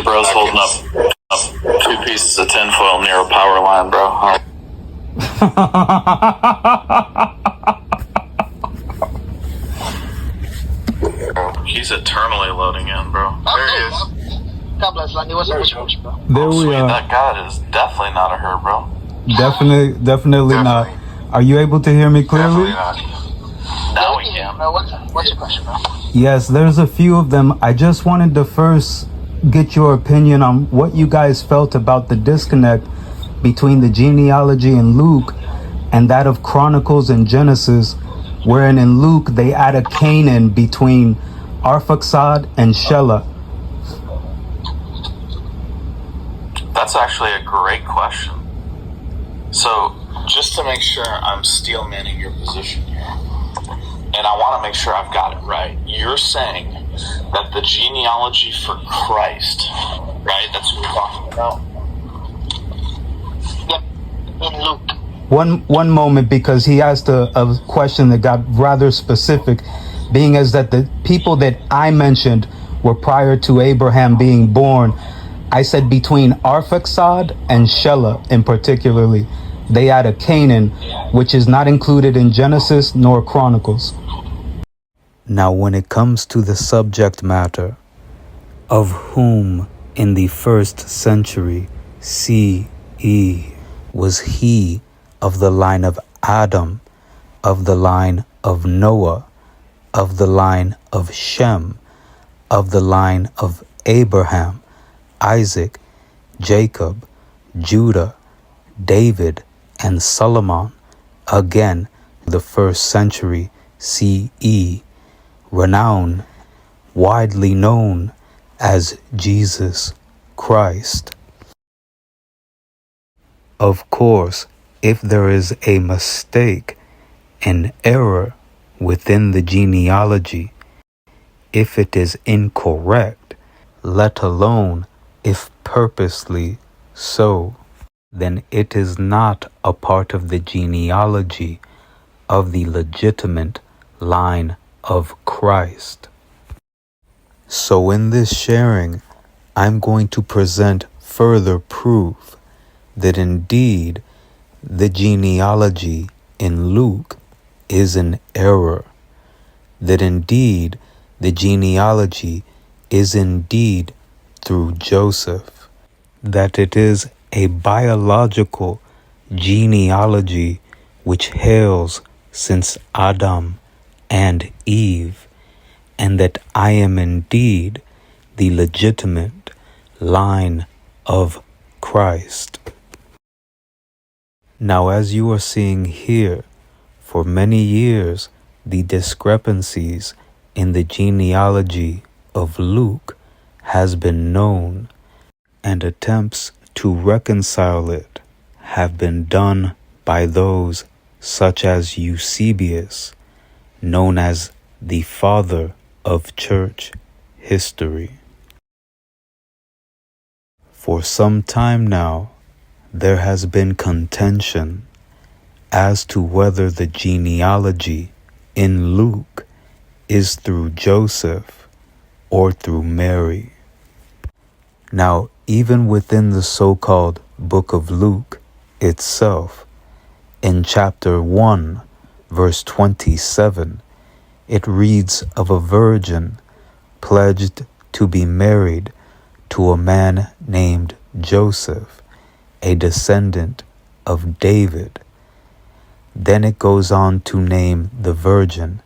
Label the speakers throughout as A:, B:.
A: bro's holding up 2 pieces of tinfoil near a power line, bro. He's eternally loading in, bro. There he is.
B: God bless, Landy. What's up, bro?
C: There we are.
A: That God is definitely not a her, bro.
C: Definitely not. Are you able to hear me clearly?
A: Now we can.
B: What's your question, bro?
C: Yes, there's a few of them. I just wanted to first get your opinion on what you guys felt about the disconnect between the genealogy in Luke and that of Chronicles and Genesis, wherein in Luke they add a Canaan between Arphaxad and Shelah.
A: That's actually a great question. So, just to make sure I'm steel manning your position here, and I want to make sure I've got it right, you're saying that the genealogy for Christ, right? That's what we're talking about?
B: Yep, in Luke.
C: One moment, because he asked a question that got rather specific, being as that the people that I mentioned were prior to Abraham being born. I said between Arphaxad and Shelah in particularly, they add a Canaan, which is not included in Genesis nor Chronicles. Now, when it comes to the subject matter of whom in the 1st century CE was he of the line of Adam, of the line of Noah, of the line of Shem, of the line of Abraham, Isaac, Jacob, Judah, David, and Solomon, again the 1st century CE, renowned, widely known as Jesus Christ. Of course, if there is a mistake, an error within the genealogy, if it is incorrect, let alone if purposely so, then it is not a part of the genealogy of the legitimate line of Christ. So in this sharing, I'm going to present further proof that indeed the genealogy in Luke is an error, that indeed the genealogy is indeed through Joseph, that it is a biological genealogy which hails since Adam and Eve, and that I am indeed the legitimate line of Christ. Now, as you are seeing here, for many years the discrepancies in the genealogy of Luke has been known, and attempts to reconcile it have been done by those such as Eusebius, known as the father of church history. For some time now, there has been contention as to whether the genealogy in Luke is through Joseph or through Mary. Now, even within the so-called Book of Luke itself, in chapter 1, verse 27, it reads of a virgin pledged to be married to a man named Joseph, a descendant of David. Then it goes on to name the virgin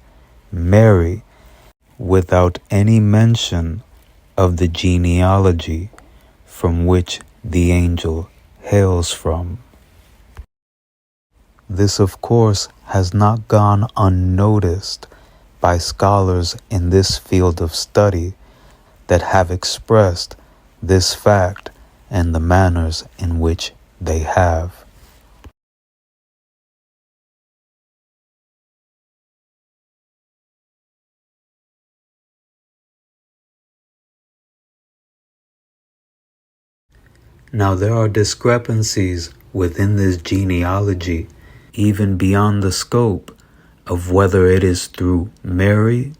C: Mary, without any mention of the genealogy from which the angel hails from. This, of course, has not gone unnoticed by scholars in this field of study that have expressed this fact and the manners in which they have. Now, there are discrepancies within this genealogy, even beyond the scope of whether it is through Mary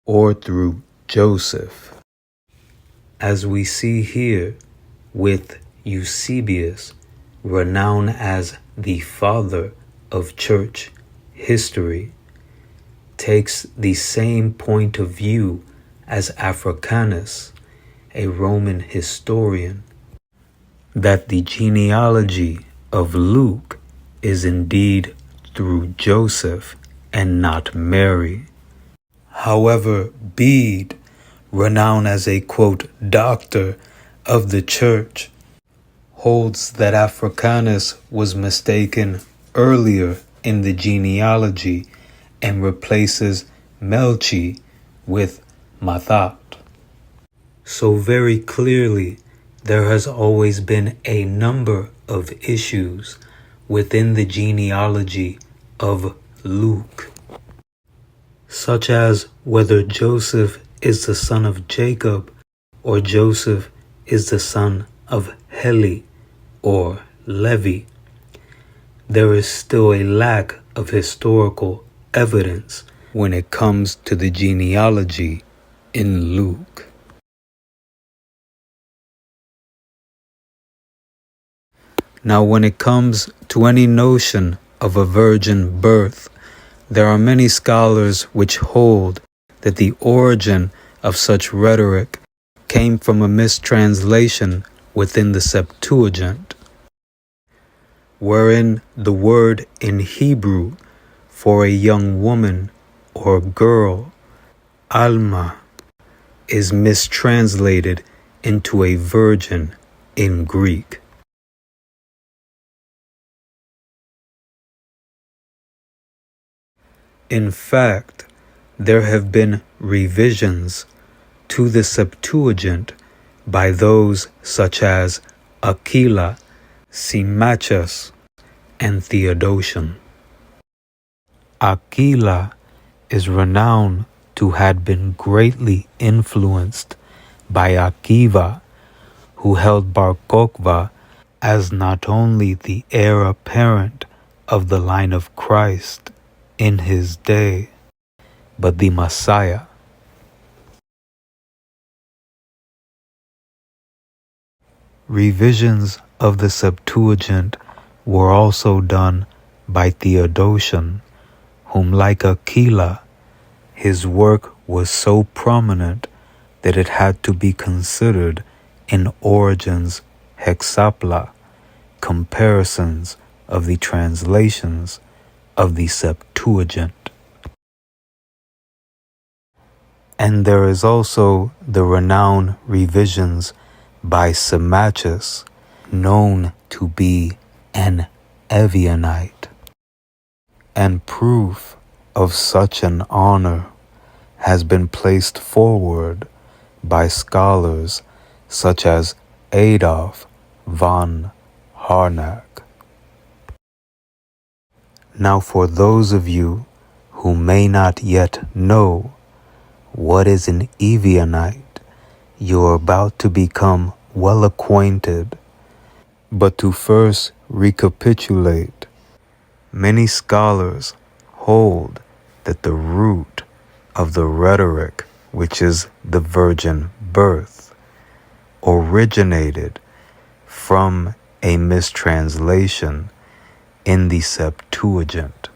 C: or through Joseph. as we see here with Eusebius, renowned as the father of church history, takes the same point of view as Africanus, a Roman historian, that the genealogy of Luke is indeed through Joseph and not Mary. However, Bede, renowned as a, quote, doctor of the church, holds that Africanus was mistaken earlier in the genealogy and replaces Melchi with Mathat. So very clearly, there has always been a number of issues within the genealogy of Luke, such as whether Joseph is the son of Jacob or Joseph is the son of Heli or Levi. There is still a lack of historical evidence when it comes to the genealogy in Luke. Now, when it comes to any notion of a virgin birth, there are many scholars which hold that the origin of such rhetoric came from a mistranslation within the Septuagint, wherein the word in Hebrew for a young woman or girl, Alma, is mistranslated into a virgin in Greek. In fact, there have been revisions to the Septuagint by those such as Aquila, Symmachus, and Theodotion. Aquila is renowned to have been greatly influenced by Akiva, who held Bar Kokhba as not only the heir apparent of the line of Christ in his day, but the Messiah. Revisions of the Septuagint were also done by Theodotion, whom, like Aquila, his work was so prominent that it had to be considered in Origen's Hexapla, comparisons of the translations of the Septuagint. And there is also the renowned revisions by Symmachus, known to be an Ebionite. And proof of such an honor has been placed forward by scholars such as Adolf von Harnack. Now, for those of you who may not yet know what is an Evionite, you are about to become well acquainted. But to first recapitulate, many scholars hold that the root of the rhetoric, which is the virgin birth, originated from a mistranslation in the Septuagint.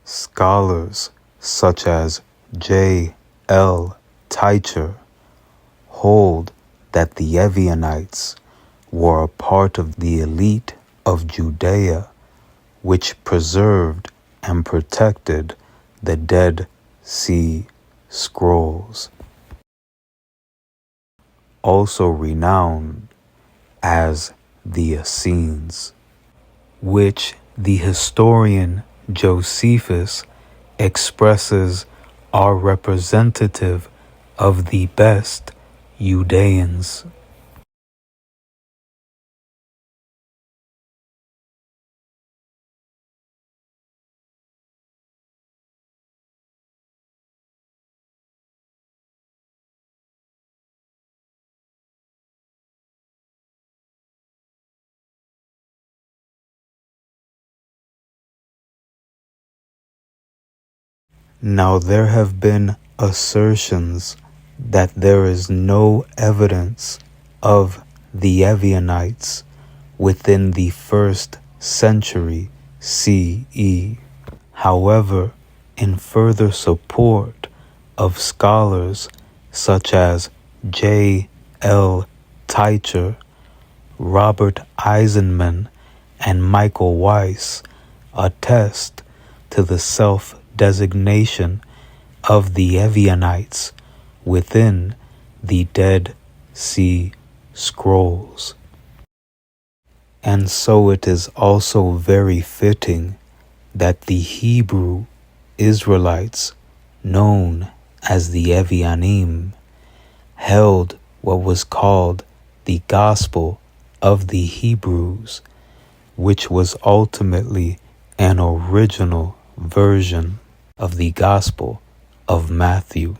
C: Scholars such as JayDyer hold that the Ebionites were a part of the elite of Judea, which preserved and protected the Dead Sea Scrolls, also renowned as the Essenes, which the historian Josephus expresses are representative of the best Judeans. Now there have been assertions that there is no evidence of the Ebionites within the 1st century CE. However, in further support of scholars such as J.L. Robert Eisenman, and Michael Weiss attest to the self-designation of the Evionites within the Dead Sea Scrolls. And so it is also very fitting that the Hebrew Israelites, known as the Evionim, held what was called the Gospel of the Hebrews, which was ultimately an original version of the Gospel of Matthew.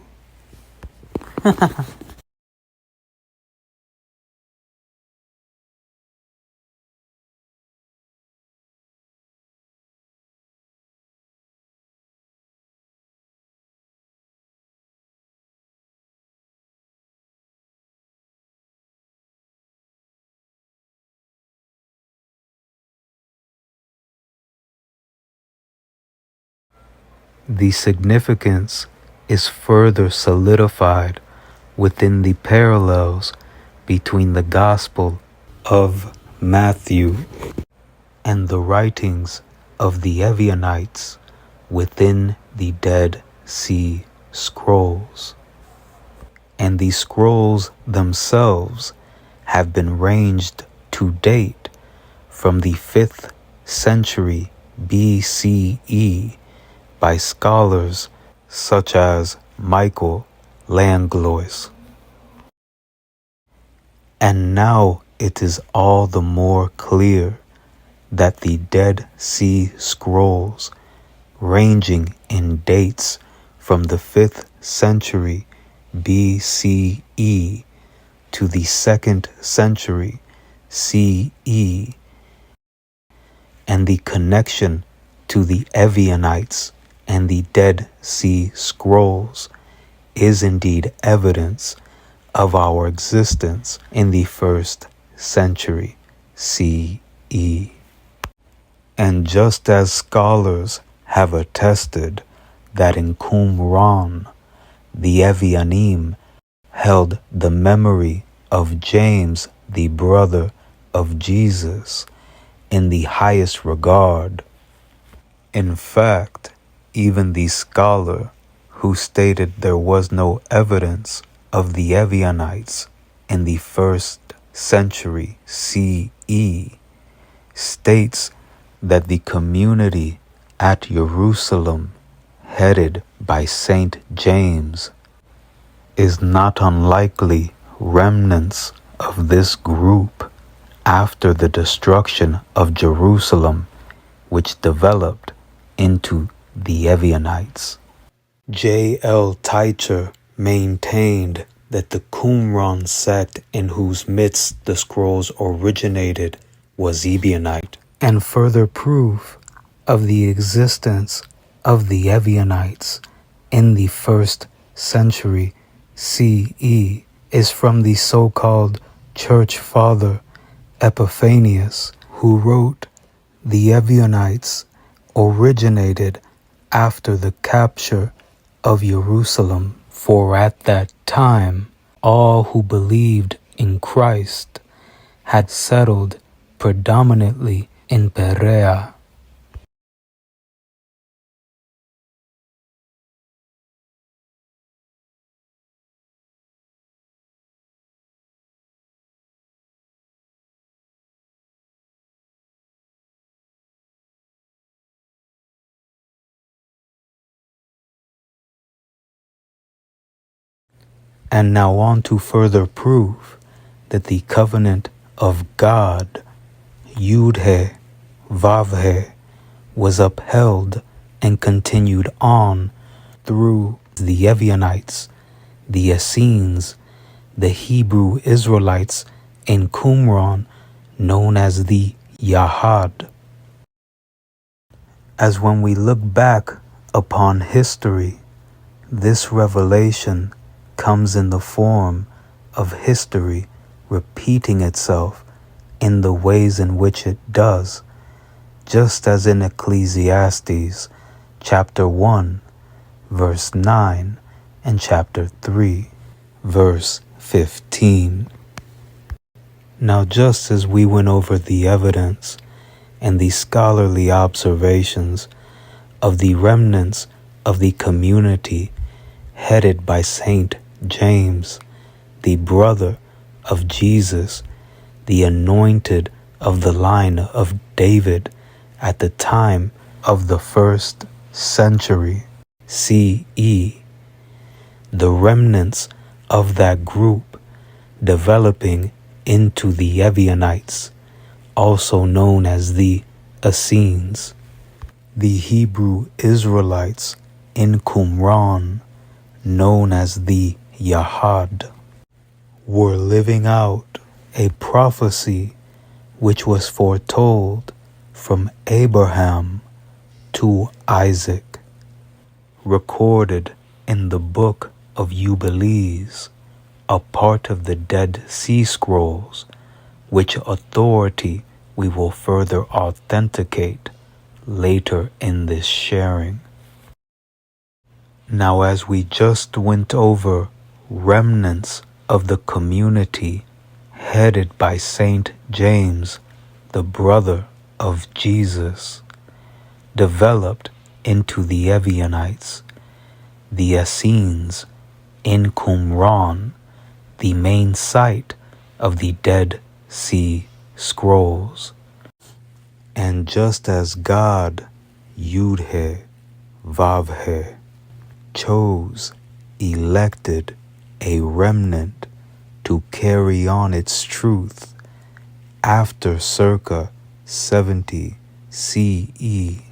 C: The significance is further solidified within the parallels between the Gospel of Matthew and the writings of the Ebionites within the Dead Sea Scrolls. And the scrolls themselves have been ranged to date from the 5th century BCE by scholars such as Michael Langlois. And now it is all the more clear that the Dead Sea Scrolls, ranging in dates from the 5th century BCE to the 2nd century CE, and the connection to the Ebionites and the Dead Sea Scrolls is indeed evidence of our existence in the 1st century CE. And just as scholars have attested that in Qumran, the Evionim held the memory of James, the brother of Jesus, in the highest regard. In fact, even the scholar who stated there was no evidence of the Ebionites in the 1st century CE states that the community at Jerusalem, headed by Saint James, is not unlikely remnants of this group after the destruction of Jerusalem, which developed into the Ebionites. J.L. maintained that the Qumran sect in whose midst the scrolls originated was Ebionite, and further proof of the existence of the Ebionites in the 1st century CE is from the so-called church father Epiphanius, who wrote, "The Ebionites originated after the capture of Jerusalem, for at that time all who believed in Christ had settled predominantly in Perea." And now on to further prove that the covenant of God, Yud-He, Vav-He, was upheld and continued on through the Ebionites, the Essenes, the Hebrew Israelites in Qumran, known as the Yahad. As when we look back upon history, this revelation comes in the form of history repeating itself in the ways in which it does, just as in Ecclesiastes chapter 1, verse 9, and chapter 3, verse 15. Now, just as we went over the evidence and the scholarly observations of the remnants of the community headed by Saint James, the brother of Jesus, the anointed of the line of David at the time of the 1st century CE, the remnants of that group developing into the Ebionites, also known as the Essenes, the Hebrew Israelites in Qumran, known as the Yahad, were living out a prophecy which was foretold from Abraham to Isaac, recorded in the book of Jubilees, a part of the Dead Sea Scrolls, which authority we will further authenticate later in this sharing. Now, as we just went over remnants of the community headed by Saint James, the brother of Jesus, developed into the Ebionites, the Essenes in Qumran, the main site of the Dead Sea Scrolls. And just as God, Yud-He, Vav-He, chose, elected a remnant to carry on its truth after circa 70 CE,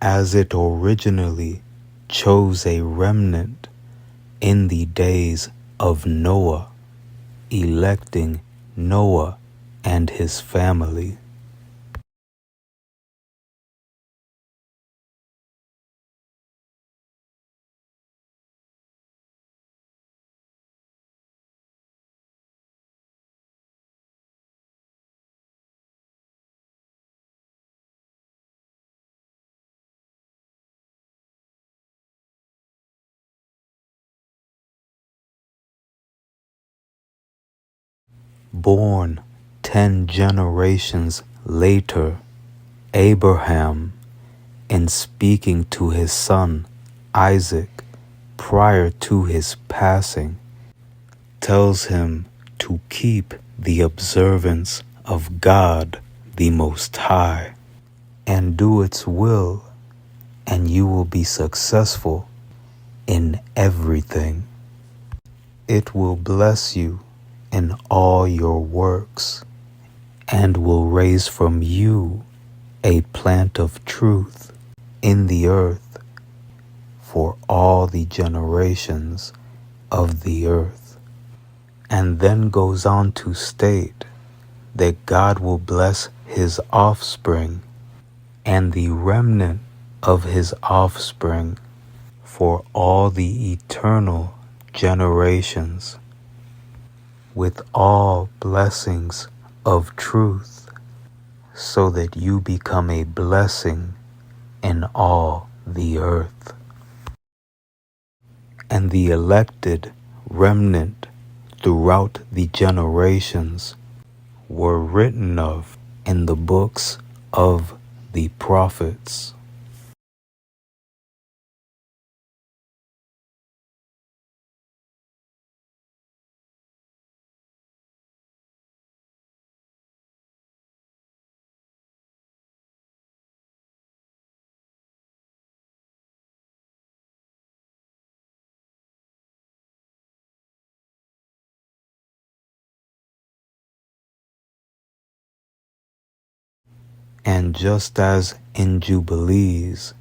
C: as it originally chose a remnant in the days of Noah, electing Noah and his family. Born 10 generations later, Abraham, in speaking to his son Isaac prior to his passing, tells him to keep the observance of God the Most High and do its will, and you will be successful in everything. It will bless you in all your works and will raise from you a plant of truth in the earth for all the generations of the earth. And then goes on to state that God will bless his offspring and the remnant of his offspring for all the eternal generations, with all blessings of truth, so that you become a blessing in all the earth. And the elected remnant throughout the generations were written of in the books of the prophets. And just as in Jubilees,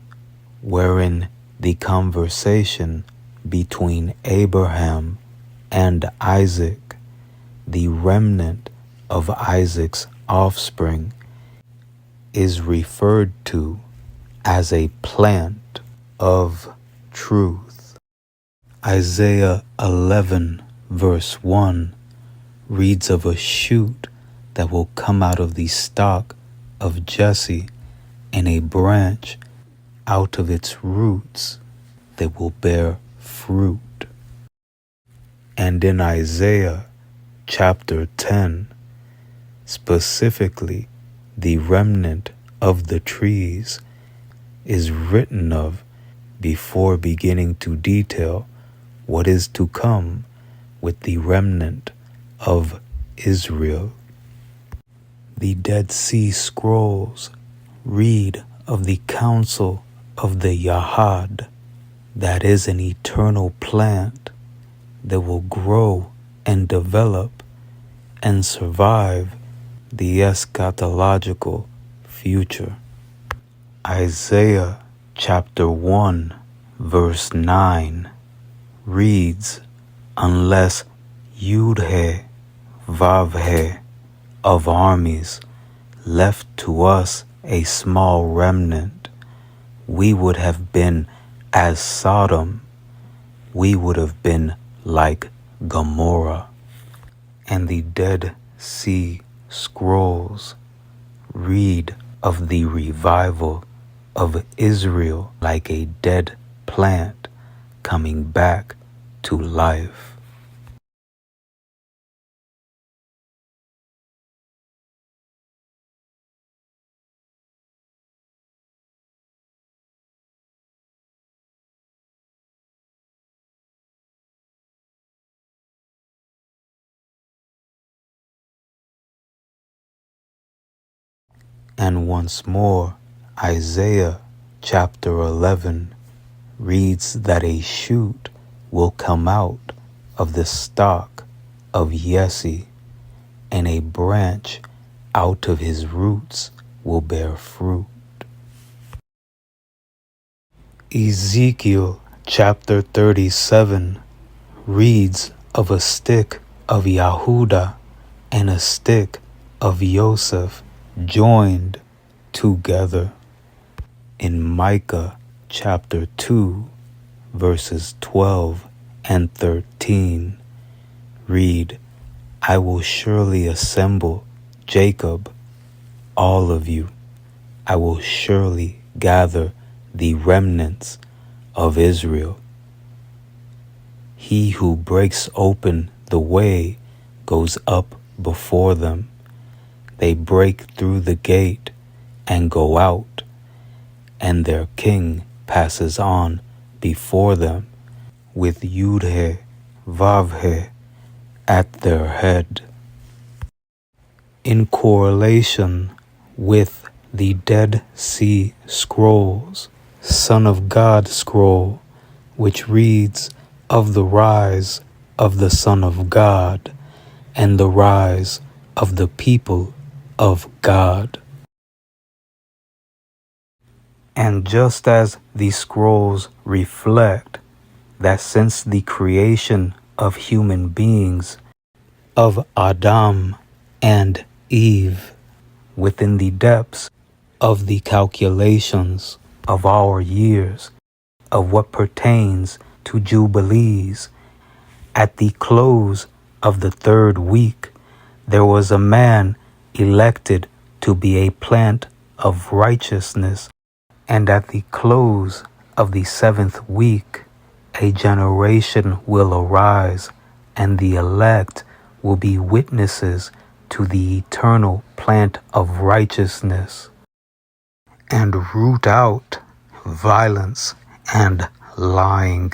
C: wherein the conversation between Abraham and Isaac, the remnant of Isaac's offspring, is referred to as a plant of truth. Isaiah 11 verse 1 reads of a shoot that will come out of the stock of Jesse, and a branch out of its roots that will bear fruit. And in Isaiah chapter 10, specifically, the remnant of the trees is written of before beginning to detail what is to come with the remnant of Israel. The Dead Sea Scrolls read of the counsel of the Yahad, that is an eternal plant that will grow and develop and survive the eschatological future. Isaiah chapter 1 verse 9 reads, unless Yud-He, Vav-He of armies left to us a small remnant, we would have been as Sodom, we would have been like Gomorrah. And the Dead Sea Scrolls read of the revival of Israel like a dead plant coming back to life. And once more, Isaiah chapter 11 reads that a shoot will come out of the stock of Jesse, and a branch out of his roots will bear fruit. Ezekiel chapter 37 reads of a stick of Yehuda and a stick of Joseph joined together. In Micah chapter 2 verses 12 and 13 read, I will surely assemble Jacob, all of you. I will surely gather the remnants of Israel. He who breaks open the way goes up before them. They break through the gate and go out, and their king passes on before them with Yud-He, Vav-He at their head. In correlation with the Dead Sea Scrolls, Son of God scroll, which reads of the rise of the Son of God and the rise of the people of God. And just as the scrolls reflect that since the creation of human beings, of Adam and Eve, within the depths of the calculations of our years, of what pertains to Jubilees, at the close of the 3rd week, there was a man elected to be a plant of righteousness, and at the close of the 7th week, a generation will arise, and the elect will be witnesses to the eternal plant of righteousness, and root out violence and lying.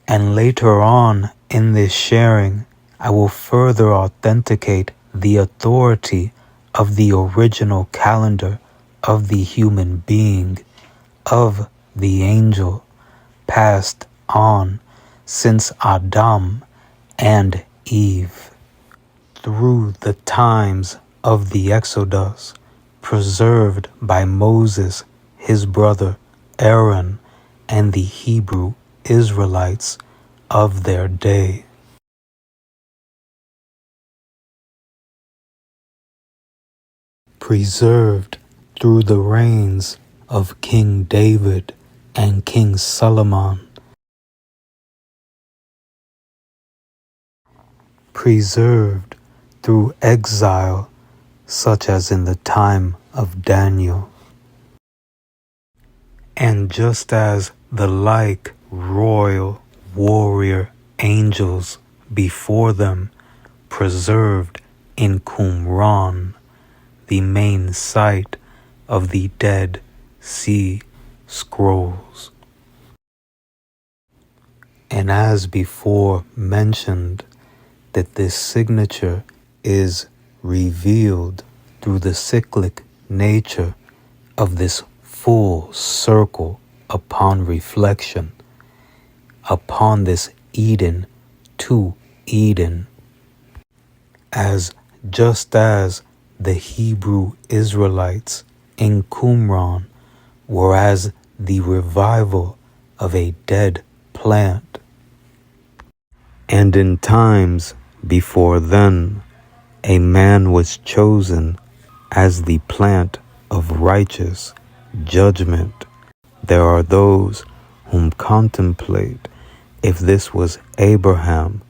C: And later on in this sharing, I will further authenticate the authority of the original calendar of the human being, of the angel, passed on since Adam and Eve, through the times of the Exodus, preserved by Moses, his brother Aaron, and the Hebrew Israelites of their day. Preserved through the reigns of King David and King Solomon. Preserved through exile, such as in the time of Daniel. And just as the like royal warrior angels before them preserved in Qumran, the main site of the Dead Sea Scrolls. And as before mentioned, that this signature is revealed through the cyclic nature of this full circle upon reflection, upon this Eden to Eden, as just as the Hebrew Israelites in Qumran were as the revival of a dead plant. And in times before then, a man was chosen as the plant of righteous judgment. There are those whom contemplate if this was Abraham,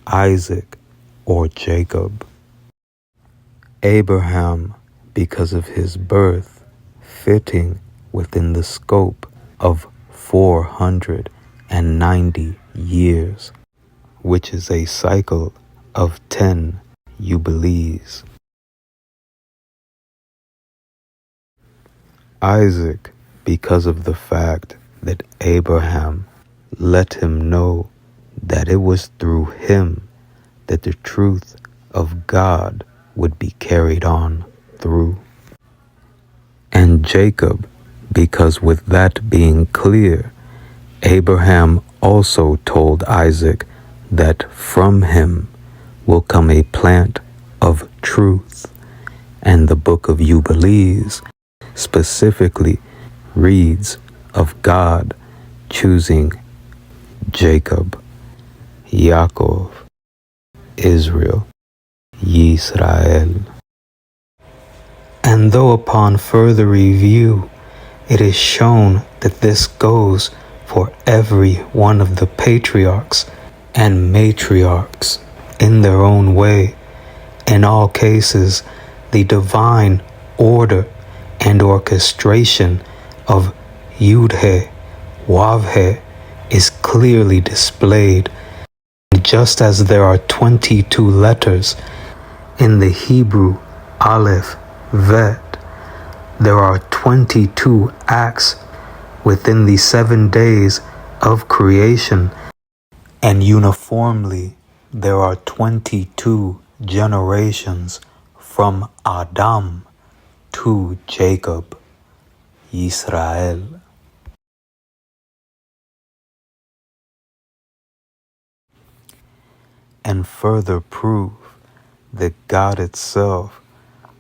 C: Isaac, or Jacob. Abraham, because of his birth, fitting within the scope of 490 years, which is a cycle of 10 jubilees. Isaac, because of the fact that Abraham let him know that it was through him that the truth of God would be carried on through. And Jacob, because with that being clear, Abraham also told Isaac that from him will come a plant of truth, and the book of Jubilees specifically reads of God choosing Jacob, Yaakov, Israel, Yisrael. And though upon further review it is shown that this goes for every one of the patriarchs and matriarchs in their own way, in all cases the divine order and orchestration of Yud-He, Wav-He is clearly displayed. Just as there are 22 letters in the Hebrew Aleph, Vet, there are 22 acts within the 7 days of creation, and uniformly there are 22 generations from Adam to Jacob, Yisrael. And further proof that God itself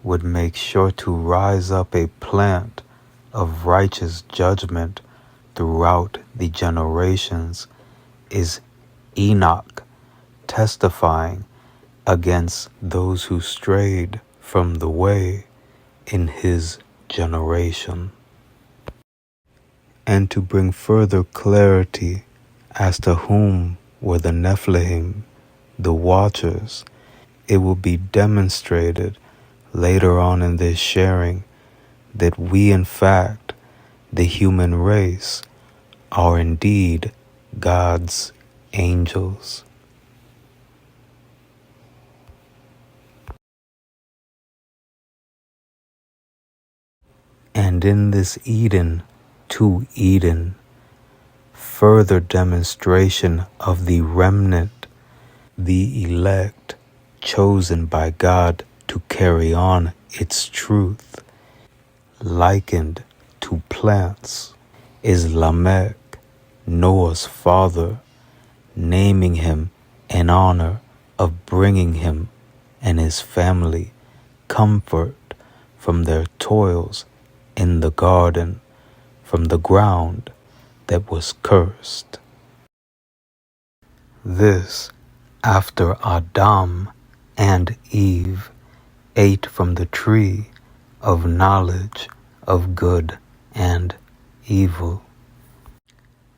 C: would make sure to rise up a plant of righteous judgment throughout the generations is Enoch testifying against those who strayed from the way in his generation. And to bring further clarity as to whom were the Nephilim, the Watchers, it will be demonstrated later on in this sharing that we, in fact, the human race, are indeed God's angels. And in this Eden to Eden, further demonstration of the remnant, the elect, chosen by God to carry on its truth, likened to plants, is Lamech, Noah's father, naming him in honor of bringing him and his family comfort from their toils in the garden, from the ground that was cursed. This after Adam and Eve ate from the tree of knowledge of good and evil.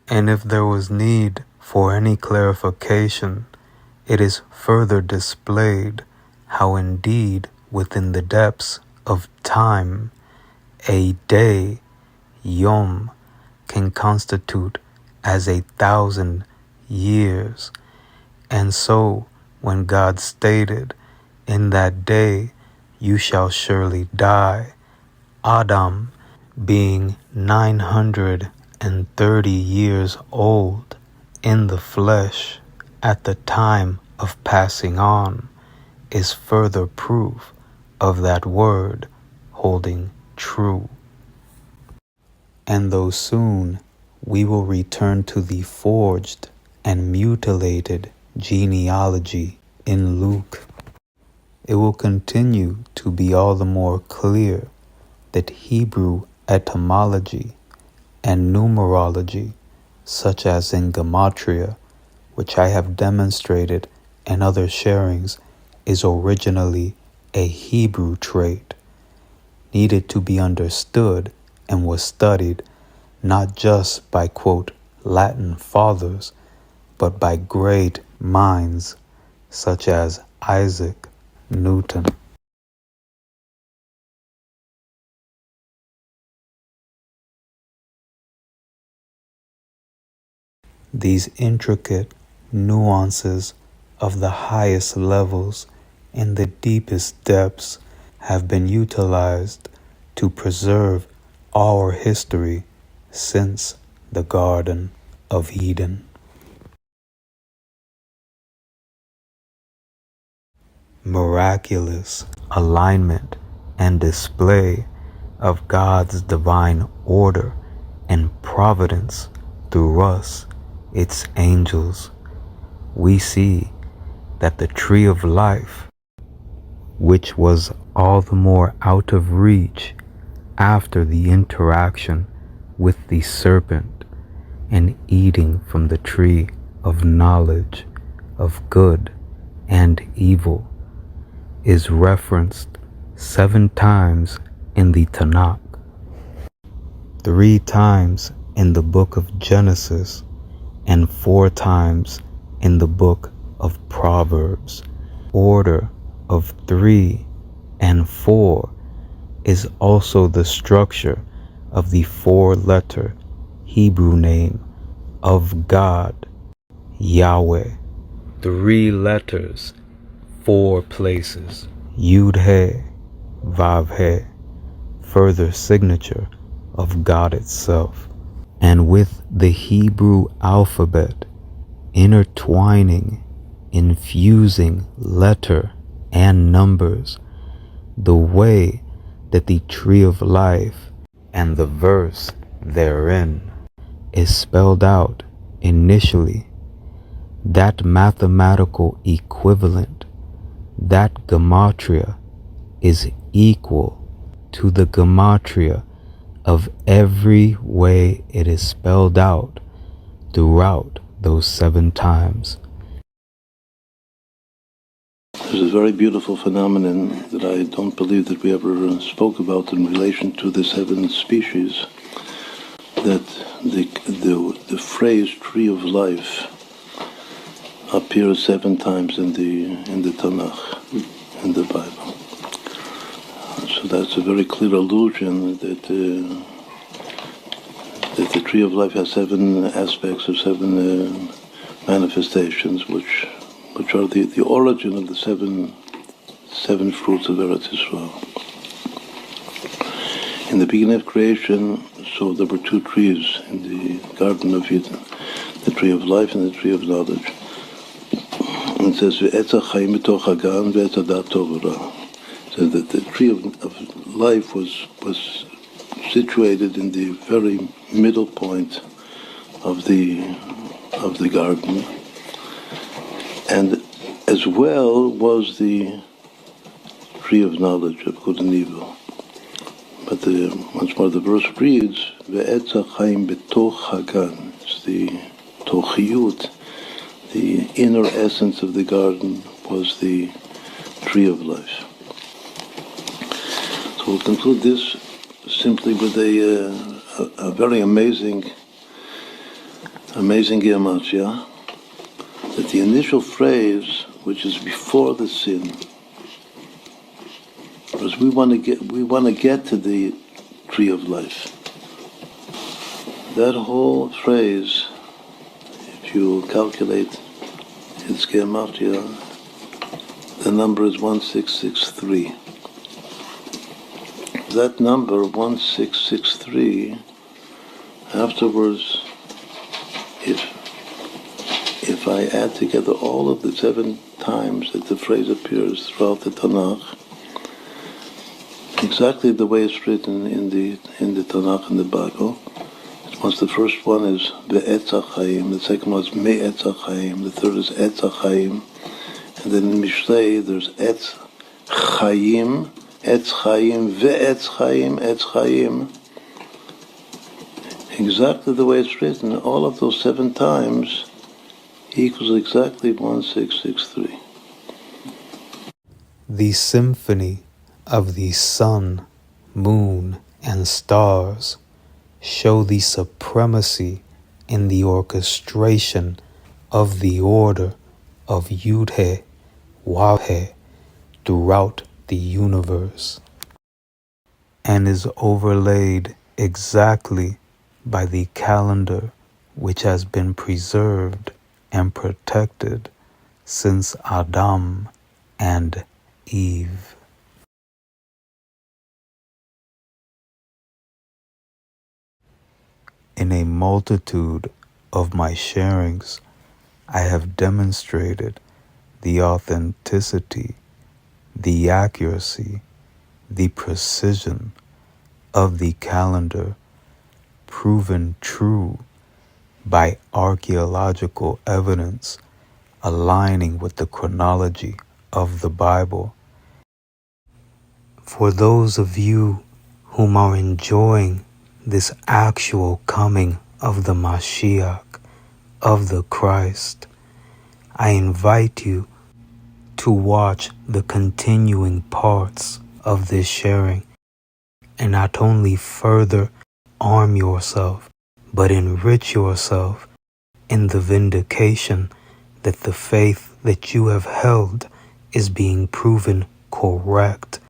C: And if there was need for any clarification, it is further displayed how indeed within the depths of time, a day, Yom, can constitute as 1,000 years. And so, when God stated, "In that day you shall surely die," Adam, being 930 years old in the flesh at the time of passing on, is further proof of that word holding true. And though soon we will return to the forged and mutilated genealogy in Luke, it will continue to be all the more clear that Hebrew etymology and numerology, such as in Gematria, which I have demonstrated in other sharings, is originally a Hebrew trait, needed to be understood and was studied not just by, quote, Latin fathers, but by great minds such as Isaac Newton. These intricate nuances of the highest levels and the deepest depths have been utilized to preserve our history since the Garden of Eden. Miraculous alignment and display of God's divine order and providence through us, its angels, we see that the tree of life, which was all the more out of reach after the interaction with the serpent and eating from the tree of knowledge of good and evil, is referenced 7 times in the Tanakh, 3 times in the book of Genesis, and 4 times in the book of Proverbs. Order of 3 and 4 is also the structure of the 4-letter Hebrew name of God, Yahweh. 3 letters, 4 places, Yud-He, Vav-He, further signature of God itself. And with the Hebrew alphabet intertwining, infusing letter and numbers, the way that the tree of life and the verse therein is spelled out initially, that mathematical equivalent, that gematria, is equal to the gematria of every way it is spelled out throughout those 7 times.
D: There's a very beautiful phenomenon that I don't believe that we ever spoke about in relation to the 7 species, that the phrase tree of life appears 7 times in the Tanakh, in the Bible. So that's a very clear allusion that the tree of life has 7 aspects or 7 manifestations, which are the origin of the seven fruits of Eretz Yisrael. In the beginning of creation, so there were 2 trees in the Garden of Eden, the tree of life and the tree of knowledge. And it says, "Ve'etz ha'chaim b'toch hagan ve'etz hadat tov u'ra." So that the tree of life was situated in the very middle point of the garden, and as well was the tree of knowledge of good and evil. But once more the verse reads, Ve'etz ha'chaim betoch hagan. It's the tochiyut, the inner essence of the garden was the tree of life. So we'll conclude this simply with a very amazing gematria, that the initial phrase, which is before the sin, because we want to get to the tree of life. That whole phrase, if you calculate its gematria, the number is 1663. That number 1663, afterwards, if I add together all of the 7 times that the phrase appears throughout the Tanakh, exactly the way it's written in the Tanakh and the Bible. Once the first one is Ve'etz ha'chaim, the second one is Me'etz ha'chaim, the third is Etz ha'chaim, and then in Mishlei there's Etz Chaim, Ve'etz Chaim, Etz Chaim. Exactly the way it's written, all of those 7 times equals exactly 1663.
C: The symphony of the sun, moon, and stars show the supremacy in the orchestration of the order of Yud-He, Wav-He throughout the universe, and is overlaid exactly by the calendar which has been preserved and protected since Adam and Eve. In a multitude of my sharings, I have demonstrated the authenticity, the accuracy, the precision of the calendar, proven true by archaeological evidence aligning with the chronology of the Bible. For those of you whom are enjoying this actual coming of the Mashiach, of the Christ, I invite you to watch the continuing parts of this sharing and not only further arm yourself, but enrich yourself in the vindication that the faith that you have held is being proven correct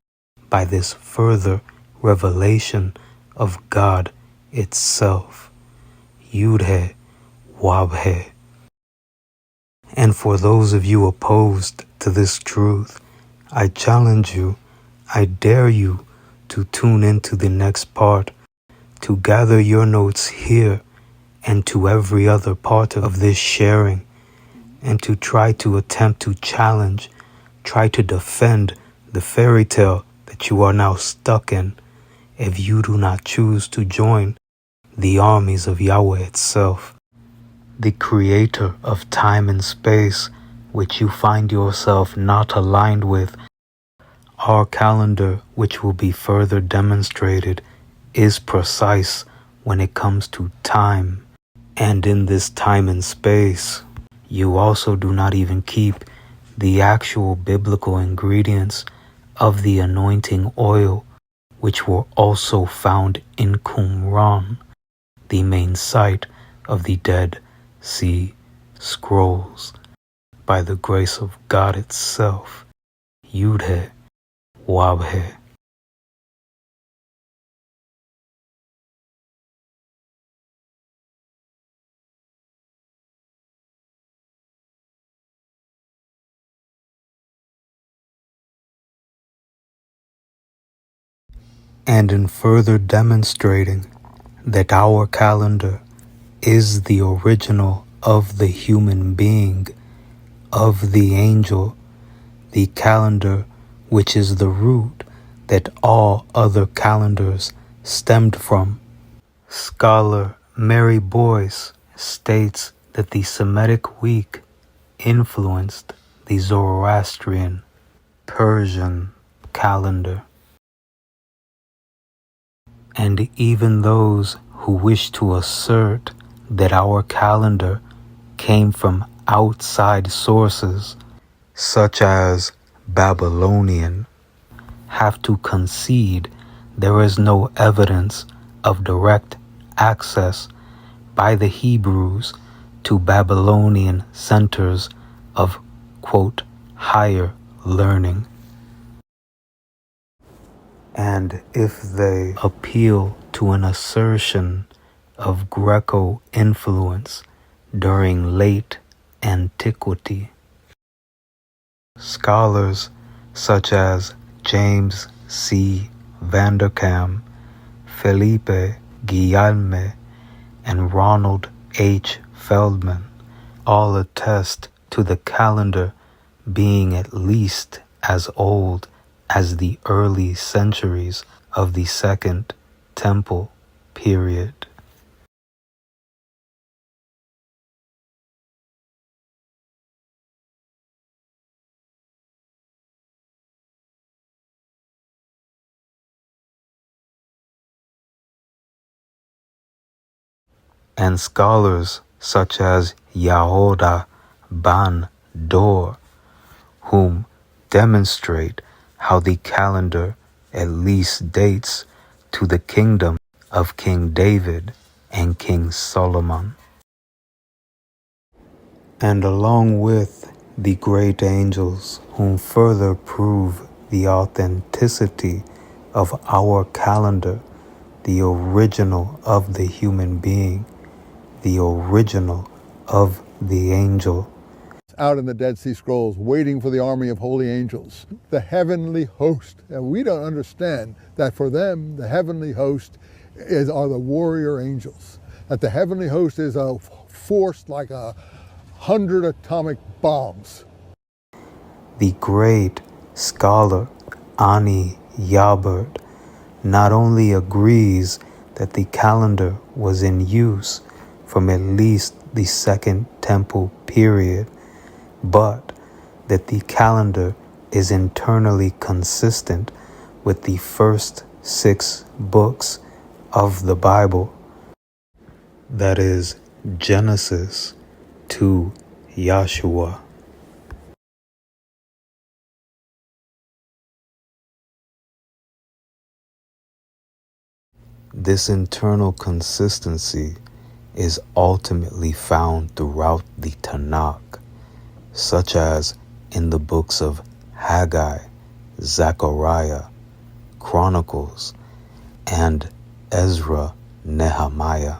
C: by this further revelation of God itself, Yud-He, Wav-He. And for those of you opposed to this truth, I challenge you, I dare you to tune into the next part, to gather your notes here and to every other part of this sharing, and to try to attempt to challenge, try to defend the fairy tale that you are now stuck in, if you do not choose to join the armies of Yahweh itself, the creator of time and space, which you find yourself not aligned with. Our calendar, which will be further demonstrated, is precise when it comes to time. And in this time and space, you also do not even keep the actual biblical ingredients of the anointing oil, which were also found in Qumran, the main site of the Dead Sea Scrolls, by the grace of God itself, Yud-He, Wav-He. And in further demonstrating that our calendar is the original of the human being, of the angel, the calendar which is the root that all other calendars stemmed from. Scholar Mary Boyce states that the Semitic week influenced the Zoroastrian, Persian, calendar. And even those who wish to assert that our calendar came from outside sources, such as Babylonian, have to concede there is no evidence of direct access by the Hebrews to Babylonian centers of, quote, higher learning. And if they appeal to an assertion of Greco influence during late antiquity, scholars such as James C. Vanderkam, Felipe Guillalme, and Ronald H. Feldman all attest to the calendar being at least as old as the early centuries of the Second Temple period. And scholars such as Yahoda Ban Dor, whom demonstrate how the calendar at least dates to the kingdom of King David and King Solomon. And along with the great angels, whom further prove the authenticity of our calendar, the original of the human being, the original of the angel.
E: Out in the Dead Sea Scrolls, waiting for the army of holy angels, the heavenly host. And we don't understand that for them, the heavenly host are the warrior angels. That the heavenly host is a force like 100 atomic bombs.
C: The great scholar Ani Yabert not only agrees that the calendar was in use from at least the Second Temple period, but that the calendar is internally consistent with the first 6 books of the Bible, that is, Genesis to Yahshua. This internal consistency is ultimately found throughout the Tanakh, such as in the books of Haggai, Zechariah, Chronicles, and Ezra, Nehemiah.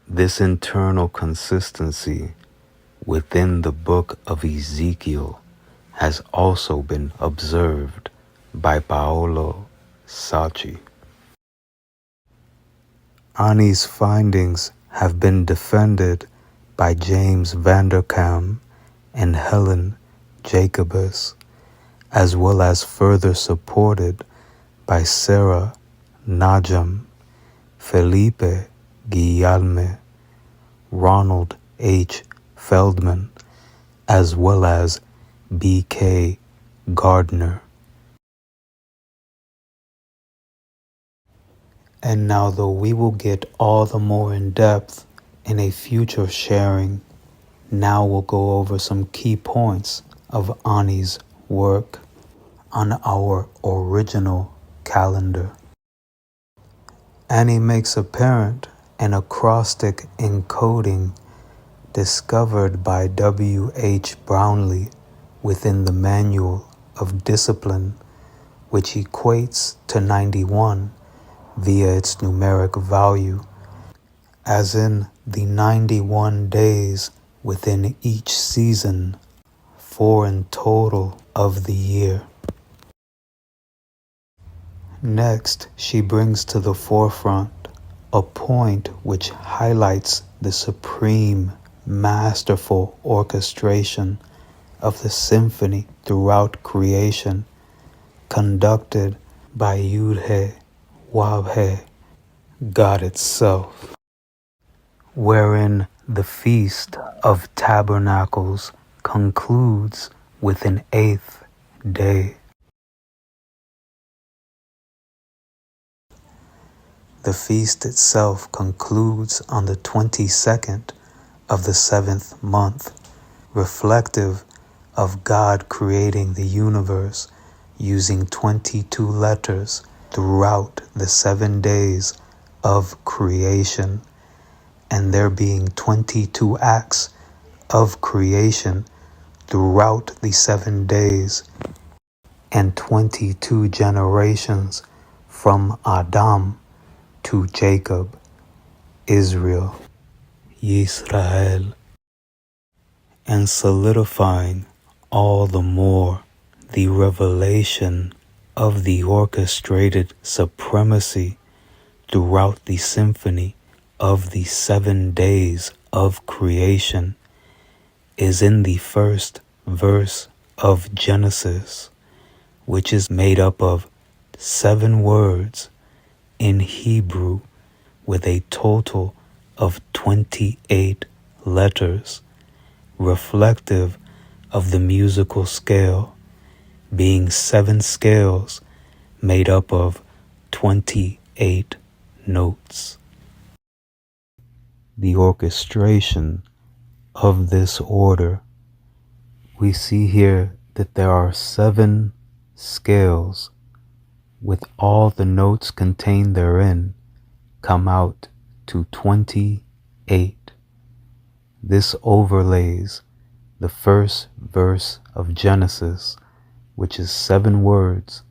C: This internal consistency within the book of Ezekiel has also been observed by Paolo Sacchi. Ani's findings have been defended by James Vanderkam and Helen Jacobus, as well as further supported by Sarah Najam, Felipe Guillalme, Ronald H. Feldman, as well as B.K. Gardner. And now, though we will get all the more in depth in a future sharing, now we'll go over some key points of Ani's work on our original calendar. Ani makes apparent an acrostic encoding discovered by W. H. Brownlee within the Manual of Discipline, which equates to 91 via its numeric value, as in the 91 days within each season, 4 in total of the year. Next, she brings to the forefront a point which highlights the supreme masterful orchestration of the symphony throughout creation, conducted by Yud-He, Wav-He, God itself, wherein the Feast of Tabernacles concludes with an 8th day. The feast itself concludes on the 22nd of the 7th month, reflective of God creating the universe using 22 letters throughout the 7 days of creation, and there being 22 acts of creation throughout the 7 days, and 22 generations from Adam to Jacob, Israel, Yisrael, and solidifying all the more the revelation of the orchestrated supremacy throughout the symphony of the 7 days of creation is in the first verse of Genesis, which is made up of 7 words in Hebrew with a total of 28 letters, reflective of the musical scale, being 7 scales made up of 28 notes. The orchestration of this order, we see here that there are 7 scales with all the notes contained therein come out to 28. This overlays the first verse of Genesis, which is 7 words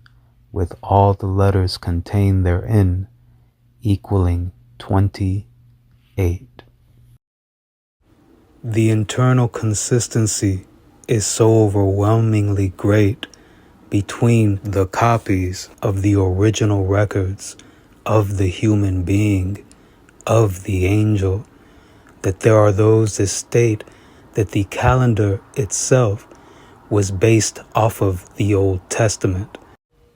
C: with all the letters contained therein, equaling 28. The internal consistency is so overwhelmingly great between the copies of the original records of the human being, of the angel, that there are those that state that the calendar itself was based off of the Old Testament,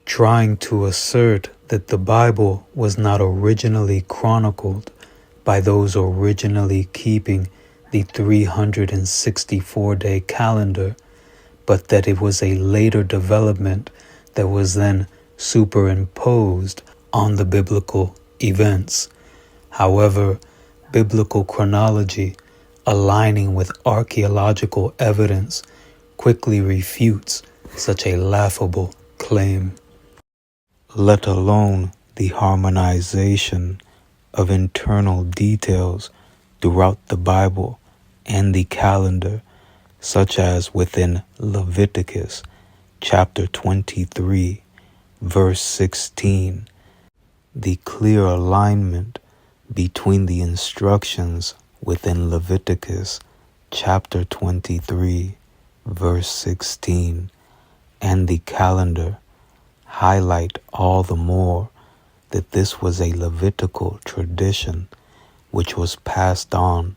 C: trying to assert that the Bible was not originally chronicled by those originally keeping the 364-day calendar, but that it was a later development that was then superimposed on the biblical events. However, biblical chronology, aligning with archaeological evidence, quickly refutes such a laughable claim, let alone the harmonization of internal details throughout the Bible and the calendar, such as within Leviticus chapter 23, verse 16, the clear alignment between the instructions within Leviticus chapter 23, verse 16, and the calendar highlight all the more that this was a Levitical tradition which was passed on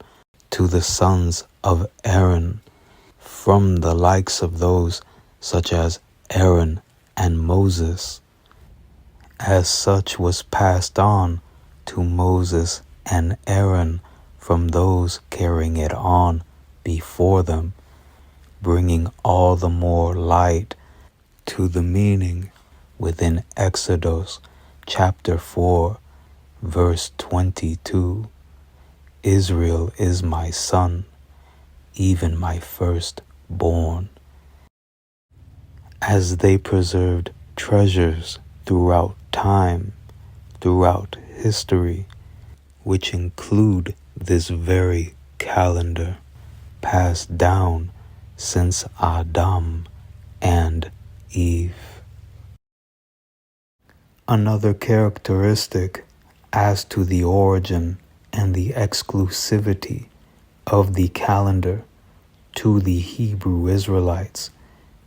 C: to the sons of Aaron from the likes of those such as Aaron and Moses. As such was passed on to Moses and Aaron from those carrying it on before them, bringing all the more light to the meaning within Exodus chapter 4, verse 22. Israel is my son, even my firstborn. As they preserved treasures throughout time, throughout history, which include this very calendar passed down since Adam and Eve. Another characteristic as to the origin and the exclusivity of the calendar to the Hebrew Israelites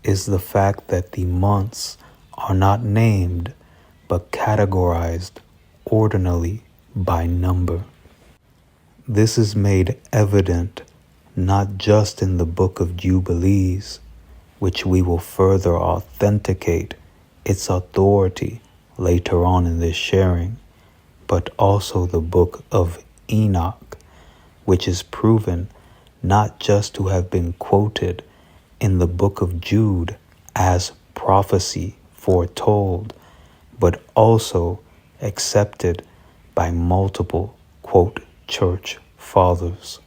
C: is the fact that the months are not named but categorized ordinally by number. This is made evident not just in the Book of Jubilees, which we will further authenticate its authority later on in this sharing, but also the Book of Enoch, which is proven not just to have been quoted in the Book of Jude as prophecy foretold, but also accepted by multiple, quote, church fathers.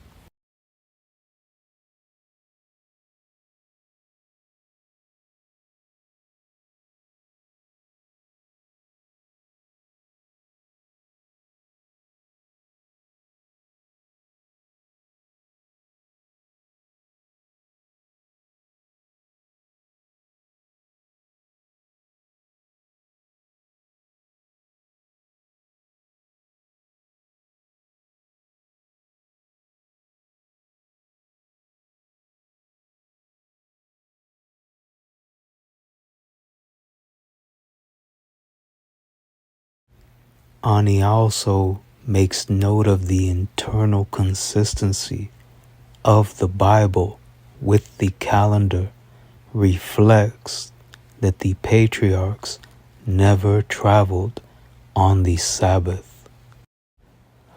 C: Ani also makes note of the internal consistency of the Bible with the calendar reflects that the patriarchs never traveled on the Sabbath.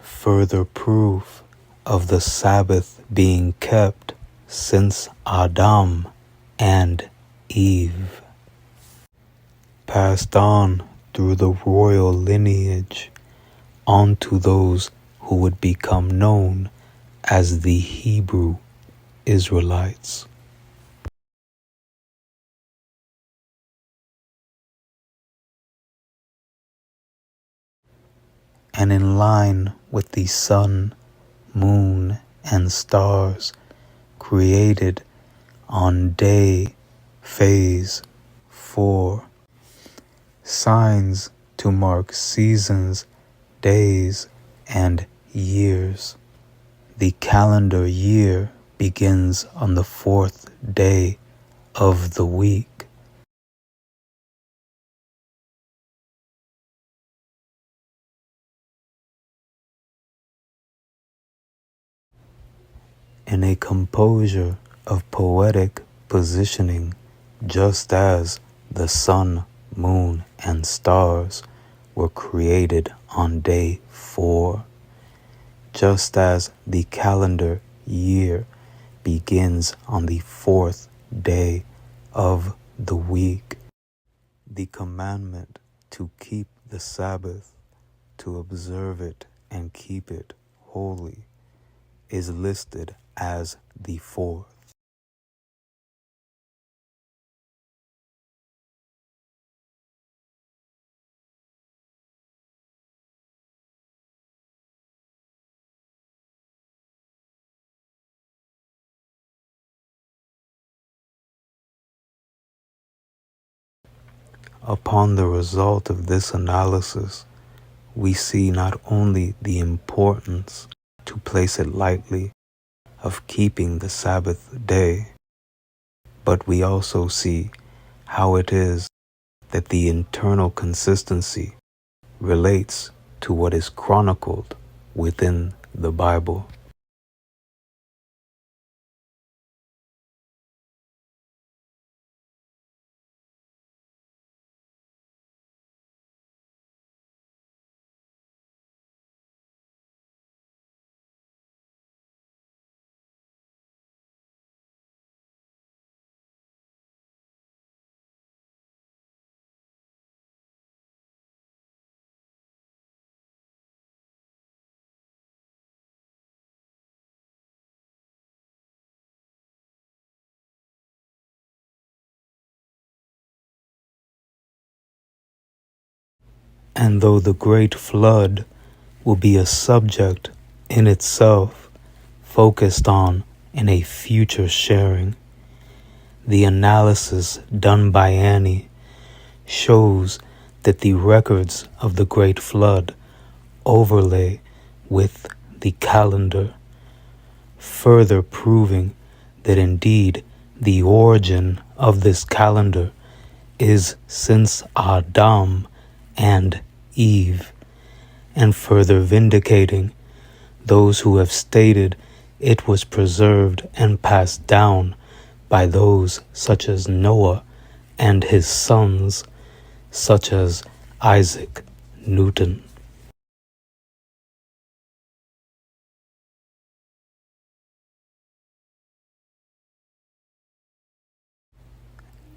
C: Further proof of the Sabbath being kept since Adam and Eve, passed on through the royal lineage onto those who would become known as the Hebrew Israelites. And in line with the sun, moon, and stars created on day phase 4, signs to mark seasons, days, and years. The calendar year begins on the 4th day of the week. In a composure of poetic positioning, just as the sun, moon, and stars were created on day 4, just as the calendar year begins on the 4th day of the week, the commandment to keep the Sabbath, to observe it and keep it holy, is listed as the 4th. Upon the result of this analysis, we see not only the importance, to place it lightly, of keeping the Sabbath day, but we also see how it is that the internal consistency relates to what is chronicled within the Bible. And though the great flood will be a subject in itself focused on in a future sharing, the analysis done by Annie shows that the records of the great flood overlay with the calendar, further proving that indeed the origin of this calendar is since Adam and Eve, and further vindicating those who have stated it was preserved and passed down by those such as Noah and his sons, such as Isaac Newton.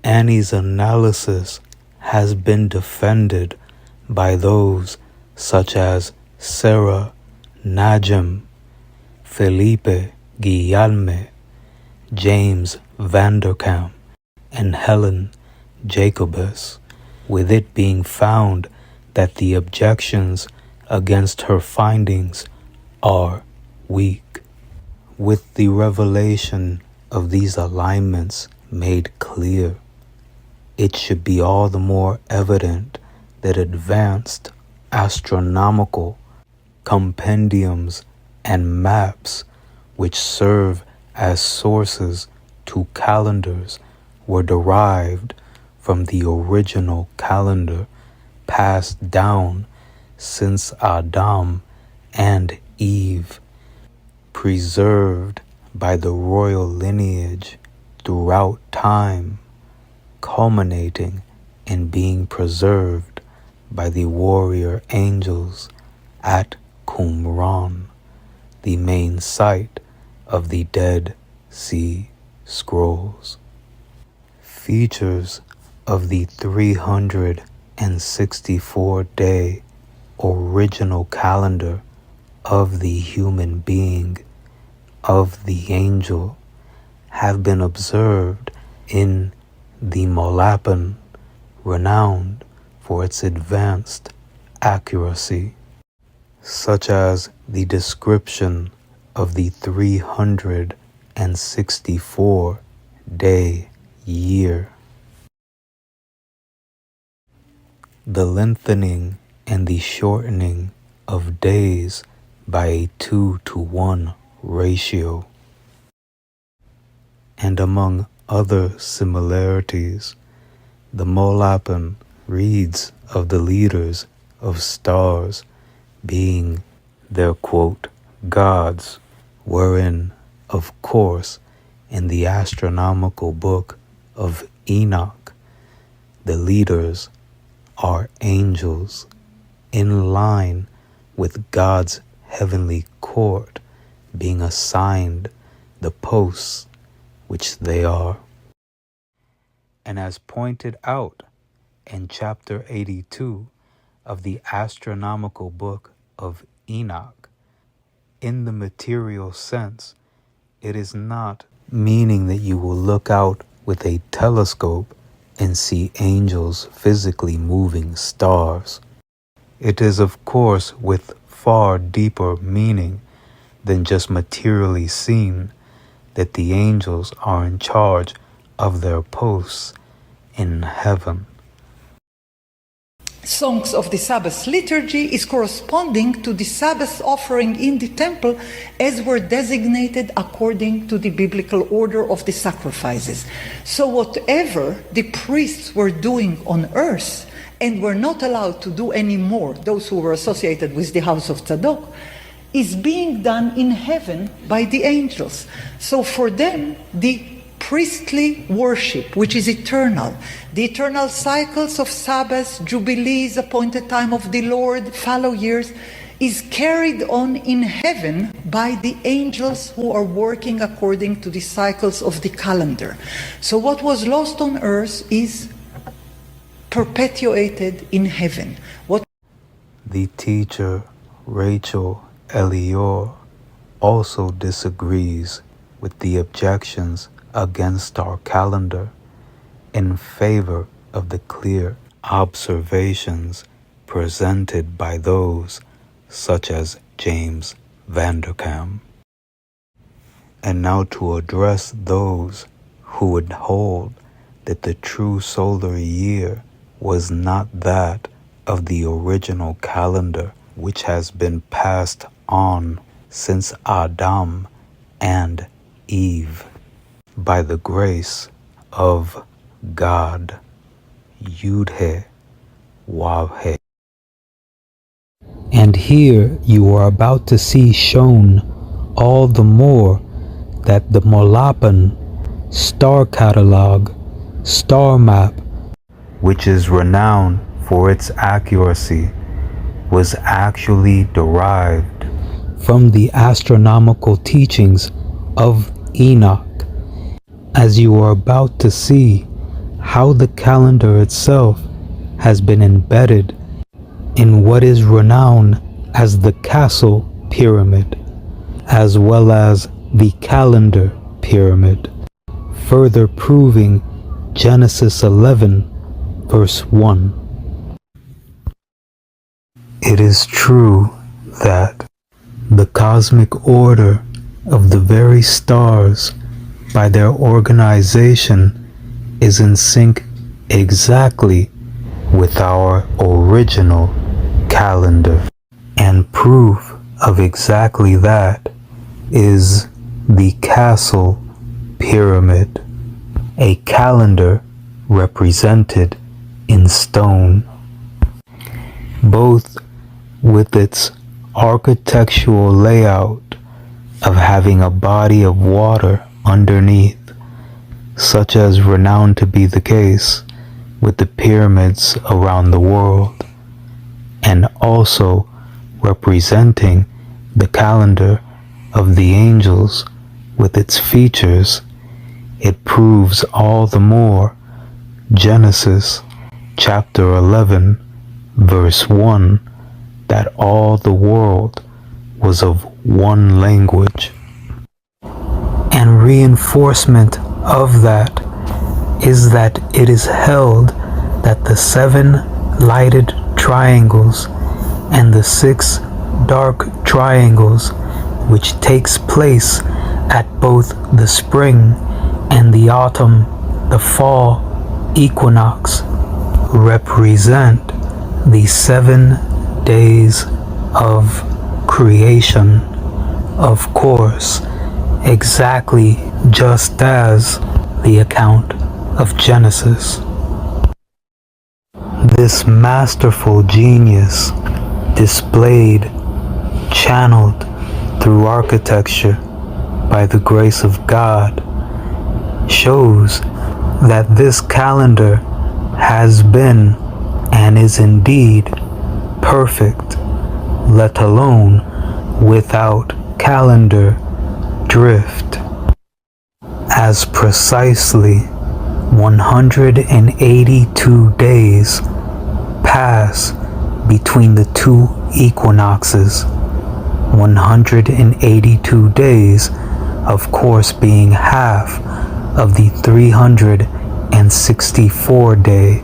C: Annie's analysis has been defended by those such as Sarah Najm, Felipe Guillalme, James Vanderkam, and Helen Jacobus, with it being found that the objections against her findings are weak. With the revelation of these alignments made clear, it should be all the more evident that advanced astronomical compendiums and maps which serve as sources to calendars were derived from the original calendar passed down since Adam and Eve, preserved by the royal lineage throughout time, culminating in being preserved by the warrior angels at Qumran, the main site of the Dead Sea Scrolls. Features of the 364-day original calendar of the human being, of the angel, have been observed in the Molapan, renowned for its advanced accuracy, such as the description of the 364-day year. The lengthening and the shortening of days by a 2-to-1 ratio. And among other similarities, the Molapan reads of the leaders of stars being their, quote, gods, wherein, of course, in the astronomical book of Enoch, the leaders are angels in line with God's heavenly court being assigned the posts which they are. And as pointed out in chapter 82 of the astronomical book of Enoch, in the material sense, it is not meaning that you will look out with a telescope and see angels physically moving stars. It is, of course, with far deeper meaning than just materially seen that the angels are in charge of their posts in heaven.
F: Songs of the Sabbath liturgy is corresponding to the Sabbath offering in the temple as were designated according to the biblical order of the sacrifices. So whatever the priests were doing on earth and were not allowed to do anymore, those who were associated with the house of Tzadok, is being done in heaven by the angels. So for them, the priestly worship, which is eternal, the eternal cycles of Sabbath, jubilees, appointed time of the Lord, fallow years, is carried on in heaven by the angels who are working according to the cycles of the calendar. So what was lost on earth is perpetuated in heaven.
C: The teacher, Rachel Elior, also disagrees with the objections against our calendar in favor of the clear observations presented by those such as James Vanderkam. And now to address those who would hold that the true solar year was not that of the original calendar which has been passed on since Adam and Eve by the grace of God. Yud-He, Wav-He. And here you are about to see shown all the more that the Molapan star catalog, star map, which is renowned for its accuracy, was actually derived from the astronomical teachings of Enoch, as you are about to see how the calendar itself has been embedded in what is renowned as the Castle Pyramid, as well as the Calendar Pyramid, further proving Genesis 11 verse 1. It is true that the cosmic order of the very stars by their organization is in sync exactly with our original calendar. And proof of exactly that is the Castle Pyramid, a calendar represented in stone, both with its architectural layout of having a body of water underneath, such as renowned to be the case with the pyramids around the world, and also representing the calendar of the angels with its features. It proves all the more Genesis chapter 11 verse 1 that all the world was of one language. And reinforcement of that is that it is held that the 7 lighted triangles and the 6 dark triangles, which takes place at both the spring and the autumn, the fall equinox, represent the 7 days of creation, of course, exactly just as the account of Genesis. This masterful genius, displayed, channeled through architecture by the grace of God, shows that this calendar has been and is indeed perfect, let alone without calendar drift, as precisely 182 days pass between the 2 equinoxes, 182 days of course being half of the 364-day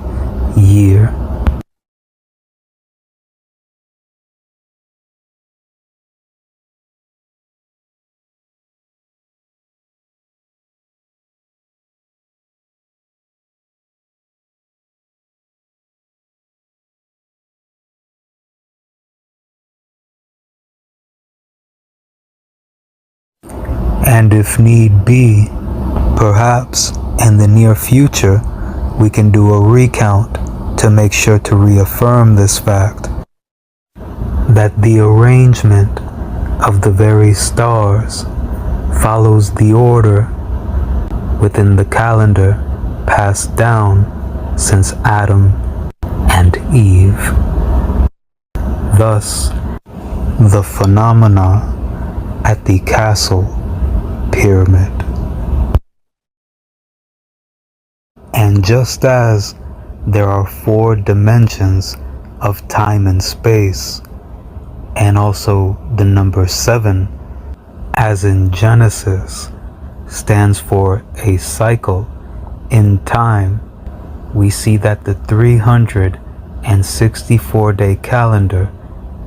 C: year. And if need be, perhaps in the near future, we can do a recount to make sure to reaffirm this fact, that the arrangement of the very stars follows the order within the calendar passed down since Adam and Eve. Thus, the phenomena at the Castle Pyramid. And just as there are 4 dimensions of time and space, and also the number 7, as in Genesis, stands for a cycle in time, we see that the 364-day calendar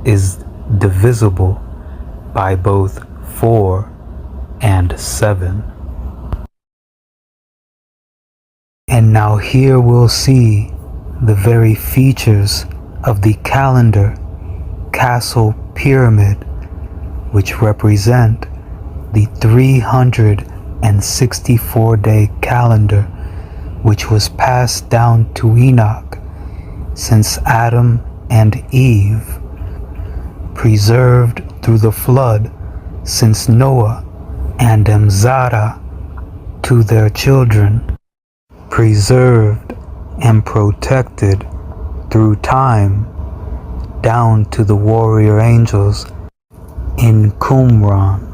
C: is divisible by both 4 and 7. And now here we'll see the very features of the calendar Castle Pyramid, which represent the 364-day calendar which was passed down to Enoch since Adam and Eve, preserved through the flood since Noah and Zara to their children, preserved and protected through time down to the warrior angels in Qumran.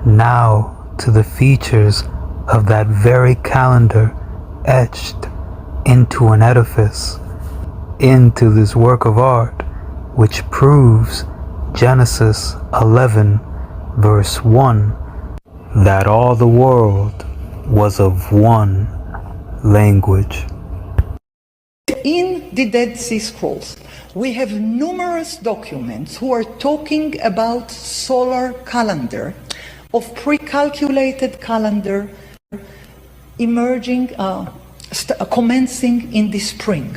C: Now to the features of that very calendar etched into an edifice, into this work of art, which proves Genesis 11 verse 1, that all the world was of one language.
F: In the Dead Sea Scrolls, we have numerous documents who are talking about solar calendar, of pre-calculated calendar emerging, commencing in the spring.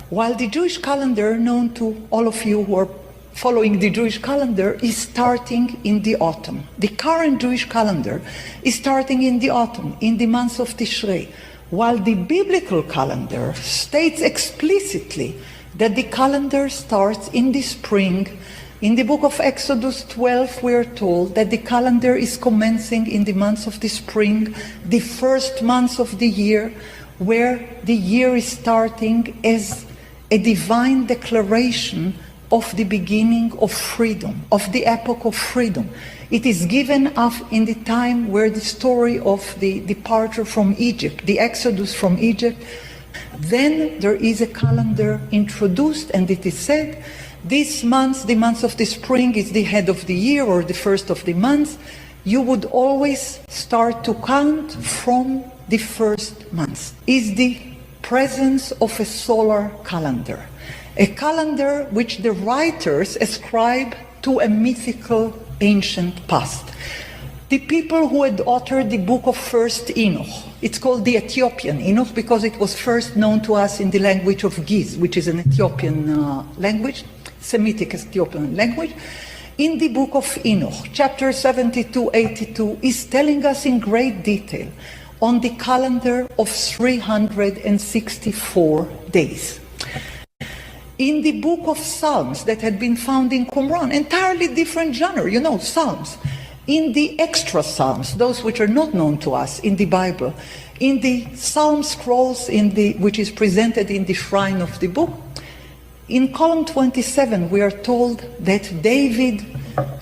F: While the Jewish calendar, known to all of you who are following the Jewish calendar, is starting in the autumn. The current Jewish calendar is starting in the autumn, in the month of Tishrei, while the biblical calendar states explicitly that the calendar starts in the spring. In the book of Exodus 12, we are told that the calendar is commencing in the month of the spring, the first month of the year, where the year is starting as a divine declaration of the beginning of freedom, of the epoch of freedom. It is given up in the time where the story of the departure from Egypt, the exodus from Egypt, then there is a calendar introduced, and it is said, this month, the month of the spring, is the head of the year, or the first of the month. You would always start to count from the first month. Is the presence of a solar calendar, a calendar which the writers ascribe to a mythical ancient past. The people who had authored the book of First Enoch, it's called the Ethiopian Enoch because it was first known to us in the language of Giz, which is an Ethiopian language, Semitic Ethiopian language. In the book of Enoch, chapter 72-82 is telling us in great detail on the calendar of 364 days. In the book of Psalms that had been found in Qumran, entirely different genre, you know, Psalms. In the extra Psalms, those which are not known to us in the Bible, in the Psalm scrolls which is presented in the shrine of the book, in column 27 we are told that David,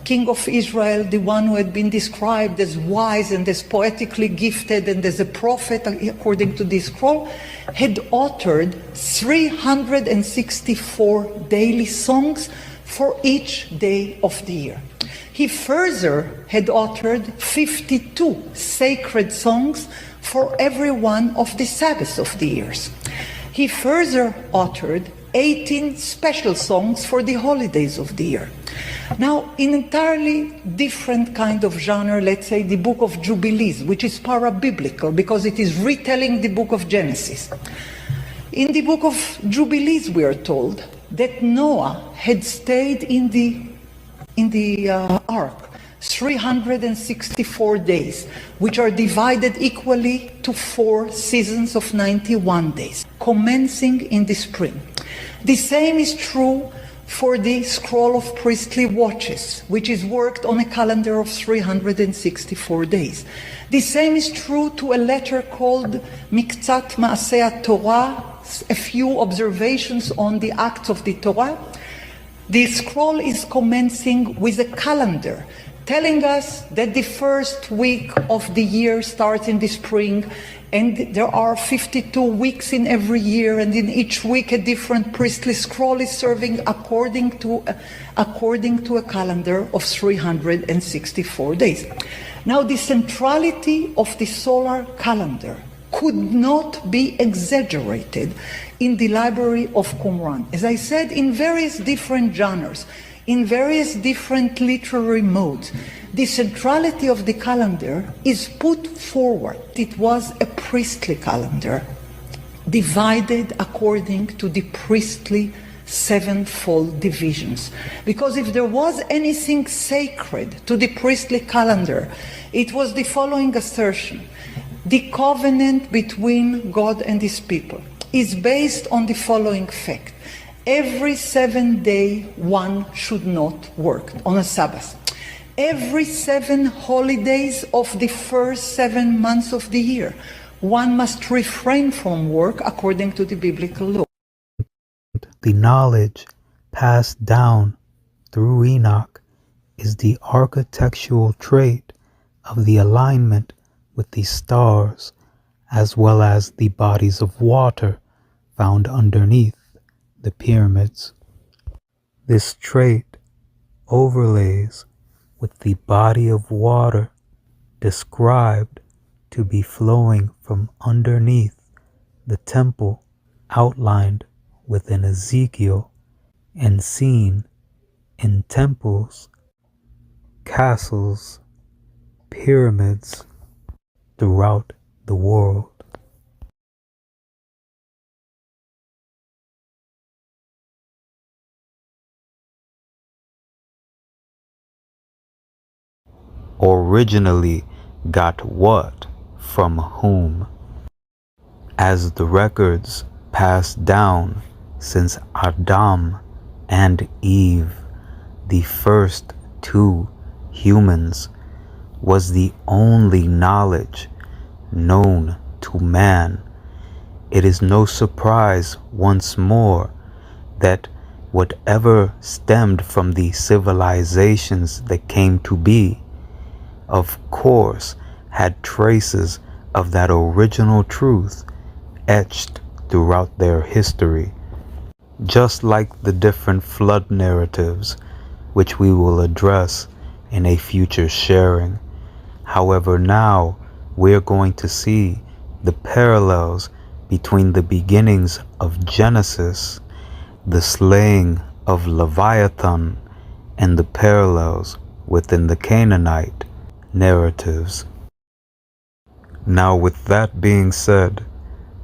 F: king of Israel, the one who had been described as wise and as poetically gifted and as a prophet according to this scroll, had authored 364 daily songs for each day of the year. He further had authored 52 sacred songs for every one of the Sabbaths of the years. He further authored 18 special songs for the holidays of the year. Now, in entirely different kind of genre, let's say the book of Jubilees, which is para-biblical because it is retelling the book of Genesis. In the book of Jubilees, we are told that Noah had stayed in the ark 364 days, which are divided equally to 4 seasons of 91 days, commencing in the spring. The same is true for the scroll of priestly watches, which is worked on a calendar of 364 days. The same is true to a letter called Miktzat Maaseh Torah, a few observations on the acts of the Torah. The scroll is commencing with a calendar telling us that the first week of the year starts in the spring, and there are 52 weeks in every year, and in each week a different priestly scroll is serving according to a calendar of 364 days. Now, the centrality of the solar calendar could not be exaggerated in the library of Qumran. As I said, in various different genres, in various different literary modes, the centrality of the calendar is put forward. It was a priestly calendar, divided according to the priestly sevenfold divisions. Because if there was anything sacred to the priestly calendar, it was the following assertion: the covenant between God and his people is based on the following fact: Every 7 day one should not work on a Sabbath. Every 7 holidays of the first 7 months of the year, one must refrain from work according to the biblical law.
C: The knowledge passed down through Enoch is the architectural trait of the alignment with the stars, as well as the bodies of water found underneath the pyramids. This trait overlays with the body of water described to be flowing from underneath the temple outlined within Ezekiel and seen in temples, castles, pyramids throughout the world. Originally got what from whom? As the records passed down since Adam and Eve, the first 2 humans, was the only knowledge known to man, it is no surprise once more that whatever stemmed from the civilizations that came to be, of course, had traces of that original truth etched throughout their history, just like the different flood narratives, which we will address in a future sharing. However, now we're going to see the parallels between the beginnings of Genesis, the slaying of Leviathan, and the parallels within the Canaanite narratives. Now, with that being said,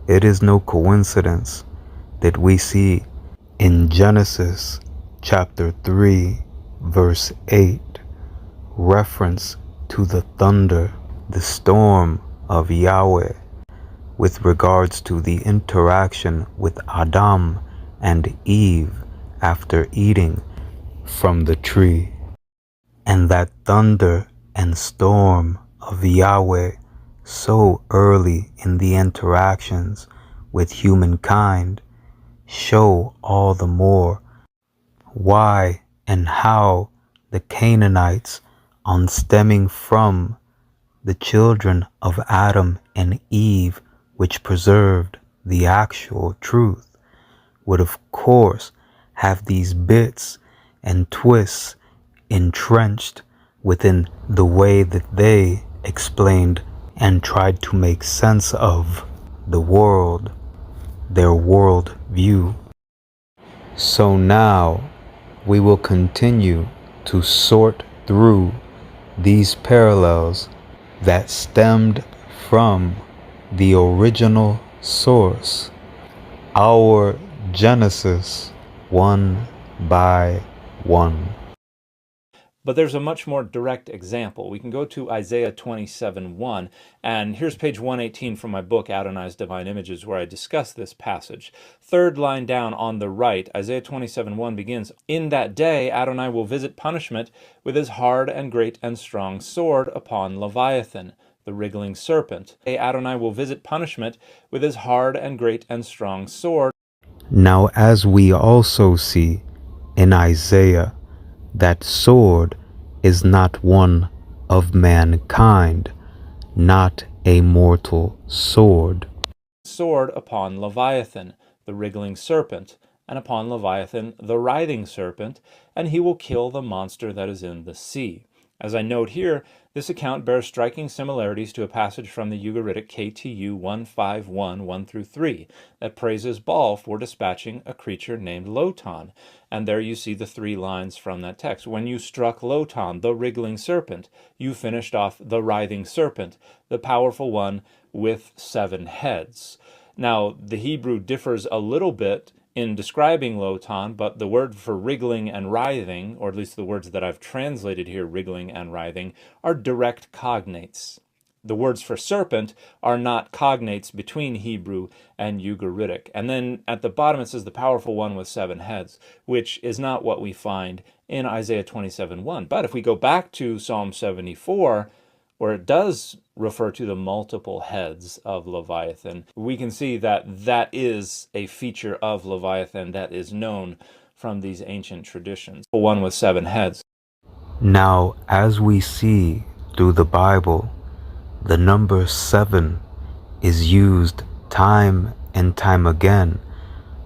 C: it is no coincidence that we see in Genesis chapter 3 verse 8 reference to the thunder, the storm of Yahweh, with regards to the interaction with Adam and Eve after eating from the tree. And that thunder and storm of Yahweh so early in the interactions with humankind show all the more why and how the Canaanites, on stemming from the children of Adam and Eve, which preserved the actual truth, would of course have these bits and twists entrenched within the way that they explained and tried to make sense of the world, their world view. So now we will continue to sort through these parallels that stemmed from the original source, our Genesis, one by one.
G: But there's a much more direct example. We can go to Isaiah 27:1, and here's page 118 from my book, Adonai's Divine Images, where I discuss this passage. Third line down on the right, Isaiah 27:1 begins, "In that day Adonai will visit punishment with his hard and great and strong sword upon Leviathan, the wriggling serpent. Adonai will visit punishment with his hard and great and strong sword."
C: Now, as we also see in Isaiah, that sword is not one of mankind, not a mortal sword.
G: Sword upon Leviathan, the wriggling serpent, and upon Leviathan, the writhing serpent, and he will kill the monster that is in the sea. As I note here, this account bears striking similarities to a passage from the Ugaritic KTU 151, 1-3, that praises Baal for dispatching a creature named Lotan. And there you see the 3 lines from that text. When you struck Lotan, the wriggling serpent, you finished off the writhing serpent, the powerful one with 7 heads. Now, the Hebrew differs a little bit in describing Lotan, but the word for wriggling and writhing, or at least the words that I've translated here, wriggling and writhing, are direct cognates. The words for serpent are not cognates between Hebrew and Ugaritic. And then at the bottom it says the powerful one with 7 heads, which is not what we find in Isaiah 27:1. But if we go back to Psalm 74, where it does refer to the multiple heads of Leviathan, we can see that that is a feature of Leviathan that is known from these ancient traditions. The one with 7 heads.
C: Now, as we see through the Bible, the number 7 is used time and time again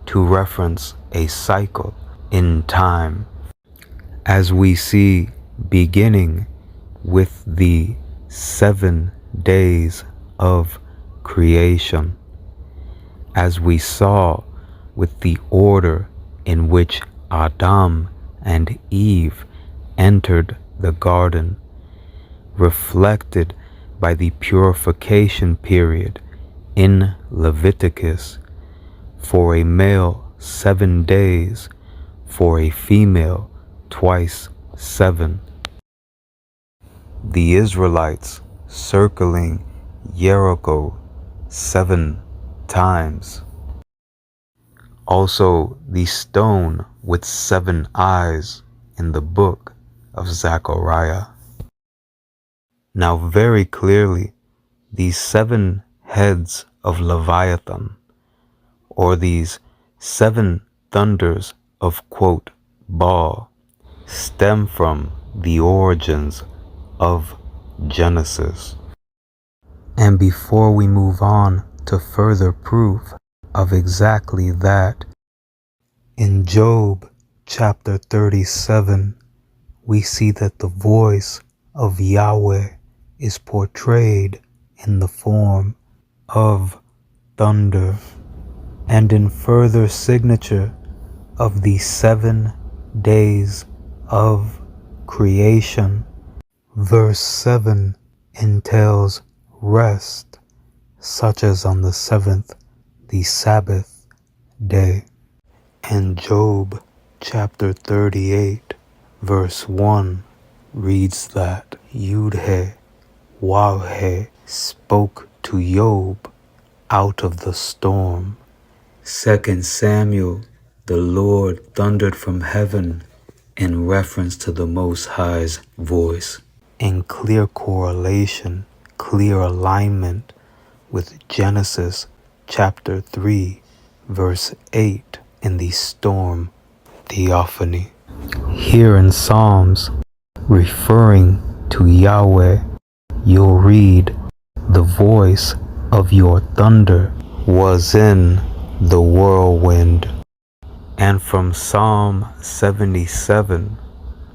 C: to reference a cycle in time. As we see beginning with the 7 days of creation, as we saw with the order in which Adam and Eve entered the garden, reflected by the purification period in Leviticus, for a male 7 days, for a female twice 7. The Israelites circling Jericho 7 times. Also the stone with 7 eyes in the book of Zechariah. Now very clearly, these 7 heads of Leviathan, or these 7 thunders of, quote, Baal, stem from the origins of Genesis. And before we move on to further proof of exactly that, in Job chapter 37, we see that the voice of Yahweh is portrayed in the form of thunder. And in further signature of the 7 days of creation, verse 7 entails rest, such as on the 7th, the Sabbath day. And Job chapter 38, verse 1 reads that Yud-He, Waw-He spoke to Job out of the storm. 2 Samuel, the Lord thundered from heaven in reference to the Most High's voice, in clear correlation, clear alignment with Genesis chapter 3, verse 8 in the storm theophany. Here in Psalms, referring to Yahweh, you'll read, the voice of your thunder was in the whirlwind. And from Psalm 77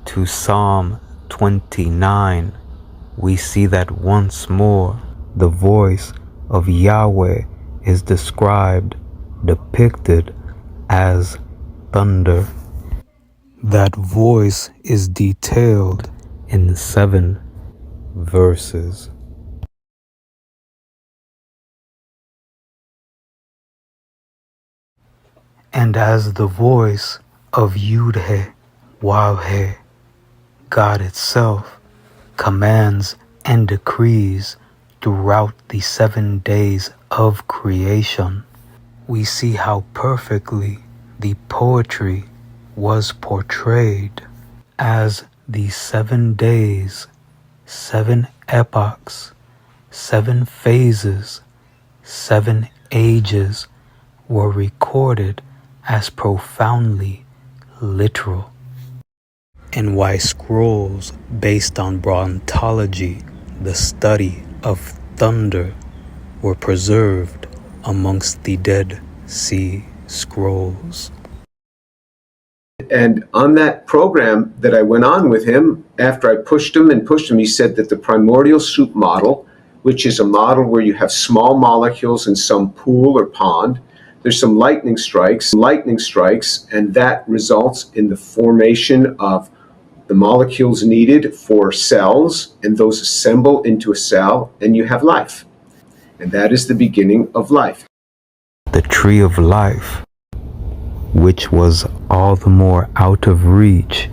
C: to Psalm 29, we see that once more the voice of Yahweh is described, depicted as thunder. That voice is detailed in 7 verses. And as the voice of Yud-He, Waw-He, God itself, commands and decrees throughout the 7 days of creation, we see how perfectly the poetry was portrayed as the 7 days, 7 epochs, 7 phases, 7 ages were recorded as profoundly literal. And why scrolls based on brontology, the study of thunder, were preserved amongst the Dead Sea Scrolls.
H: And on that program that I went on with him, after I pushed him, he said that the primordial soup model, which is a model where you have small molecules in some pool or pond, there's some lightning strikes, and that results in the formation of the molecules needed for cells, and those assemble into a cell, and you have life. And that is the beginning of life.
C: The tree of life, which was all the more out of reach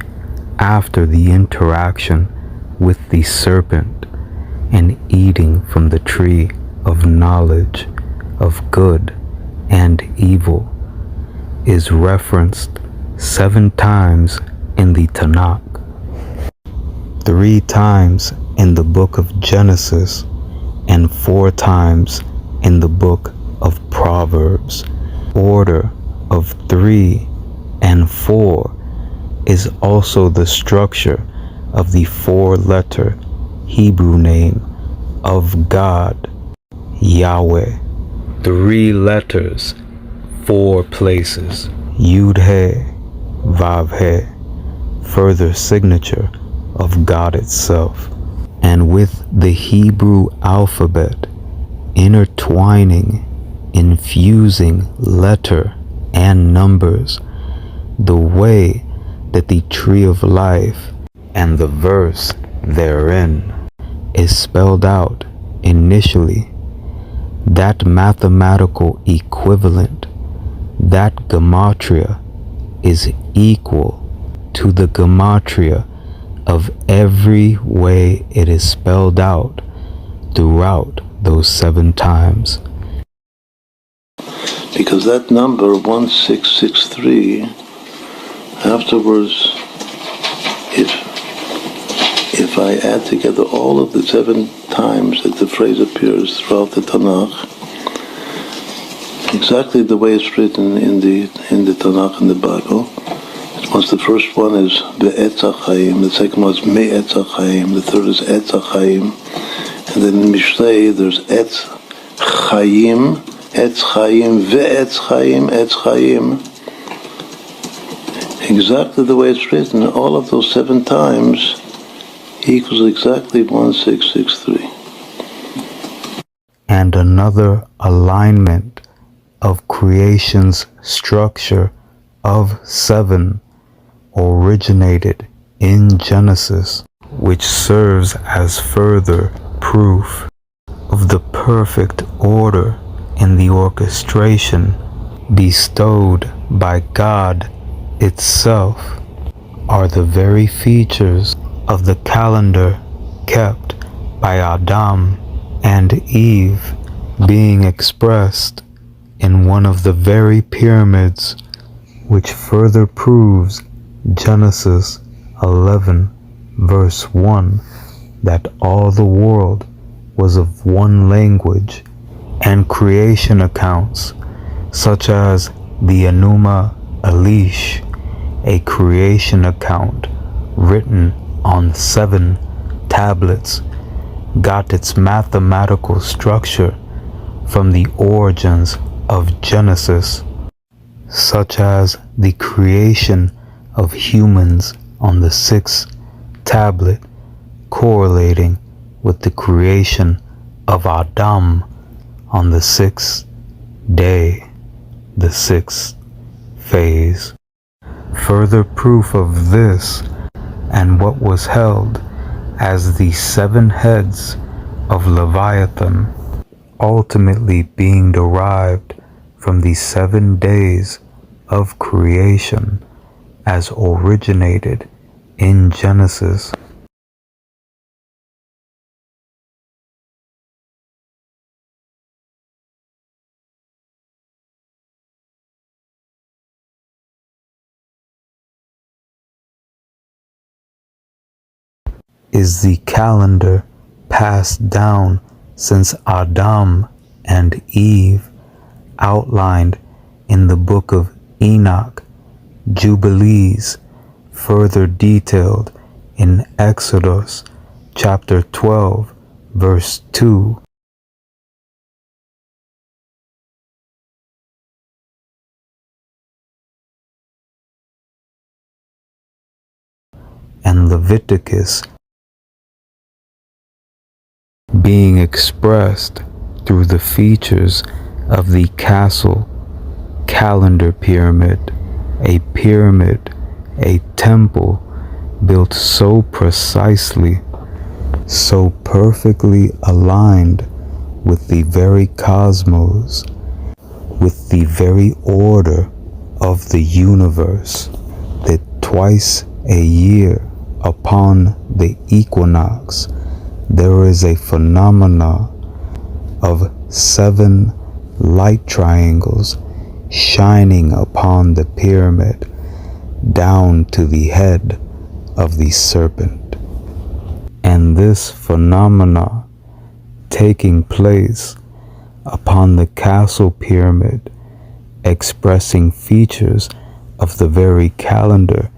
C: after the interaction with the serpent, and eating from the tree of knowledge of good and evil is referenced 7 times in the Tanakh, 3 times in the book of Genesis, and 4 times in the book of Proverbs. Order of 3 and 4 is also the structure of the 4-letter Hebrew name of God, Yahweh. 3 letters, 4 places, Yud-He, Vav-He, further signature of God itself. And with the Hebrew alphabet intertwining, infusing letter and numbers, the way that the tree of life and the verse therein is spelled out initially, that mathematical equivalent, that gematria, is equal to the gematria of every way it is spelled out throughout those 7 times.
D: Because that number 1663, afterwards, if I add together all of the 7 times that the phrase appears throughout the Tanakh, exactly the way it's written in the Tanakh and the Bible. Once the first one is Be'etz HaChaim, the second one is Me'etz HaChaim, the third is Etz HaChaim, and then in Mishlei there's Etz Chaim, Ve'etz Chaim, Etz Chaim. Exactly the way it's written, all of those 7 times equals exactly 1663.
C: And another alignment of creation's structure of 7 originated in Genesis, which serves as further proof of the perfect order in the orchestration bestowed by God itself, are the very features of the calendar kept by Adam and Eve, being expressed in one of the very pyramids, which further proves Genesis 11 verse 1 that all the world was of one language, and creation accounts such as the Enuma Elish, a creation account written on 7 tablets, got its mathematical structure from the origins of Genesis, such as the creation of humans on the 6th tablet correlating with the creation of Adam on the 6th day, the 6th phase. Further proof of this and what was held as the 7 heads of Leviathan, ultimately being derived from the 7 days of creation as originated in Genesis. Is the calendar passed down since Adam and Eve, outlined in the book of Enoch, Jubilees, further detailed in Exodus chapter 12 verse 2, and Leviticus being expressed through the features of the castle calendar pyramid, a temple built so precisely, so perfectly aligned with the very cosmos, with the very order of the universe, that twice a year upon the equinox, there is a phenomena of 7 light triangles shining upon the pyramid down to the head of the serpent. And this phenomena taking place upon the castle pyramid, expressing features of the very calendar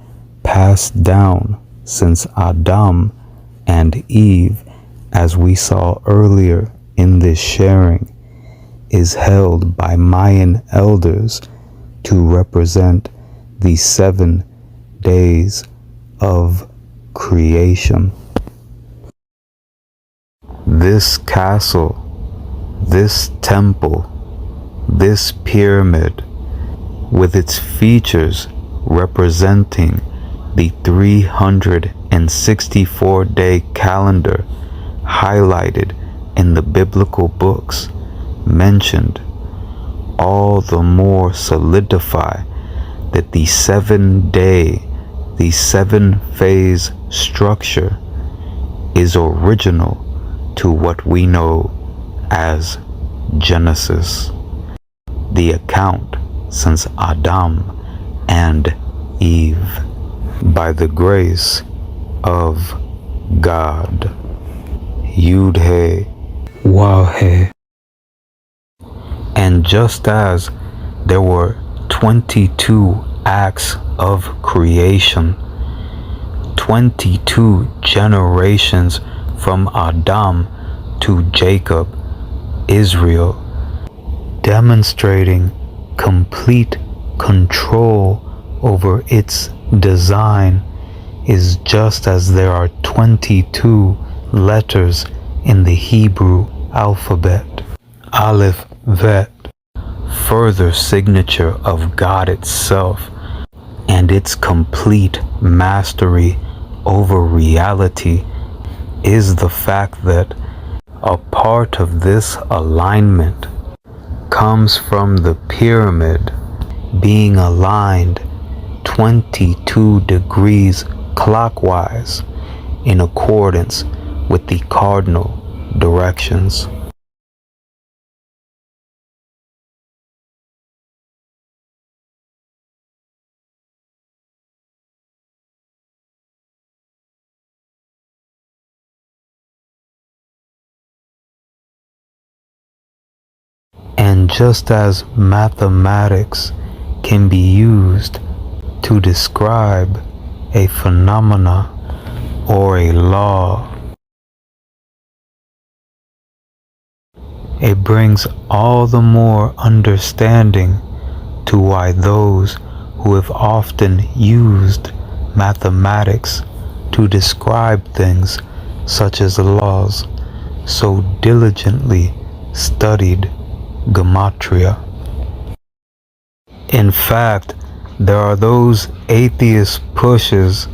C: passed down since Adam and Eve, as we saw earlier in this sharing, is held by Mayan elders to represent the 7 days of creation. This castle, this temple, this pyramid, with its features representing the 364-day calendar highlighted in the biblical books mentioned, all the more solidify that the 7-day, the 7-phase structure is original to what we know as Genesis, the account since Adam and Eve, by the grace of God. Yud-He, Waw-He. And just as there were 22 acts of creation, 22 generations from Adam to Jacob, Israel, demonstrating complete control over its design, is just as there are 22 letters in the Hebrew alphabet. Aleph, Bet, further signature of God itself and its complete mastery over reality, is the fact that a part of this alignment comes from the pyramid being aligned 22 degrees clockwise in accordance with the cardinal directions. And just as mathematics can be used to describe a phenomena or a law, it brings all the more understanding to why those who have often used mathematics to describe things such as laws so diligently studied gematria. In fact, there are those atheist pushes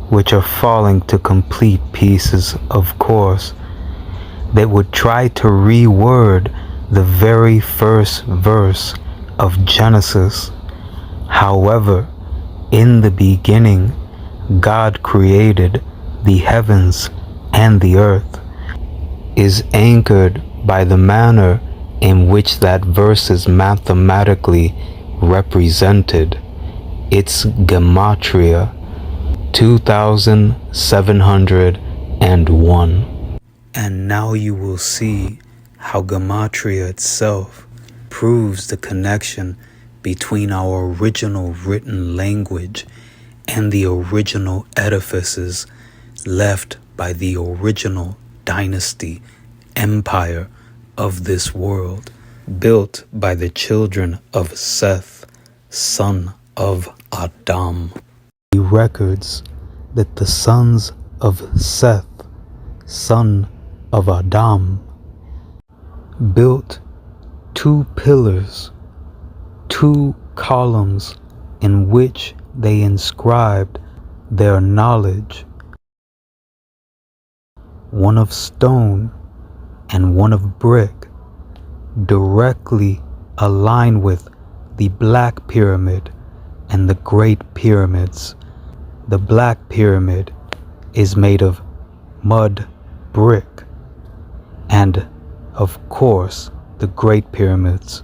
C: which are falling to complete pieces, of course, that would try to reword the very first verse of Genesis. However, in the beginning, God created the heavens and the earth, is anchored by the manner in which that verse is mathematically represented. Its gematria, 2701. And now you will see how gematria itself proves the connection between our original written language and the original edifices left by the original dynasty, empire of this world, built by the children of Seth, son of Adam. He records that the sons of Seth, son of Adam, built 2 pillars, 2 columns in which they inscribed their knowledge, one of stone and one of brick, directly aligned with the Black Pyramid and the Great Pyramids. The Black Pyramid is made of mud brick, and, of course, the Great Pyramids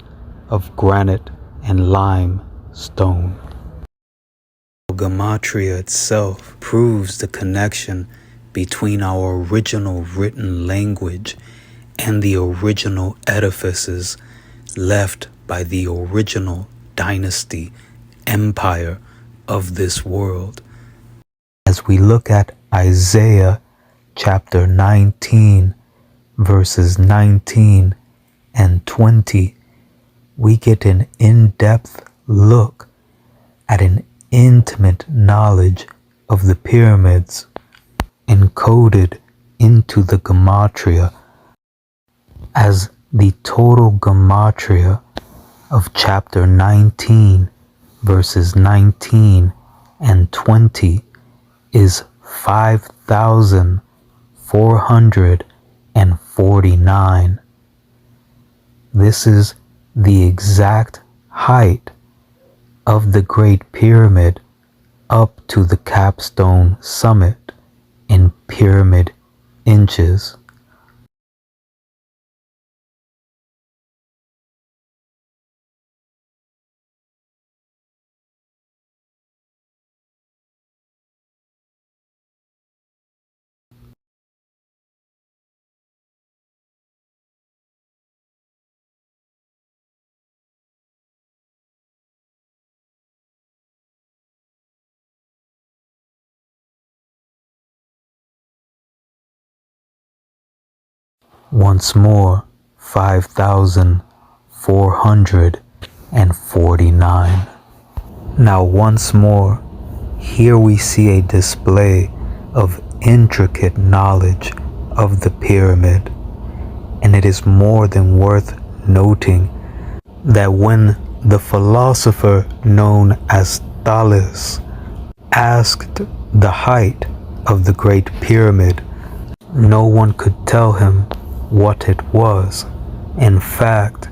C: of granite and limestone. Gematria itself proves the connection between our original written language and the original edifices left by the original dynasty, empire of this world. As we look at Isaiah chapter 19, verses 19 and 20, we get an in-depth look at an intimate knowledge of the pyramids encoded into the gematria, as the total gematria of chapter 19 verses 19 and 20 is 5,449. This is the exact height of the Great Pyramid up to the capstone summit in pyramid inches. Once more, 5,449. Now once more, here we see a display of intricate knowledge of the pyramid, and it is more than worth noting that when the philosopher known as Thales asked the height of the Great Pyramid, no one could tell him what it was. In fact,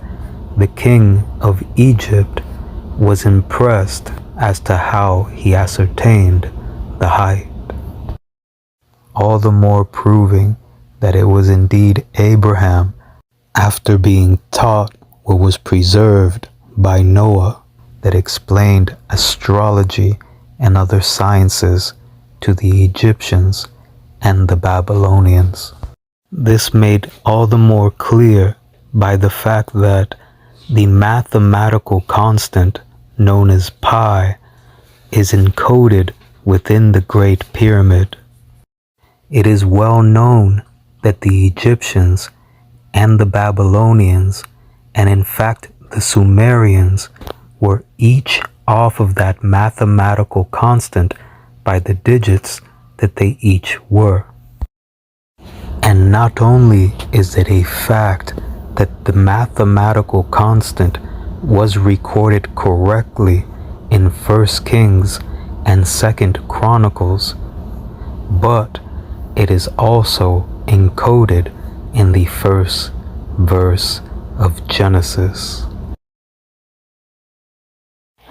C: the king of Egypt was impressed as to how he ascertained the height, all the more proving that it was indeed Abraham, after being taught what was preserved by Noah, that explained astrology and other sciences to the Egyptians and the Babylonians. This made all the more clear by the fact that the mathematical constant known as pi is encoded within the Great Pyramid. It is well known that the Egyptians and the Babylonians, and in fact the Sumerians, were each off of that mathematical constant by the digits that they each were. And not only is it a fact that the mathematical constant was recorded correctly in 1 Kings and 2 Chronicles, but it is also encoded in the first verse of Genesis.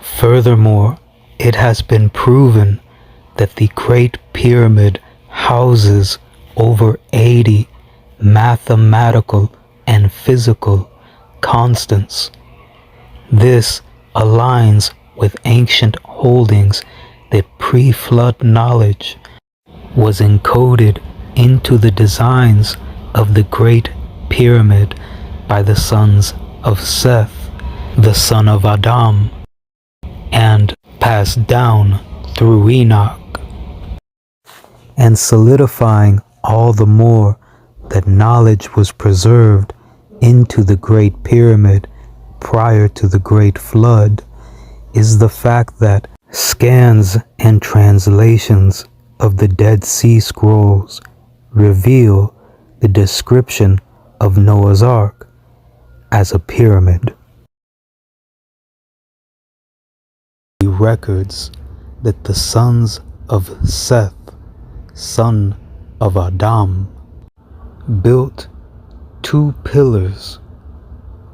C: Furthermore, it has been proven that the Great Pyramid houses over 80 mathematical and physical constants. This aligns with ancient holdings that pre-flood knowledge was encoded into the designs of the Great Pyramid by the sons of Seth, the son of Adam, and passed down through Enoch, and solidifying all the more that knowledge was preserved into the Great Pyramid prior to the Great Flood is the fact that scans and translations of the Dead Sea Scrolls reveal the description of Noah's Ark as a pyramid. The records that the sons of Seth, son of Adam, built 2 pillars,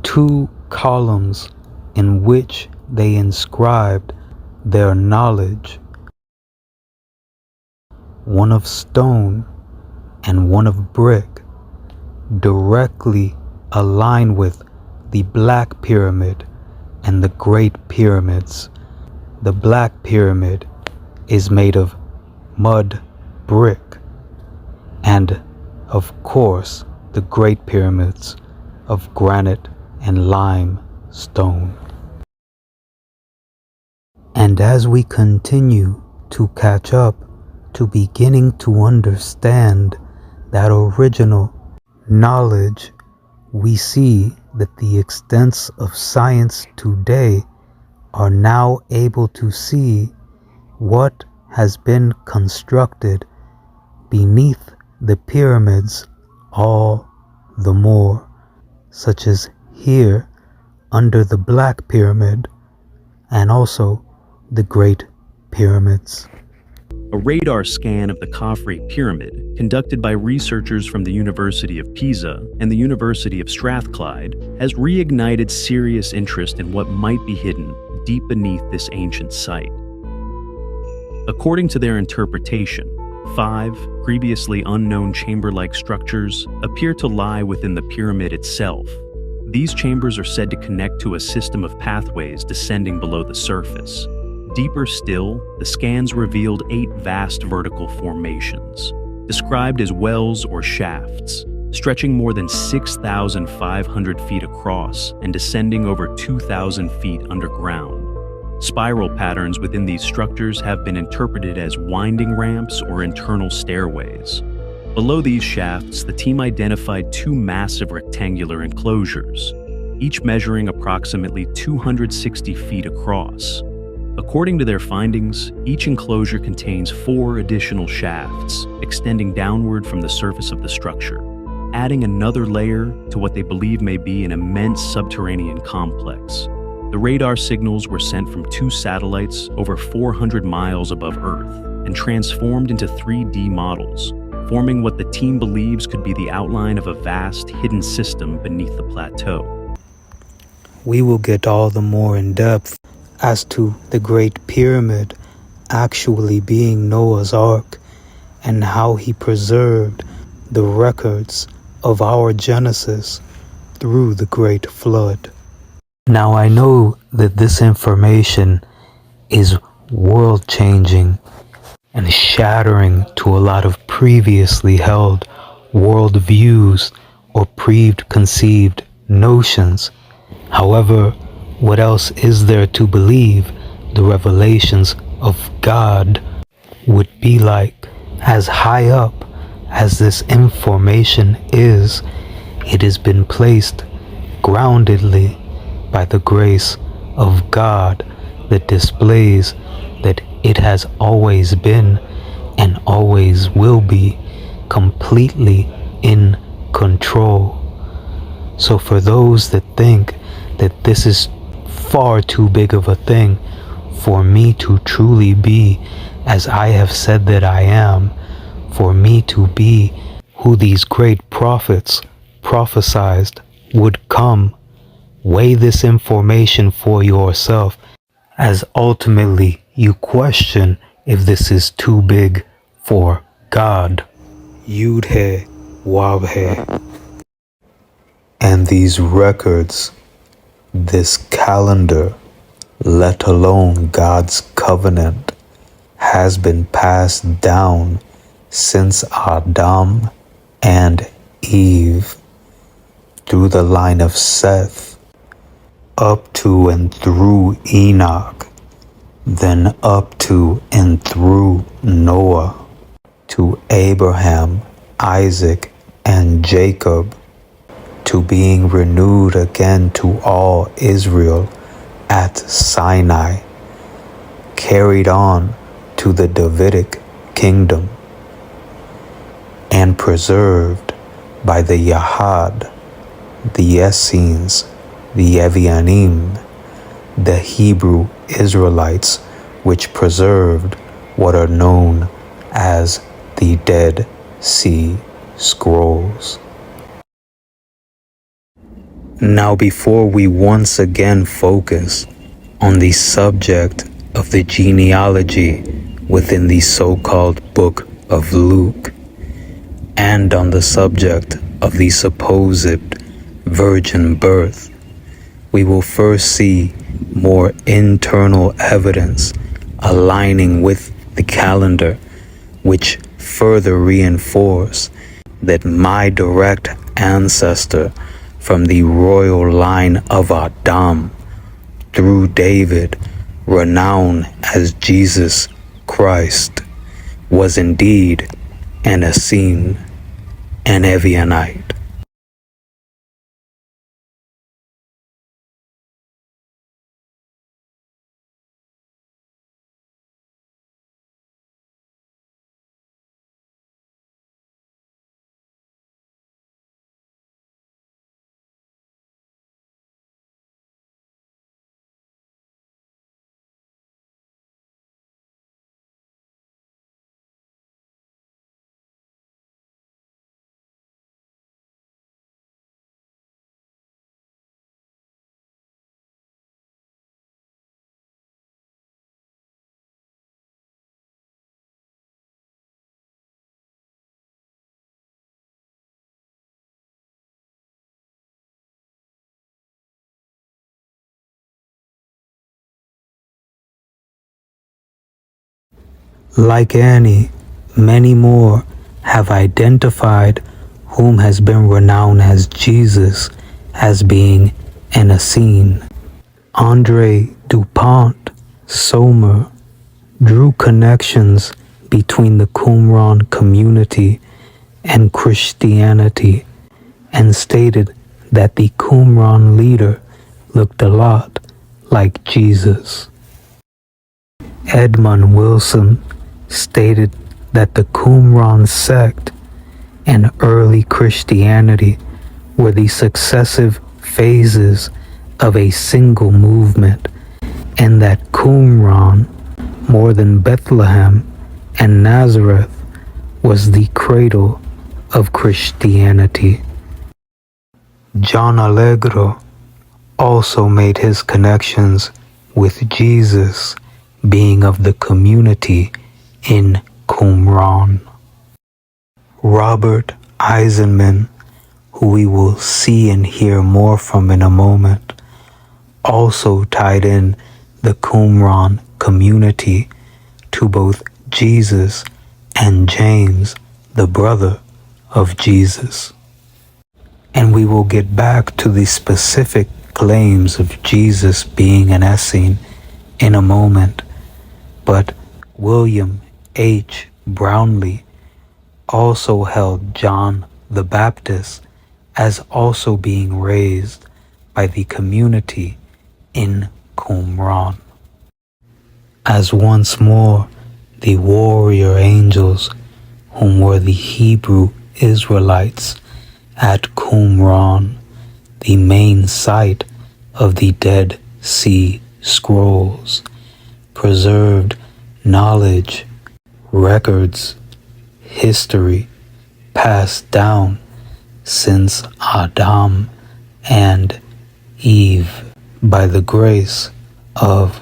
C: 2 columns in which they inscribed their knowledge, one of stone and one of brick, directly aligned with the Black Pyramid and the Great Pyramids. The Black Pyramid is made of mud brick, and of course the Great Pyramids of granite and limestone. And as we continue to catch up to beginning to understand that original knowledge, we see that the extents of science today are now able to see what has been constructed beneath the pyramids all the more, such as here under the Black Pyramid and also the Great Pyramids.
I: A radar scan of the Khafre Pyramid, conducted by researchers from the University of Pisa and the University of Strathclyde, has reignited serious interest in what might be hidden deep beneath this ancient site. According to their interpretation, 5 previously unknown chamber-like structures appear to lie within the pyramid itself. These chambers are said to connect to a system of pathways descending below the surface. Deeper still, the scans revealed 8 vast vertical formations, described as wells or shafts, stretching more than 6,500 feet across and descending over 2,000 feet underground. Spiral patterns within these structures have been interpreted as winding ramps or internal stairways. Below these shafts, the team identified 2 massive rectangular enclosures, each measuring approximately 260 feet across. According to their findings, each enclosure contains 4 additional shafts, extending downward from the surface of the structure, adding another layer to what they believe may be an immense subterranean complex. The radar signals were sent from 2 satellites over 400 miles above Earth and transformed into 3D models, forming what the team believes could be the outline of a vast hidden system beneath the plateau.
C: We will get all the more in depth as to the Great Pyramid actually being Noah's Ark and how he preserved the records of our Genesis through the Great Flood. Now I know that this information is world-changing and shattering to a lot of previously held worldviews or preconceived notions. However, what else is there to believe the revelations of God would be like? As high up as this information is, it has been placed groundedly by the grace of God that displays that it has always been and always will be completely in control. So for those that think that this is far too big of a thing for me to truly be as I have said that I am, for me to be who these great prophets prophesied would come, weigh this information for yourself, as ultimately you question if this is too big for God. Yud-He, Wav-He. And these records, this calendar, let alone God's covenant, has been passed down since Adam and Eve through the line of Seth, up to and through Enoch, then up to and through Noah, to Abraham, Isaac, and Jacob, to being renewed again to all Israel at Sinai, carried on to the Davidic kingdom, and preserved by the Yahad, the Essenes, the Evionim, the Hebrew Israelites, which preserved what are known as the Dead Sea Scrolls. Now, before we once again focus on the subject of the genealogy within the so-called Book of Luke, and on the subject of the supposed virgin birth, we will first see more internal evidence aligning with the calendar, which further reinforce that my direct ancestor from the royal line of Adam, through David, renowned as Jesus Christ, was indeed an Essene, an Ebionite. Like Annie, many more have identified whom has been renowned as Jesus as being an Essene. Andre Dupont Sommer drew connections between the Qumran community and Christianity and stated that the Qumran leader looked a lot like Jesus. Edmund Wilson stated that the Qumran sect and early Christianity were the successive phases of a single movement, and that Qumran, more than Bethlehem and Nazareth, was the cradle of Christianity. John Allegro also made his connections with Jesus being of the community in Qumran. Robert Eisenman, who we will see and hear more from in a moment, also tied in the Qumran community to both Jesus and James, the brother of Jesus. And we will get back to the specific claims of Jesus being an Essene in a moment, but William H. Brownlee also held John the Baptist as also being raised by the community in Qumran. As once more the warrior angels, whom were the Hebrew Israelites at Qumran, the main site of the Dead Sea Scrolls, preserved knowledge, records, history passed down since Adam and Eve by the grace of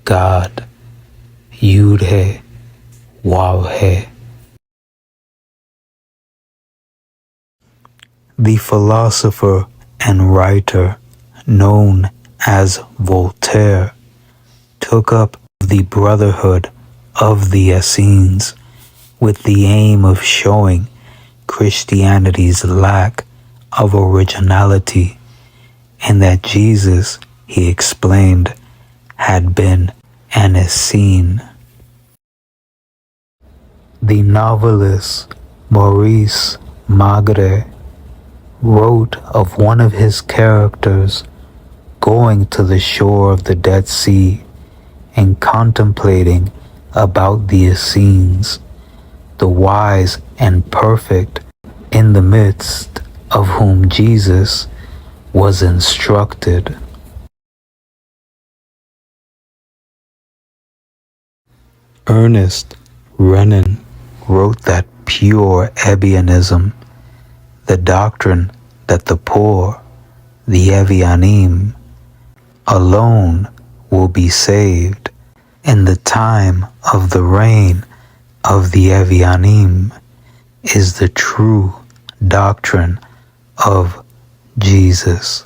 C: God. Yud-He, Waw-He. The philosopher and writer known as Voltaire took up the brotherhood of the Essenes with the aim of showing Christianity's lack of originality, and that Jesus, he explained, had been an Essene. The novelist Maurice Magre wrote of one of his characters going to the shore of the Dead Sea and contemplating about the Essenes, the wise and perfect, in the midst of whom Jesus was instructed. Ernest Renan wrote that pure Ebionism, the doctrine that the poor, the Evionim, alone will be saved in the time of the reign of the Evionim, is the true doctrine of Jesus.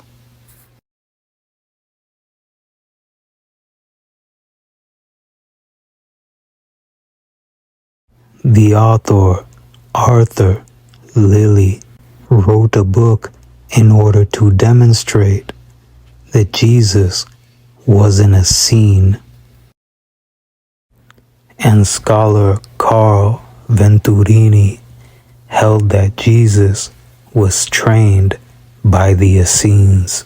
C: The author, Arthur Lilly, wrote a book in order to demonstrate that Jesus was an Essene, and scholar Carl Venturini held that Jesus was trained by the Essenes.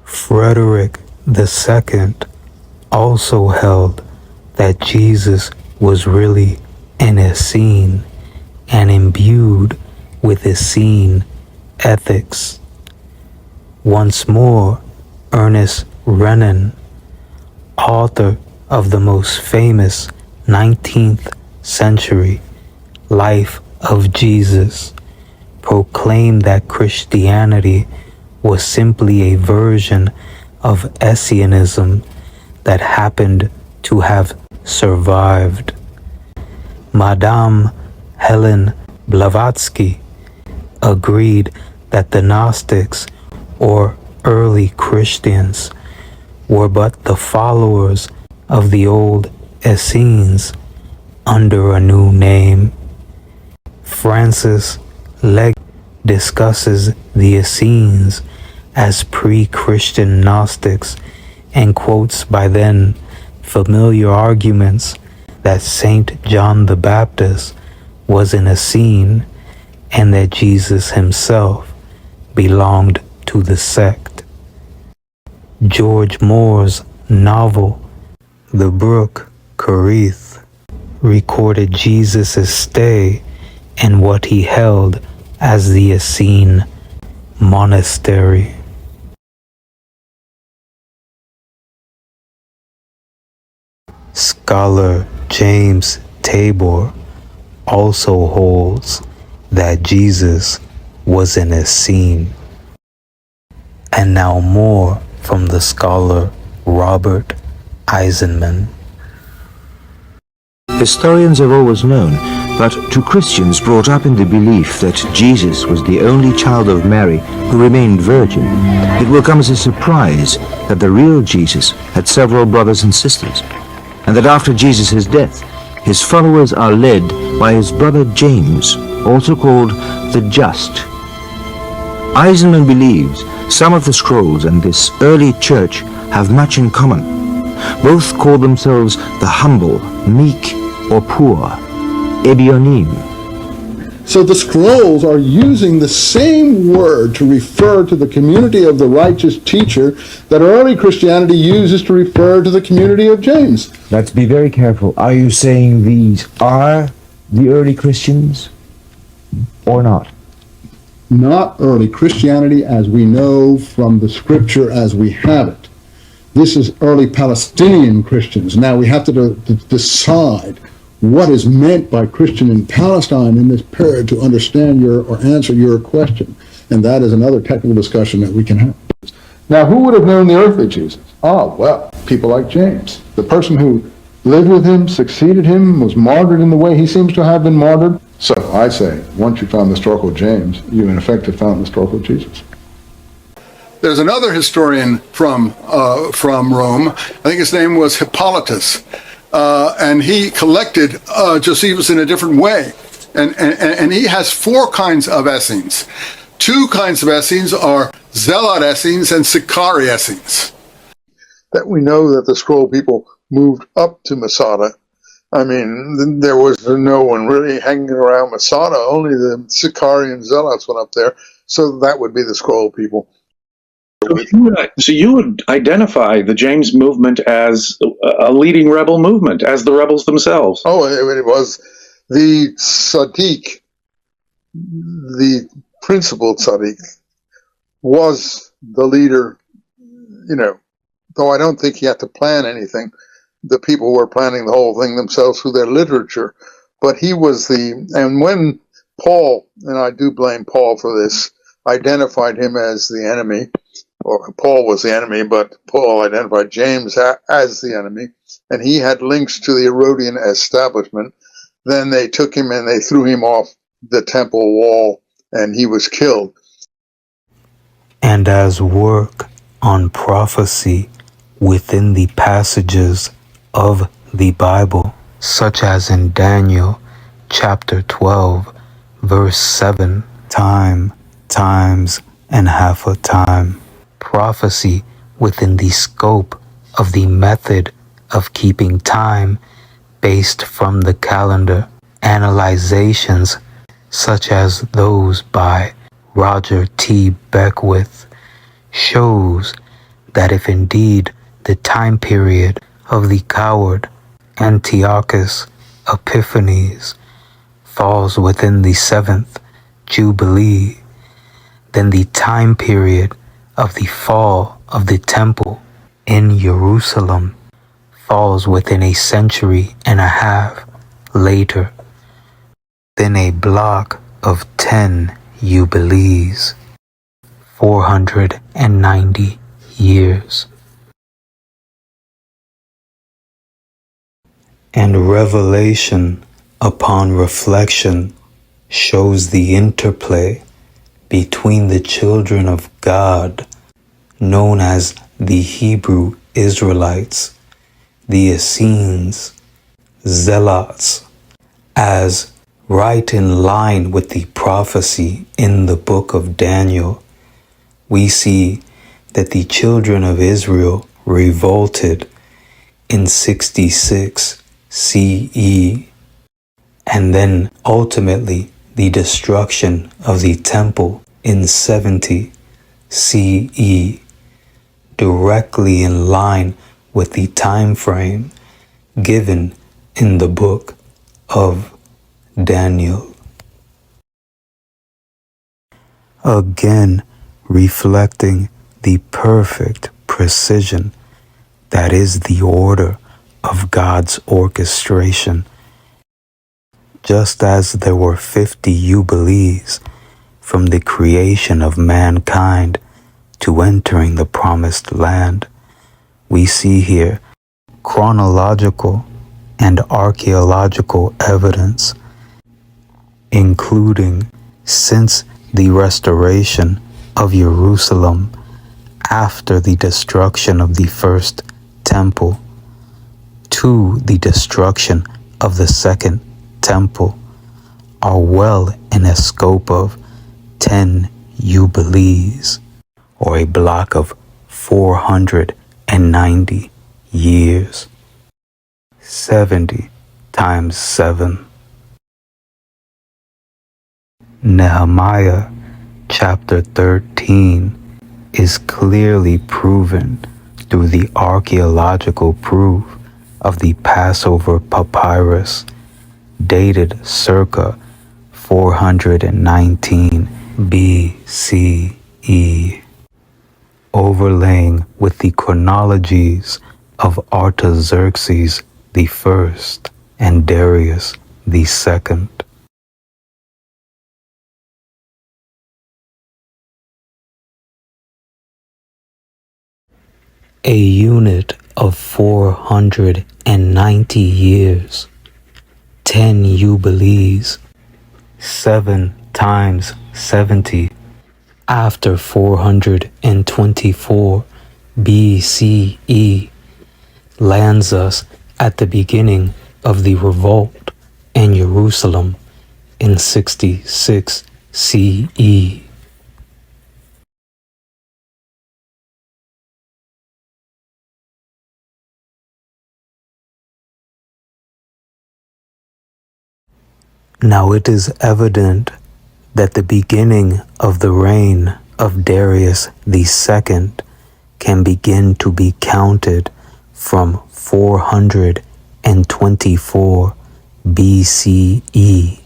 C: Frederick II also held that Jesus was really an Essene and imbued with Essene ethics. Once more, Ernest Renan, author of the most famous 19th century Life of Jesus, proclaimed that Christianity was simply a version of Essenism that happened to have survived. Madame Helen Blavatsky agreed that the Gnostics, or early Christians, were but the followers of the old Essenes under a new name. Francis Legg discusses the Essenes as pre-Christian Gnostics and quotes by then familiar arguments that Saint John the Baptist was an Essene and that Jesus himself belonged to the sect. George Moore's novel, The Brook Cherith, recorded Jesus' stay in what he held as the Essene monastery. Scholar James Tabor also holds that Jesus was an Essene. And now more from the scholar Robert Eisenman.
J: Historians have always known, but to Christians brought up in the belief that Jesus was the only child of Mary who remained virgin, it will come as a surprise that the real Jesus had several brothers and sisters, and that after Jesus' death, his followers are led by his brother James, also called the Just. Eisenman believes some of the scrolls and this early church have much in common. Both call themselves the humble, meek, or poor, Ebionim.
E: So the scrolls are using the same word to refer to the community of the righteous teacher that early Christianity uses to refer to the community of James.
J: Let's be very careful. Are you saying these are the early Christians or not?
E: Not early Christianity as we know from the scripture as we have it. This is early Palestinian Christians. Now we have to decide what is meant by Christian in Palestine in this period to understand or answer your question. And that is another technical discussion that we can have. Now, who would have known the earthly Jesus? Well, people like James. The person who lived with him, succeeded him, was martyred in the way he seems to have been martyred. So I say, once you found the historical James, you in effect have found the historical Jesus. There's another historian from Rome. I think his name was Hippolytus. And he collected Josephus in a different way. And he has four kinds of Essenes. Two kinds of Essenes are Zealot Essenes and Sicari Essenes. That we know that the scroll people moved up to Masada. I mean, there was no one really hanging around Masada. Only the Sicari and Zealots went up there. So that would be the scroll people.
K: So you would identify the James movement as a leading rebel movement, as the rebels themselves.
E: Oh, it was the Sadiq, the principal Sadiq, was the leader, though I don't think he had to plan anything. The people were planning the whole thing themselves through their literature. But he was and when Paul, and I do blame Paul for this, identified him as the enemy, or Paul was the enemy, but Paul identified James as the enemy, and he had links to the Herodian establishment. then they took him and they threw him off the temple wall, and he was killed.
C: And as work on prophecy within the passages of the Bible, such as in Daniel chapter 12, verse 7, time, times, and half a time. Prophecy within the scope of the method of keeping time based from the calendar. Analyzations such as those by Roger T. Beckwith shows that if indeed the time period of the coward Antiochus Epiphanes falls within the 7th Jubilee, then the time period of the fall of the temple in Jerusalem falls within a century and a half later, than a block of 10 Jubilees, 490 years. And revelation upon reflection shows the interplay between the children of God, known as the Hebrew Israelites, the Essenes, Zealots, as right in line with the prophecy in the book of Daniel. We see that the children of Israel revolted in 66 CE, and then ultimately the destruction of the temple in 70 CE, directly in line with the time frame given in the book of Daniel. Again, reflecting the perfect precision that is the order of God's orchestration. Just as there were 50 Jubilees from the creation of mankind to entering the promised land, we see here chronological and archaeological evidence, including since the restoration of Jerusalem after the destruction of the first temple to the destruction of the second temple, are well in a scope of 10 Jubilees, or a block of 490 years. 70 times 7. Nehemiah chapter 13 is clearly proven through the archaeological proof of the Passover papyrus dated circa 419 BCE, overlaying with the chronologies of Artaxerxes the First and Darius the Second. A unit of 490 years, 10 Jubilees, 7 times 70, after 424 BCE, lands us at the beginning of the revolt in Jerusalem in 66 CE. Now it is evident that the beginning of the reign of Darius II can begin to be counted from 424 BCE.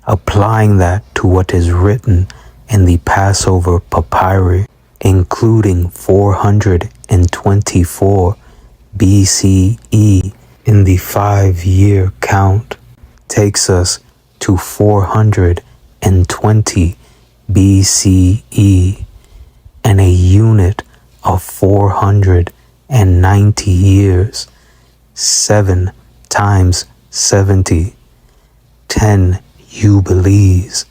C: Applying that to what is written in the Passover papyri, including 424 BCE in the 5-year count, takes us to 420 BCE, and a unit of 490 years. 7 times 70, 10 Jubilees,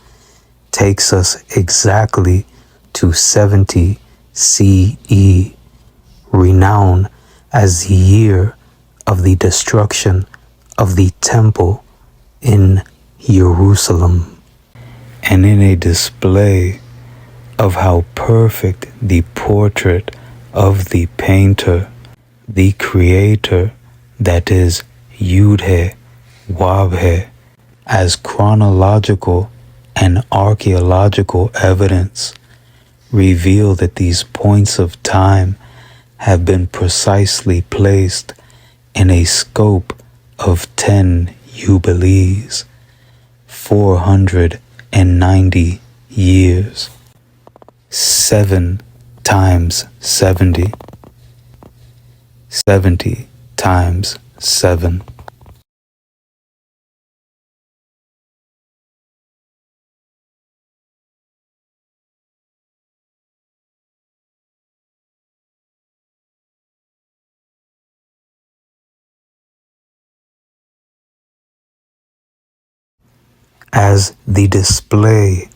C: takes us exactly to 70 CE, renowned as the year of the destruction of the temple in Jerusalem. And in a display of how perfect the portrait of the painter, the creator, that is Yudhe Wabhe, as chronological and archaeological evidence reveal that these points of time have been precisely placed in a scope of 10 Jubilees, 490 years. 7 times 70, 70 times 7. As the display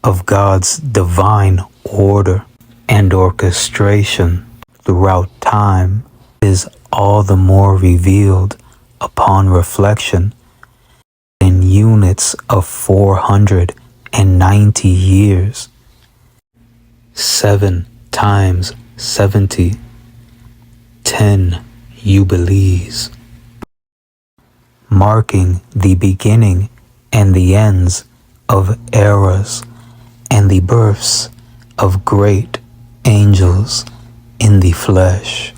C: of God's divine order and orchestration throughout time is all the more revealed upon reflection in units of 490 years. 7 times 70, 10 Jubilees, marking the beginning and the ends of eras and the births of great angels in the flesh.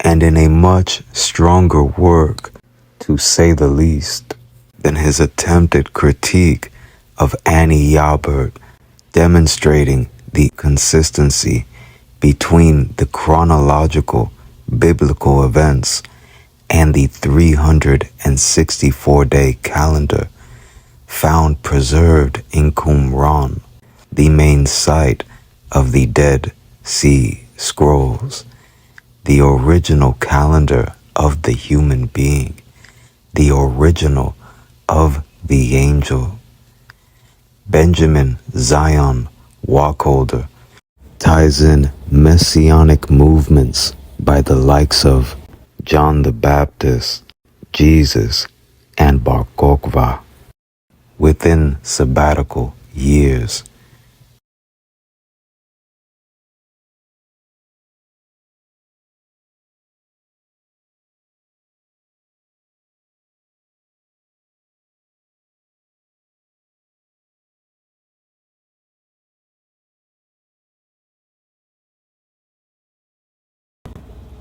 C: And in a much stronger work, to say the least, than his attempted critique of Annie Yabert, demonstrating the consistency between the chronological biblical events and the 364-day calendar found preserved in Qumran, the main site of the Dead Sea Scrolls, the original calendar of the human being, the original of the angel. Benjamin Zion Wacholder ties in messianic movements by the likes of John the Baptist, Jesus, and Bar Kokhba within sabbatical years.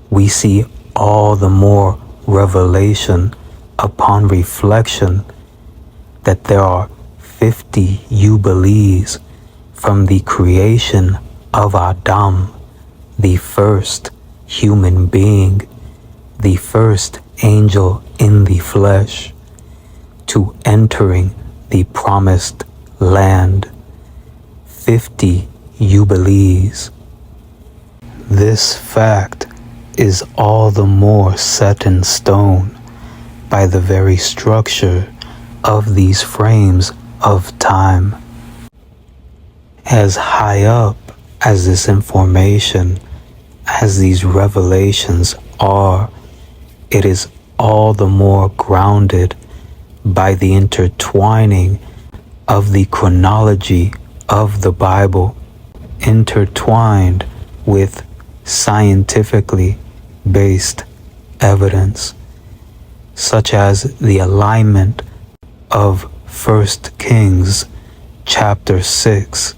C: We see all the more revelation upon reflection that there are 50 Jubilees from the creation of Adam, the first human being, the first angel in the flesh, to entering the promised land. 50 Jubilees. This fact is all the more set in stone by the very structure of these frames of time. As high up as this information, as these revelations are, it is all the more grounded by the intertwining of the chronology of the Bible, intertwined with scientifically based evidence, such as the alignment of 1 Kings chapter 6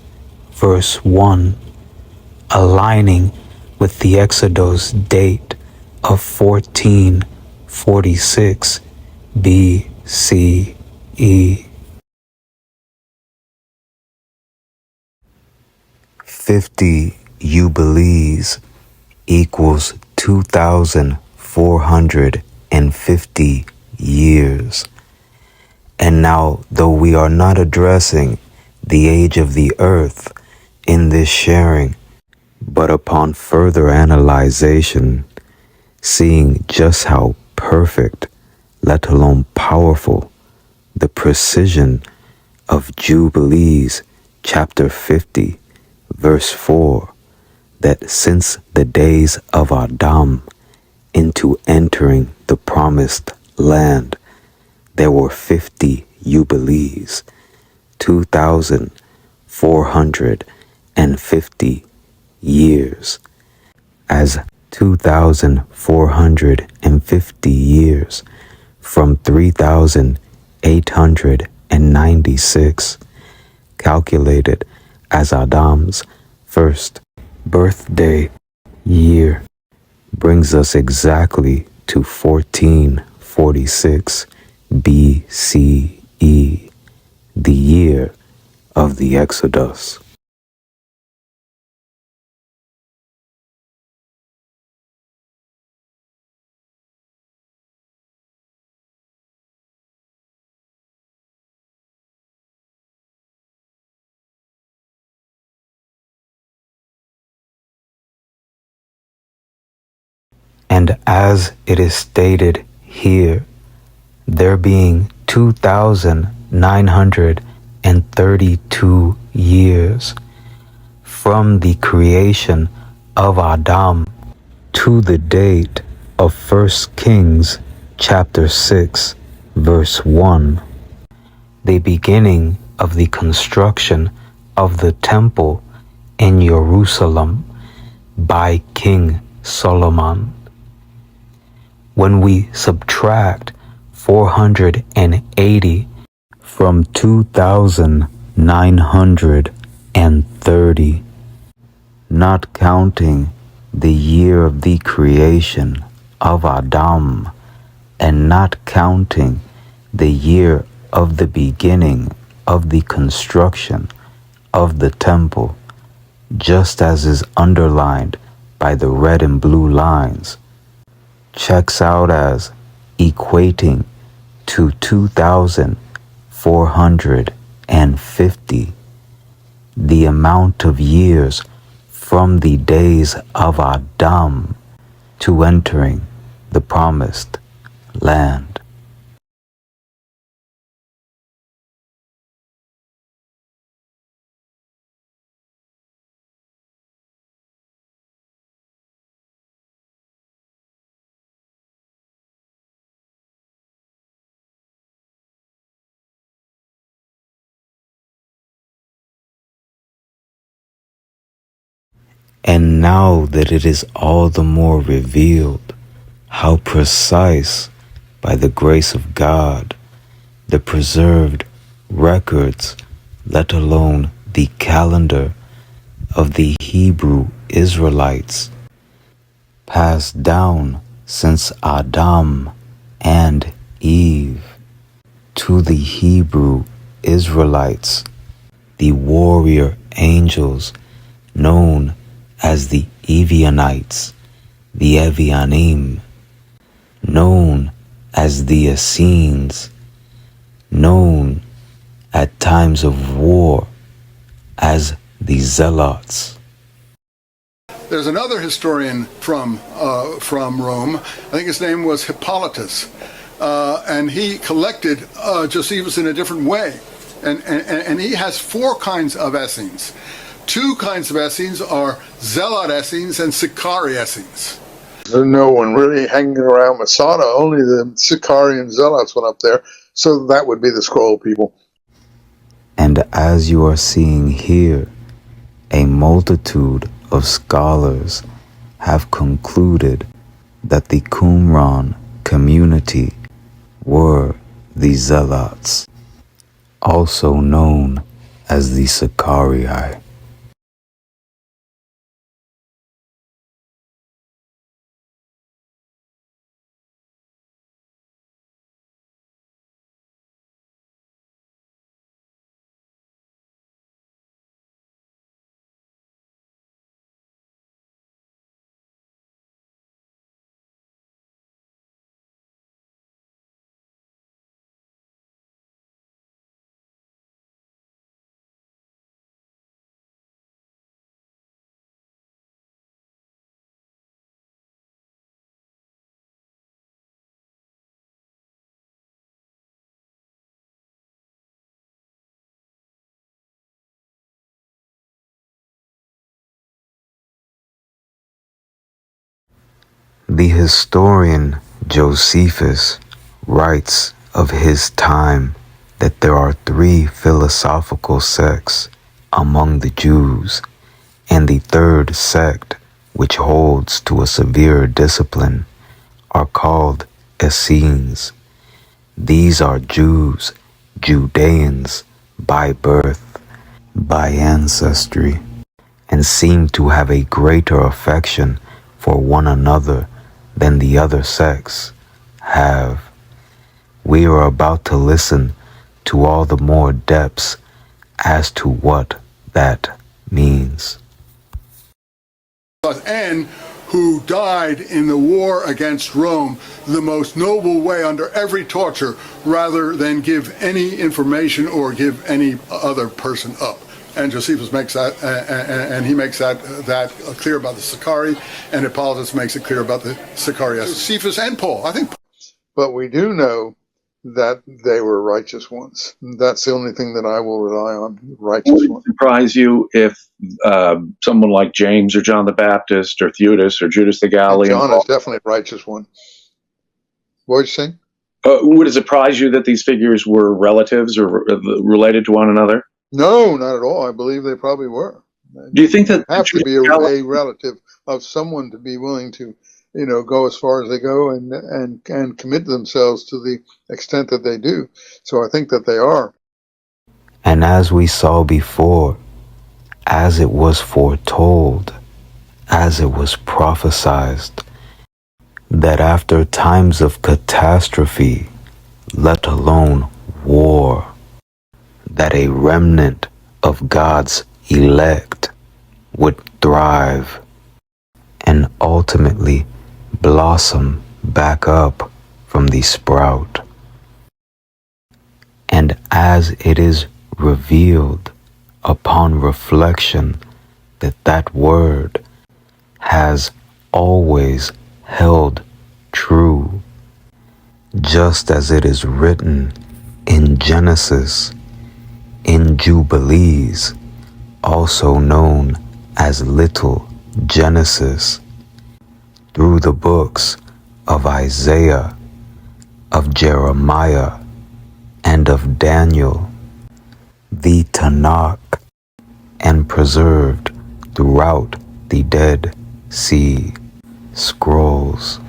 C: verse 1, aligning with the Exodus date of 1446 BCE. 50 Jubilees equals 2,450 years. And now, though we are not addressing the age of the earth in this sharing, but upon further analyzation, seeing just how perfect, let alone powerful, the precision of Jubilees chapter 50, verse 4, that since the days of Adam into entering the promised land, there were 50 Jubilees, 2,450 years, as 2,450 years from 3,896, calculated as Adam's first birthday year, brings us exactly to 1446 BCE, the year of the Exodus. And as it is stated here, there being 2,932 years from the creation of Adam to the date of 1 Kings chapter 6, verse 1, the beginning of the construction of the temple in Jerusalem by King Solomon. When we subtract 480 from 2,930, not counting the year of the creation of Adam, and not counting the year of the beginning of the construction of the temple, just as is underlined by the red and blue lines, checks out as equating to 2,450, the amount of years from the days of Adam to entering the promised land. And now that it is all the more revealed how precise, by the grace of God, the preserved records, let alone the calendar of the Hebrew Israelites, passed down since Adam and Eve to the Hebrew Israelites, the warrior angels known as the Ebionites, the Evionim, known as the Essenes, known at times of war as the Zealots.
E: There's another historian from Rome. I think his name was Hippolytus, and he collected Josephus in a different way, and he has four kinds of Essenes. Two kinds of Essenes are Zealot Essenes and Sicarii Essenes.
L: There's no one really hanging around Masada. Only the Sicarii and Zealots went up there, so that would be the scroll people.
C: And as you are seeing here, a multitude of scholars have concluded that the Qumran community were the Zealots, also known as the Sicarii.
M: The historian Josephus writes of his time that there are 3 philosophical sects among the Jews, and the third sect, which holds to a severe discipline, are called Essenes. These are Jews, Judeans by birth, by ancestry, and seem to have a greater affection for one another than the other sects have. We are about to listen to all the more depths as to what that means.
E: And who died in the war against Rome the most noble way under every torture, rather than give any information or give any other person up. And Josephus makes that, and he makes that clear about the Sicarii, and Hippolytus makes it clear about the Sicarii. Josephus and Paul, I think. But we do know that they were righteous ones. That's the only thing that I will rely on, righteous ones.
K: Would it surprise you if someone like James or John the Baptist or Theudas or Judas the Galilean...
E: And John is definitely a righteous one. What did you say?
K: Would it surprise you that these figures were relatives or related to one another?
E: No, not at all. I believe they probably were.
K: Do you think that...
E: You have to be a relative of someone to be willing to, go as far as they go and commit themselves to the extent that they do. So I think that they are.
M: And as we saw before, as it was foretold, as it was prophesied, that after times of catastrophe, let alone war, that a remnant of God's elect would thrive and ultimately blossom back up from the sprout. And as it is revealed upon reflection that that word has always held true, just as it is written in Genesis, in Jubilees, also known as Little Genesis, through the books of Isaiah, of Jeremiah, and of Daniel, the Tanakh, and preserved throughout the Dead Sea Scrolls.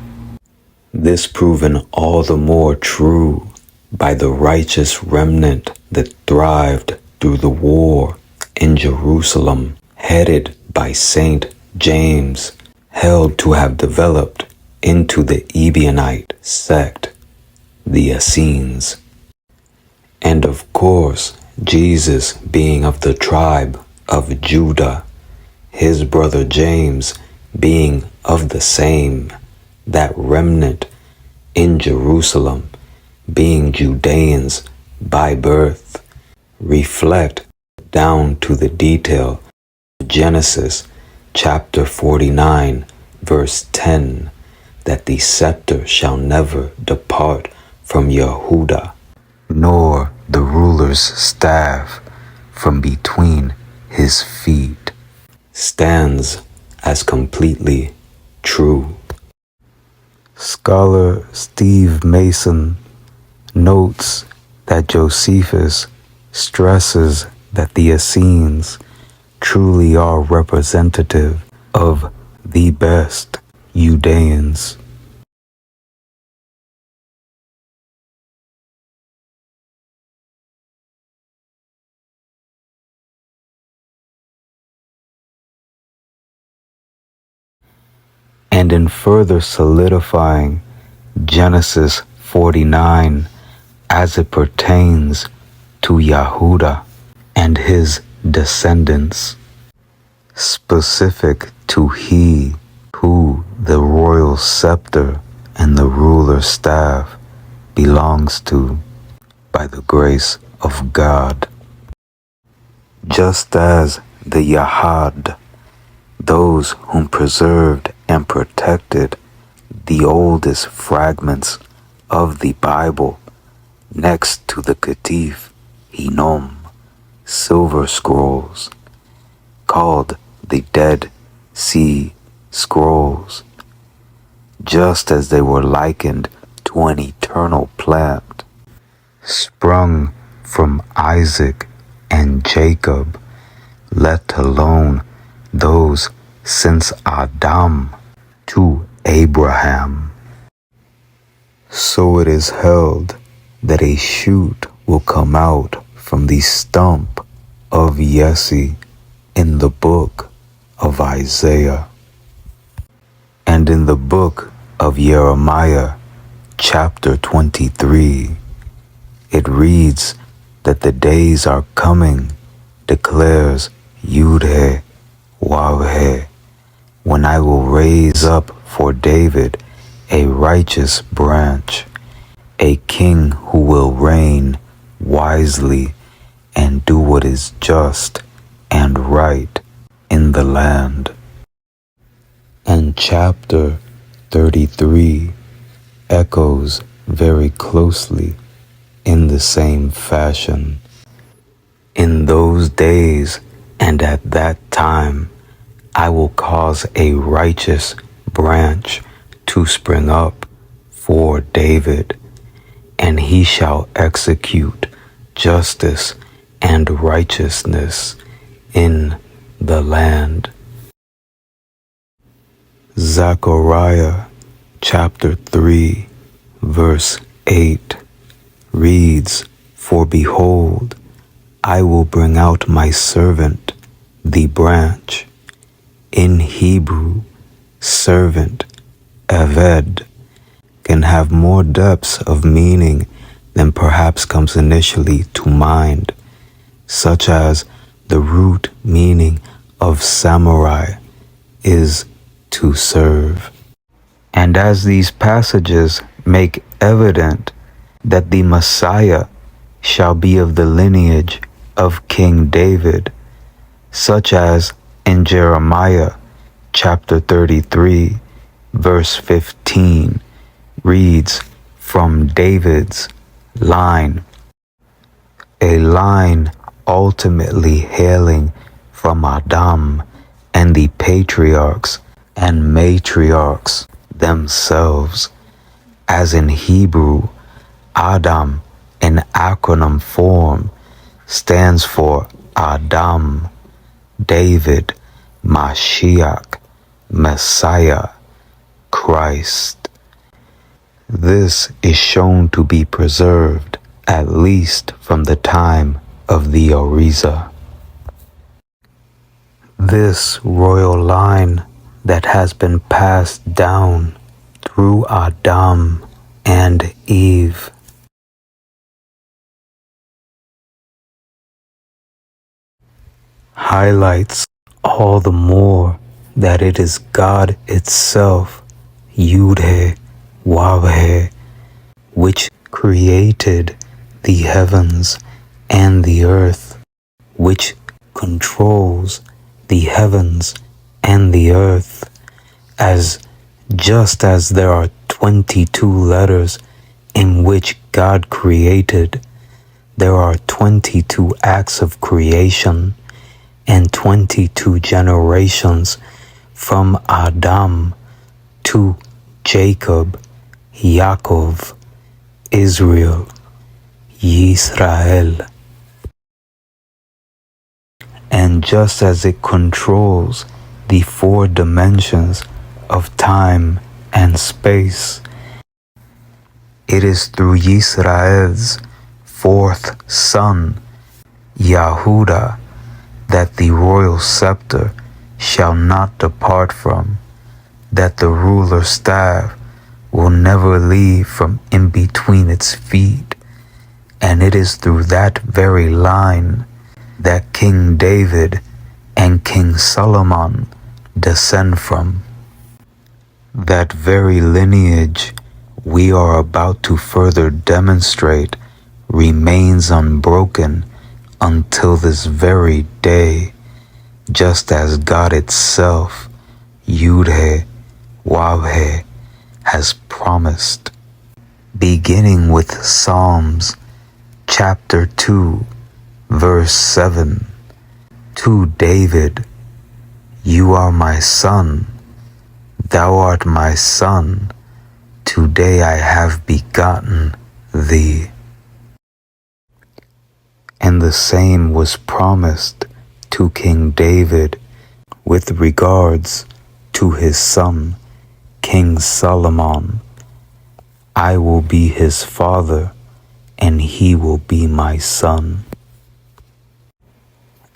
M: This proven all the more true by the righteous remnant that thrived through the war in Jerusalem, headed by Saint James, held to have developed into the Ebionite sect, the Essenes. And of course, Jesus being of the tribe of Judah, his brother James being of the same, that remnant in Jerusalem, being Judeans by birth, reflect down to the detail of Genesis chapter 49, verse 10, that the scepter shall never depart from Yehudah, nor the ruler's staff from between his feet, stands as completely true. Scholar Steve Mason notes that Josephus stresses that the Essenes truly are representative of the best Judeans. And in further solidifying Genesis 49 as it pertains to Yehudah and his descendants, specific to he who the royal scepter and the ruler's staff belongs to by the grace of God. Just as the Yahad, those whom preserved and protected the oldest fragments of the Bible next to the Ketif Hinnom, silver scrolls, called the Dead Sea Scrolls, just as they were likened to an eternal plant, sprung from Isaac and Jacob, let alone those since Adam to Abraham. So it is held that a shoot will come out from the stump of Jesse in the book of Isaiah. And in the book of Jeremiah, chapter 23, it reads that the days are coming, declares Yud-He, Wav-He, when I will raise up for David a righteous branch, a king who will reign wisely and do what is just and right in the land. And chapter 33 echoes very closely in the same fashion. In those days and at that time, I will cause a righteous branch to spring up for David, and he shall execute justice and righteousness in the land. Zechariah chapter 3 verse 8 reads, For behold, I will bring out my servant, the branch. In Hebrew, servant, Eved, can have more depths of meaning than perhaps comes initially to mind, such as the root meaning of samurai is to serve. And as these passages make evident that the Messiah shall be of the lineage of King David, such as in Jeremiah chapter 33 verse 15 reads, from David's line, a line ultimately hailing from Adam and the patriarchs and matriarchs themselves, as in Hebrew, Adam in acronym form stands for Adam, David, Mashiach, Messiah, Christ. This is shown to be preserved at least from the time of the Oriza. This royal line that has been passed down through Adam and Eve highlights all the more that it is God itself, Yud-He, Wav-He, which created the heavens and the earth, which controls the heavens and the earth, as just as there are 22 letters in which God created, there are 22 acts of creation and 22 generations from Adam to Jacob, Yaakov, Israel, Yisrael. And just as it controls the 4 dimensions of time and space, it is through Yisrael's 4th son, Yahudah, that the royal scepter shall not depart from, that the ruler's staff will never leave from in between its feet. And it is through that very line that King David and King Solomon descend from. That very lineage we are about to further demonstrate remains unbroken until this very day, just as God itself, Yud-He, Wav-He, has promised. Beginning with Psalms chapter 2, verse 7, to David, you are my son, thou art my son, Today I have begotten thee. And the same was promised to King David with regards to his son, King Solomon. I will be his father, and he will be my son.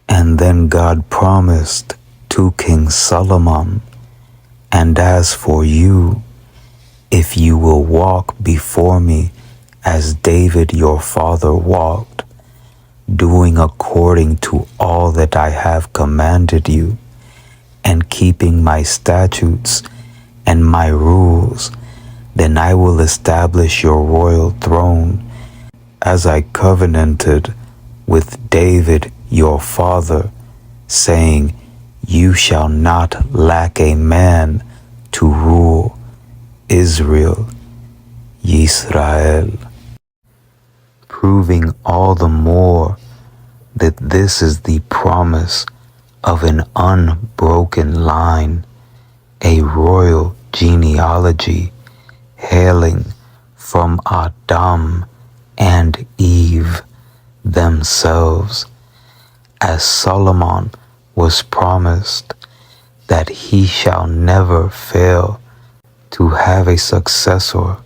M: And then God promised to King Solomon, and as for you, if you will walk before me as David your father walked, doing according to all that I have commanded you, and keeping my statutes and my rules, then I will establish your royal throne, as I covenanted with David your father, saying, You shall not lack a man to rule Israel, Yisrael. Proving all the more that this is the promise of an unbroken line, a royal genealogy hailing from Adam and Eve themselves, as Solomon was promised that he shall never fail to have a successor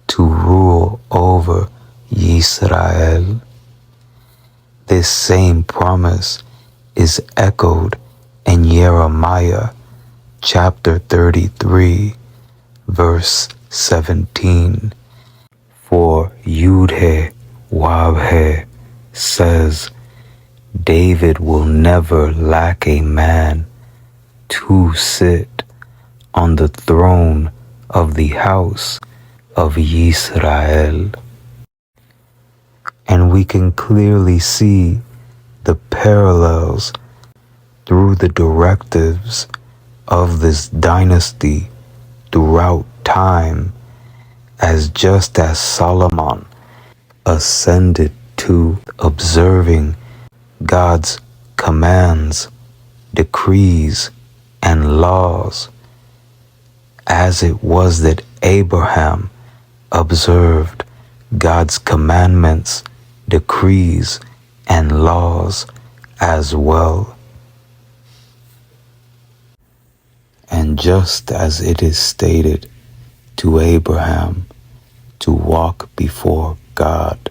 M: to rule over Yisrael. This same promise is echoed in Jeremiah chapter 33, verse 17. For Yud-He Wav-He says, David will never lack a man to sit on the throne of the house of Yisrael. And we can clearly see the parallels through the directives of this dynasty throughout time, as just as Solomon ascended to observing God's commands, decrees, and laws, as it was that Abraham observed God's commandments, decrees, and laws as well. And just as it is stated to Abraham to walk before God,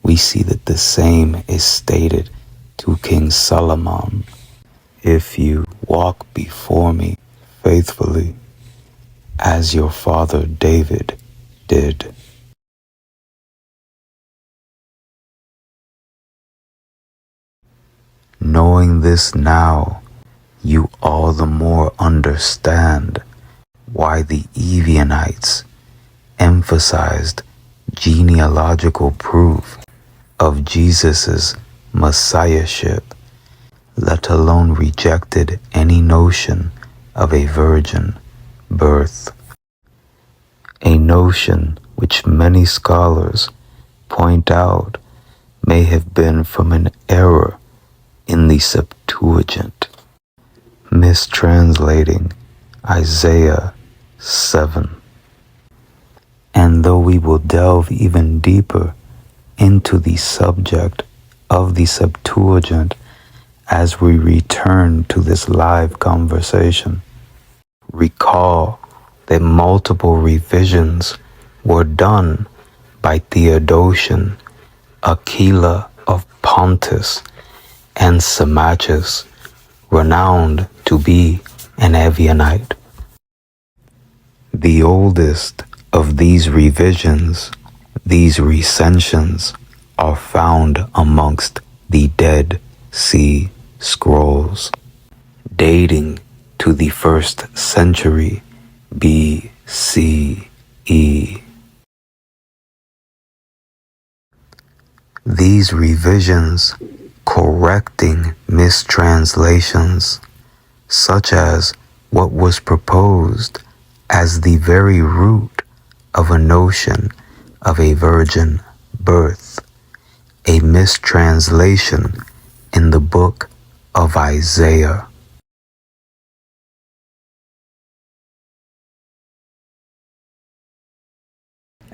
M: we see that the same is stated to King Solomon. If you walk before me faithfully, as your father David did. Knowing this now, you all the more understand why the Ebionites emphasized genealogical proof of Jesus' messiahship, let alone rejected any notion of a virgin birth. A notion which many scholars point out may have been from an error in the Septuagint, mistranslating Isaiah 7. And though we will delve even deeper into the subject of the Septuagint as we return to this live conversation, recall that multiple revisions were done by Theodotion, Aquila of Pontus, and Symmachus, renowned to be an Ebionite. The oldest of these revisions, these recensions, are found amongst the Dead Sea Scrolls, dating to the 1st century BCE. These revisions correcting mistranslations, such as what was proposed as the very root of a notion of a virgin birth, a mistranslation in the book of Isaiah.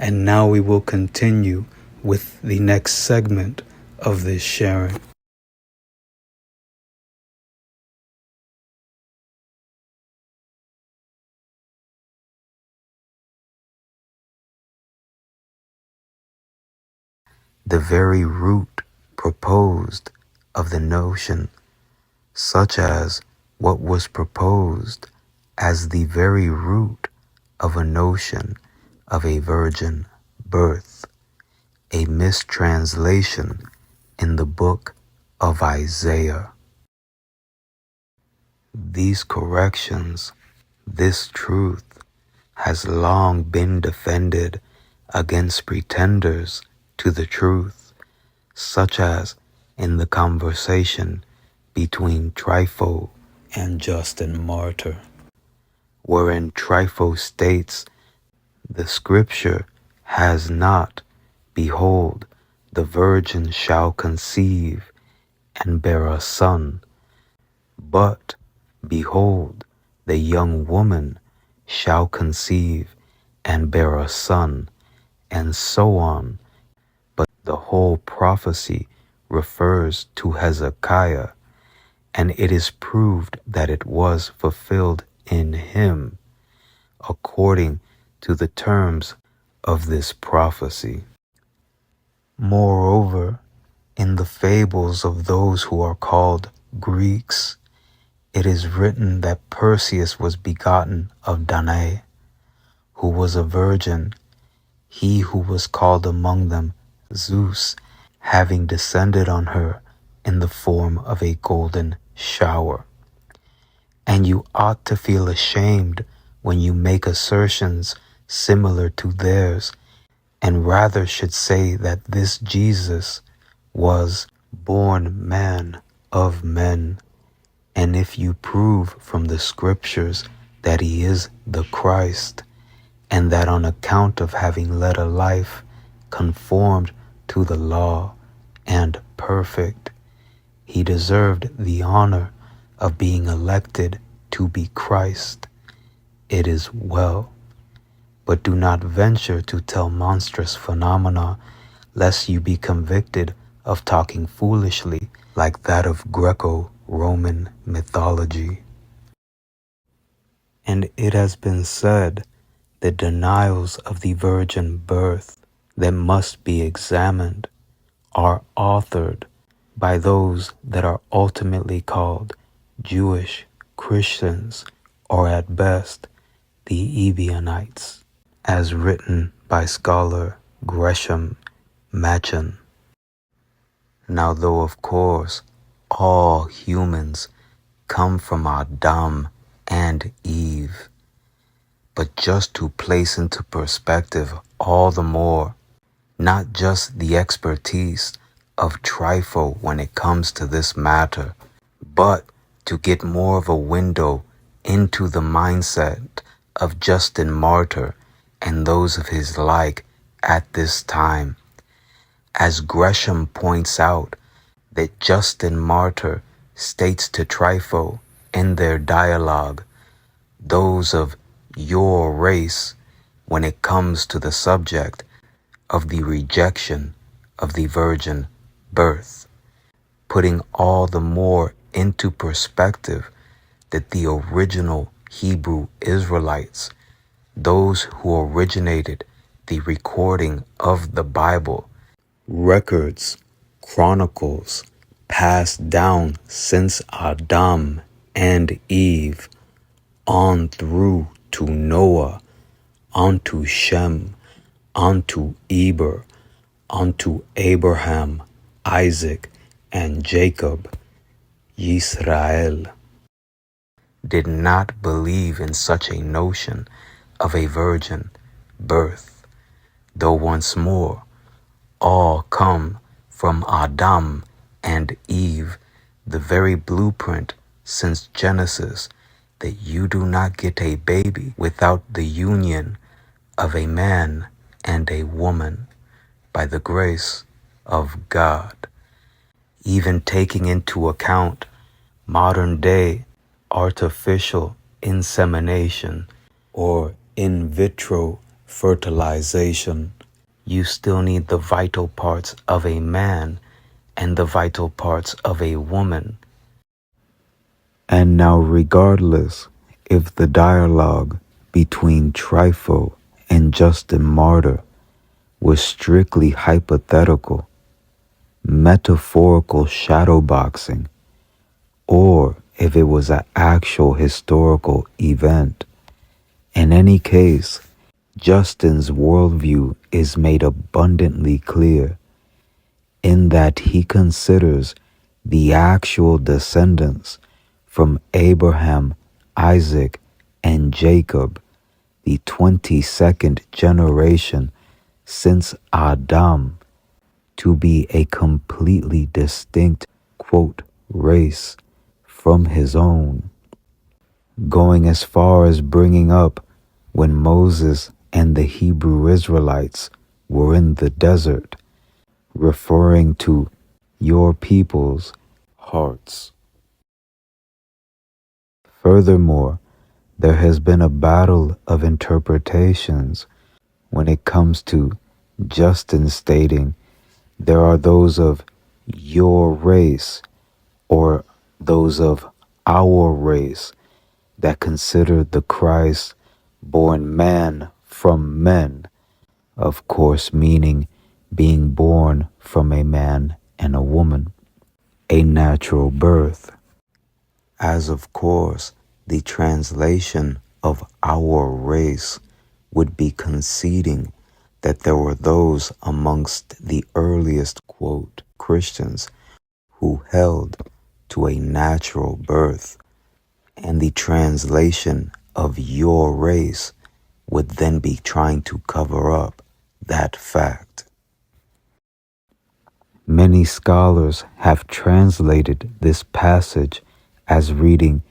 C: And now we will continue with the next segment of this sharing.
M: The very root proposed of the notion, such as what was proposed as the very root of a notion of a virgin birth, a mistranslation in the book of Isaiah. These corrections, this truth, has long been defended against pretenders to the truth, such as in the conversation between Trypho and Justin Martyr, wherein Trypho states, "The scripture has not, behold, the virgin shall conceive and bear a son, but, behold, the young woman shall conceive and bear a son," and so on. But the whole prophecy refers to Hezekiah, and it is proved that it was fulfilled in him, according to the terms of this prophecy. Moreover, in the fables of those who are called Greeks, it is written that Perseus was begotten of Danae, who was a virgin, he who was called among them Zeus, having descended on her in the form of a golden shower. And you ought to feel ashamed when you make assertions similar to theirs, and rather should say that this Jesus was born man of men. And if you prove from the scriptures that he is the Christ, and that on account of having led a life conformed to the law and perfect, he deserved the honor of being elected to be Christ, it is well. But do not venture to tell monstrous phenomena, lest you be convicted of talking foolishly like that of Greco-Roman mythology. And it has been said, the denials of the virgin birth that must be examined are authored by those that are ultimately called Jewish Christians, or at best the Ebionites, as written by scholar Gresham Machen. Now, though of course all humans come from Adam and Eve, but just to place into perspective all the more, not just the expertise of Trypho when it comes to this matter, but to get more of a window into the mindset of Justin Martyr and those of his like at this time. As Gresham points out, that Justin Martyr states to Trypho in their dialogue, those of your race, when it comes to the subject of the rejection of the virgin birth, putting all the more into perspective that the original Hebrew Israelites, those who originated the recording of the Bible, records, chronicles, passed down since Adam and Eve on through to Noah, onto Shem, onto Eber, onto Abraham, Isaac, and Jacob, Yisrael, did not believe in such a notion of a virgin birth, though once more all come from Adam and Eve, the very blueprint since Genesis, that you do not get a baby without the union of a man and a woman by the grace of God. Even taking into account modern day artificial insemination or in vitro fertilization. You still need the vital parts of a man and the vital parts of a woman. And now, regardless if the dialogue between Trypho and Justin Martyr was strictly hypothetical, metaphorical shadowboxing, or if it was an actual historical event, in any case, Justin's worldview is made abundantly clear in that he considers the actual descendants from Abraham, Isaac, and Jacob, the 22nd generation since Adam, to be a completely distinct, quote, race from his own, going as far as bringing up when Moses and the Hebrew Israelites were in the desert, referring to your people's hearts. Furthermore, there has been a battle of interpretations when it comes to Justin stating there are those of your race or those of our race that consider the Christ born man from men, of course meaning being born from a man and a woman, a natural birth, as of course the translation of our race would be conceding that there were those amongst the earliest, quote, Christians who held to a natural birth, and the translation of your race would then be trying to cover up that fact. Many scholars have translated this passage as reading,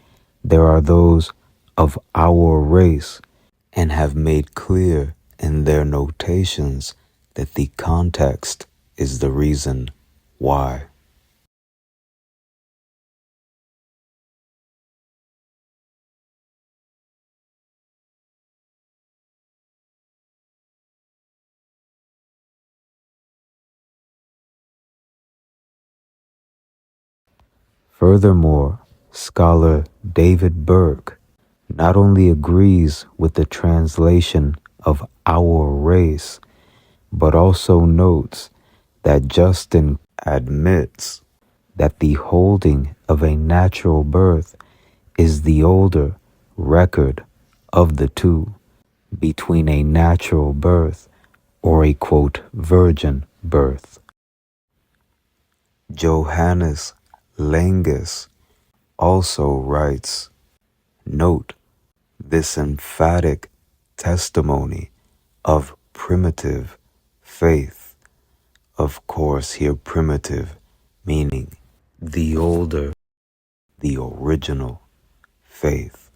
M: there are those of our race, and have made clear in their notations that the context is the reason why. Furthermore, scholar David Burke not only agrees with the translation of our race, but also notes that Justin admits that the holding of a natural birth is the older record of the two, between a natural birth or a, quote, virgin birth. Johannes Langus also writes, note this emphatic testimony of primitive faith. Of course, here primitive meaning the older, the original faith.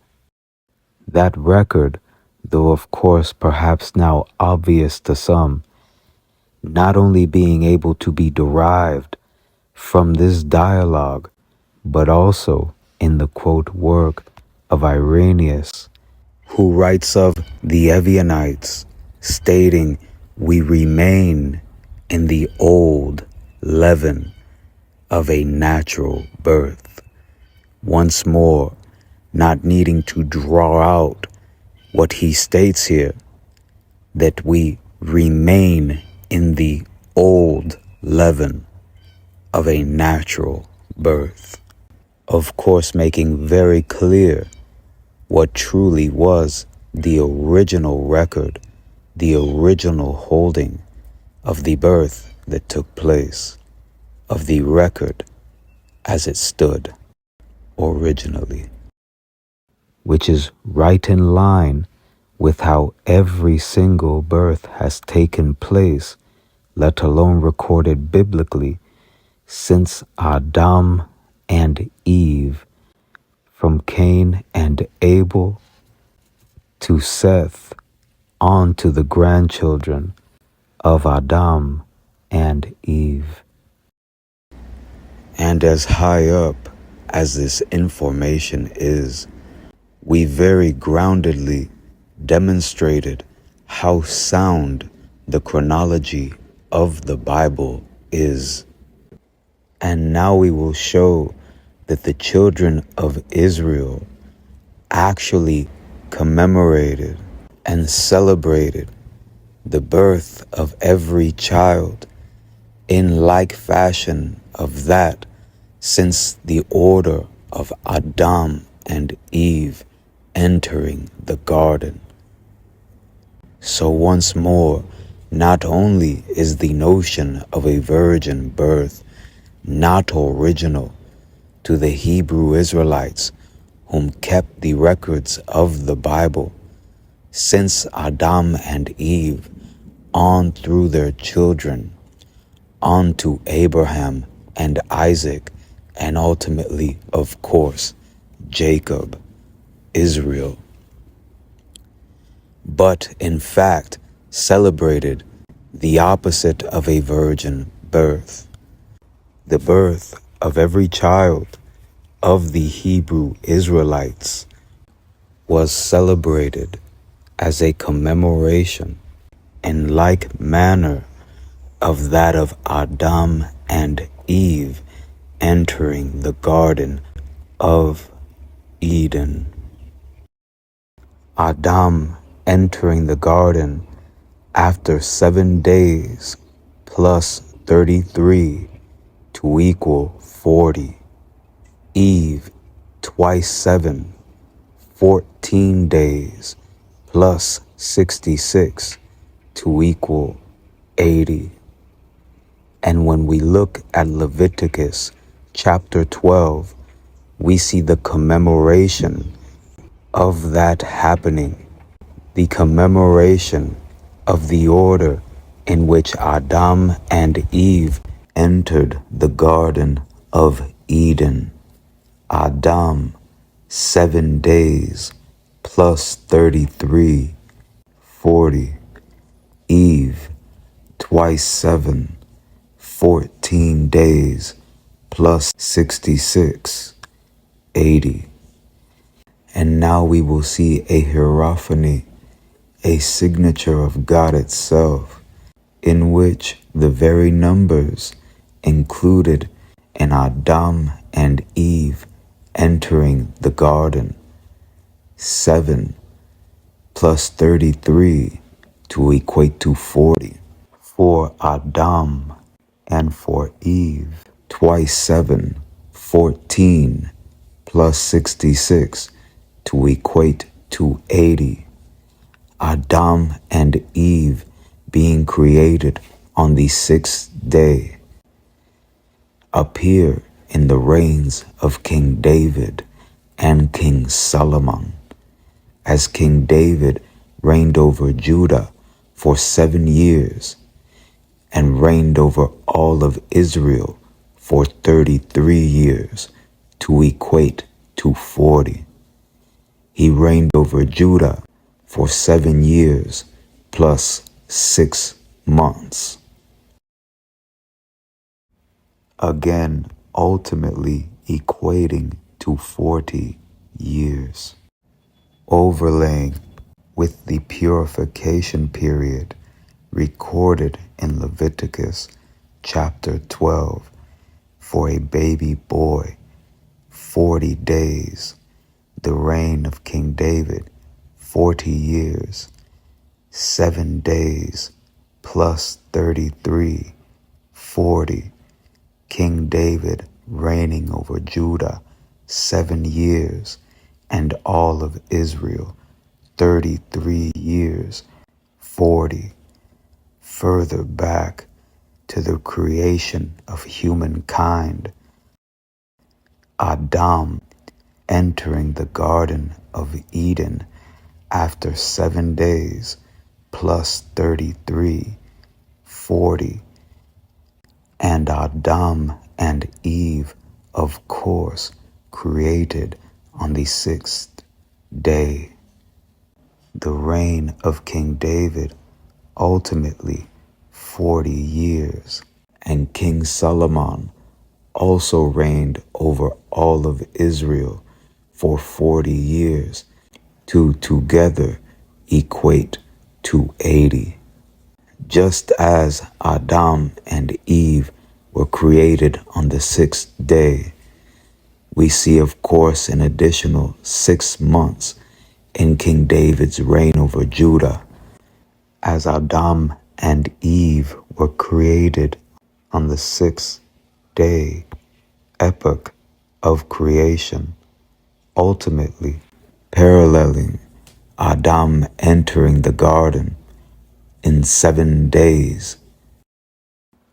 M: That record, though of course perhaps now obvious to some, not only being able to be derived from this dialogue, but also in the quote work of Irenaeus, who writes of the Ebionites, stating, we remain in the old leaven of a natural birth. Once more, not needing to draw out what he states here, that we remain in the old leaven of a natural birth. Of course, making very clear what truly was the original record, the original holding of the birth that took place, of the record as it stood originally, which is right in line with how every single birth has taken place, let alone recorded biblically, since Adam and Eve, from Cain and Abel to Seth, on to the grandchildren of Adam and Eve. And as high up as this information is, we very groundedly demonstrated how sound the chronology of the Bible is. And now we will show that the children of Israel actually commemorated and celebrated the birth of every child in like fashion of that since the order of Adam and Eve entering the garden. So once more, not only is the notion of a virgin birth not original to the Hebrew Israelites whom kept the records of the Bible, since Adam and Eve on through their children, on to Abraham and Isaac, and ultimately, of course, Jacob, Israel, but in fact celebrated the opposite of a virgin birth. The birth of every child of the Hebrew Israelites was celebrated as a commemoration in like manner of that of Adam and Eve entering the Garden of Eden. Adam entering the garden after 7 days plus 33 to equal 40. Eve twice 7, 14 days plus 66 to equal 80. And when we look at Leviticus chapter 12, we see the commemoration of that happening, the commemoration of the order in which Adam and Eve entered the Garden of Eden. Adam, 7 days plus 33, 40. Eve, twice 7, 14 days plus 66, 80. And now we will see a hierophany, a signature of God itself, in which the very numbers included in Adam and Eve entering the garden, 7 plus 33 to equate to 40. For Adam and for Eve, twice 7, 14 plus 66 to equate to 80. Adam and Eve being created on the 6th day appear in the reigns of King David and King Solomon, as King David reigned over Judah for 7 years and reigned over all of Israel for 33 years to equate to 40. He reigned over Judah for 7 years plus 6 months. Again, ultimately equating to 40 years. Overlaying with the purification period recorded in Leviticus chapter 12 for a baby boy, 40 days. The reign of King David, 40 years, 7 days plus 33, 40. King David reigning over Judah 7 years, and all of Israel 33 years, 40. Further back to the creation of humankind, Adam entering the Garden of Eden after 7 days plus 33, 40. And Adam and Eve, of course, created on the 6th day. The reign of King David, ultimately 40 years. And King Solomon also reigned over all of Israel for 40 years, to together equate to 80. Just as Adam and Eve were created on the 6th day, we see, of course, an additional 6 months in King David's reign over Judah. As Adam and Eve were created on the 6th day, epoch of creation, ultimately paralleling Adam entering the garden in 7 days.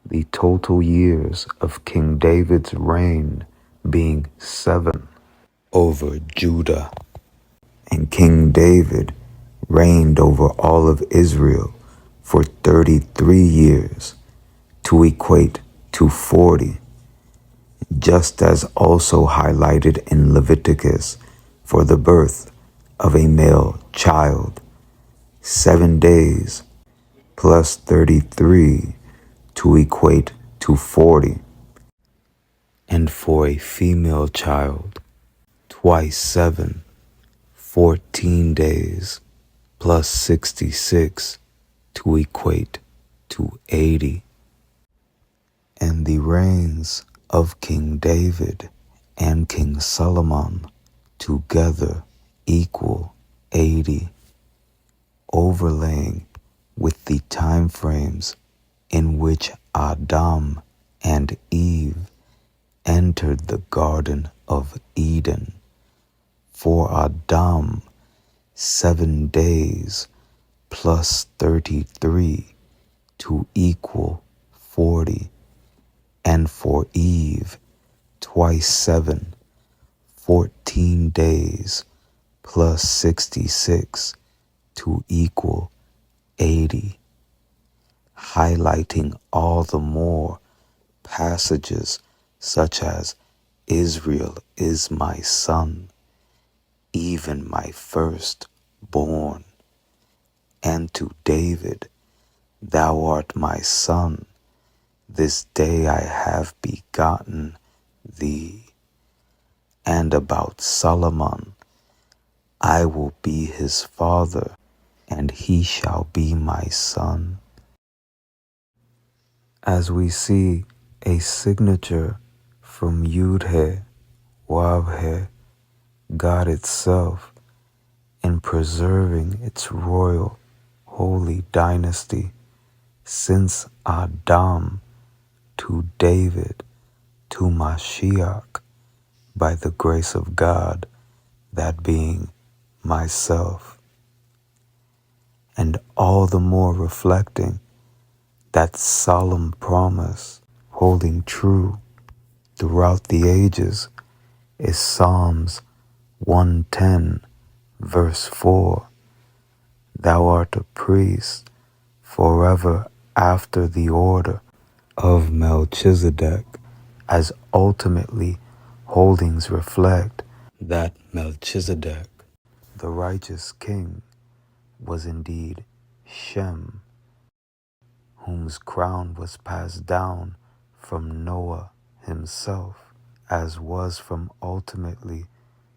M: The total years of King David's reign being 7 over Judah. And King David reigned over all of Israel for 33 years, to equate to 40, just as also highlighted in Leviticus for the birth of a male child. 7 days plus 33 to equate to 40. And for a female child, twice 7, 14 days plus 66 to equate to 80. And the reigns of King David and King Solomon together equal 80, overlaying with the time frames in which Adam and Eve entered the Garden of Eden. For Adam, 7 days plus 33 to equal 40, and for Eve, twice 7, 14 days plus 66 to equal 80, highlighting all the more passages such as Israel is my son, even my firstborn, and to David, thou art my son, this day I have begotten thee. And about Solomon, I will be his father, and he shall be my son. As we see a signature from Yud-He, Wav-He, God itself, in preserving its royal, holy dynasty since Adam to David to Mashiach, by the grace of God, that being myself, and all the more reflecting that solemn promise holding true throughout the ages is Psalms 110 verse 4. Thou art a priest forever after the order of Melchizedek, as ultimately holdings reflect that Melchizedek, the righteous king, was indeed Shem, whose crown was passed down from Noah himself, as was from ultimately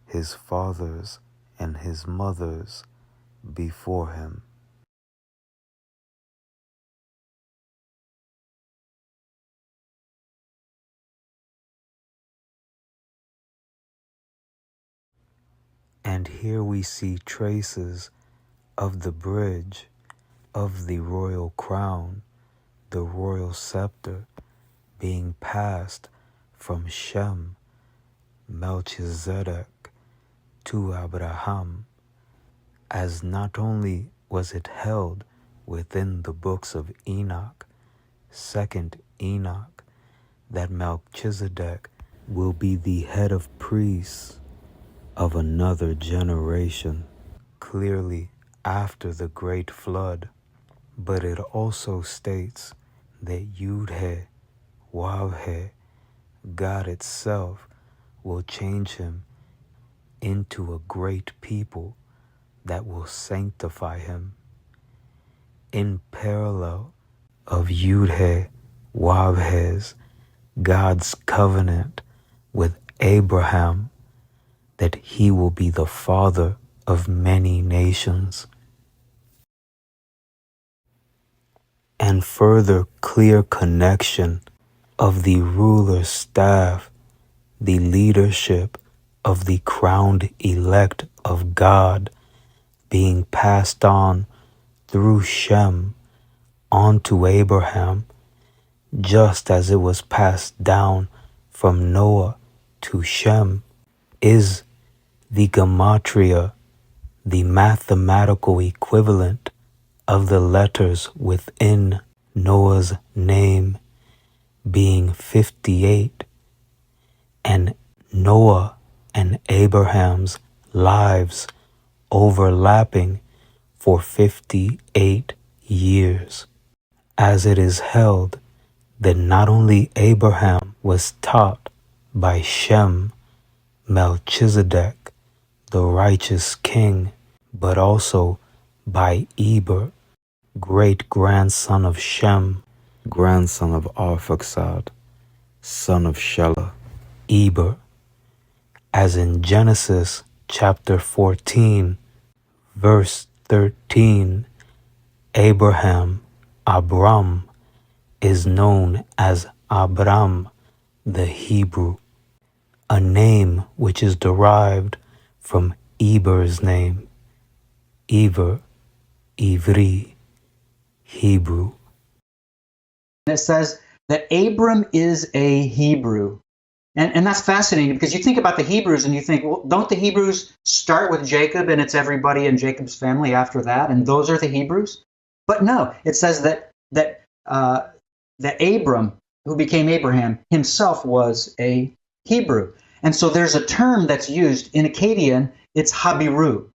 M: his fathers and his mothers before him. And here we see traces of the bridge of the royal crown, the royal scepter, being passed from Shem, Melchizedek, to Abraham, as not only was it held within the books of Enoch, second Enoch, that Melchizedek will be the head of priests of another generation, clearly after the great flood, but it also states that Yud-He, Wav-He, God itself, will change him into a great people that will sanctify him. In parallel of Yud-He, Wav-He's, God's covenant with Abraham, that he will be the father of many nations. and further clear connection of the ruler's staff, the leadership of the crowned elect of God being passed on through Shem onto Abraham, just as it was passed down from Noah to Shem, is the gematria, the mathematical equivalent of the letters within Noah's name being 58, and Noah and Abraham's lives overlapping for 58 years, as it is held that not only Abraham was taught by Shem, Melchizedek, the righteous king, but also by Eber, great-grandson of Shem, grandson of Arphaxad, son of Shelah. Eber, as in Genesis chapter 14, verse 13, Abraham, Abram, is known as Abram the Hebrew, a name which is derived from Eber's name, Eber, Ivri, Hebrew.
N: It says that Abram is a Hebrew. And that's fascinating because you think about the Hebrews and you think, well, don't the Hebrews start with Jacob and it's everybody in Jacob's family after that, and those are the Hebrews? But no, it says that Abram, who became Abraham, himself was a Hebrew. And so there's a term that's used in Akkadian, it's Habiru,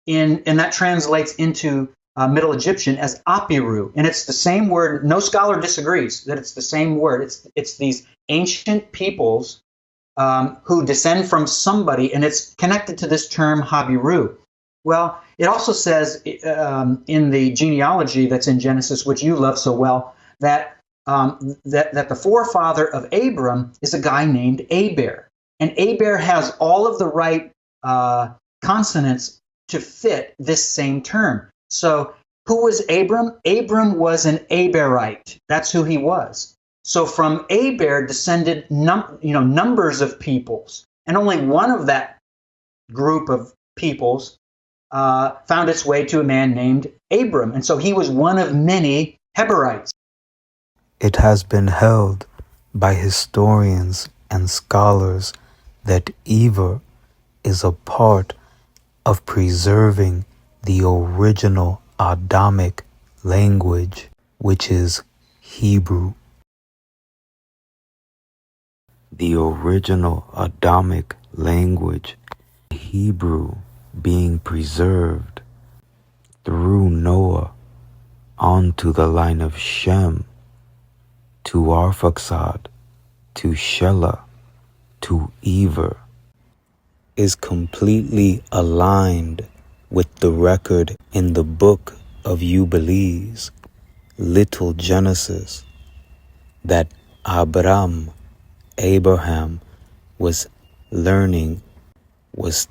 N: and that translates into Middle Egyptian as Apiru, and it's the same word. No scholar disagrees that it's the same word. It's these ancient peoples who descend from somebody, and it's connected to this term Habiru. Well, it also says in the genealogy that's in Genesis, which you love so well, that the forefather of Abram is a guy named Aber, and Aber has all of the right consonants to fit this same term. So who was Abram? Abram was an Aberite. That's who he was. So from Aber descended numbers of peoples, and only one of that group of peoples found its way to a man named Abram. And so he was one of many Heberites.
M: It has been held by historians and scholars that Eber is a part of preserving the original Adamic language, which is Hebrew. The original Adamic language, Hebrew, being preserved through Noah onto the line of Shem, to Arphaxad, to Shelah, to Eber, is completely aligned with the record in the book of Jubilees, Little Genesis, that Abraham was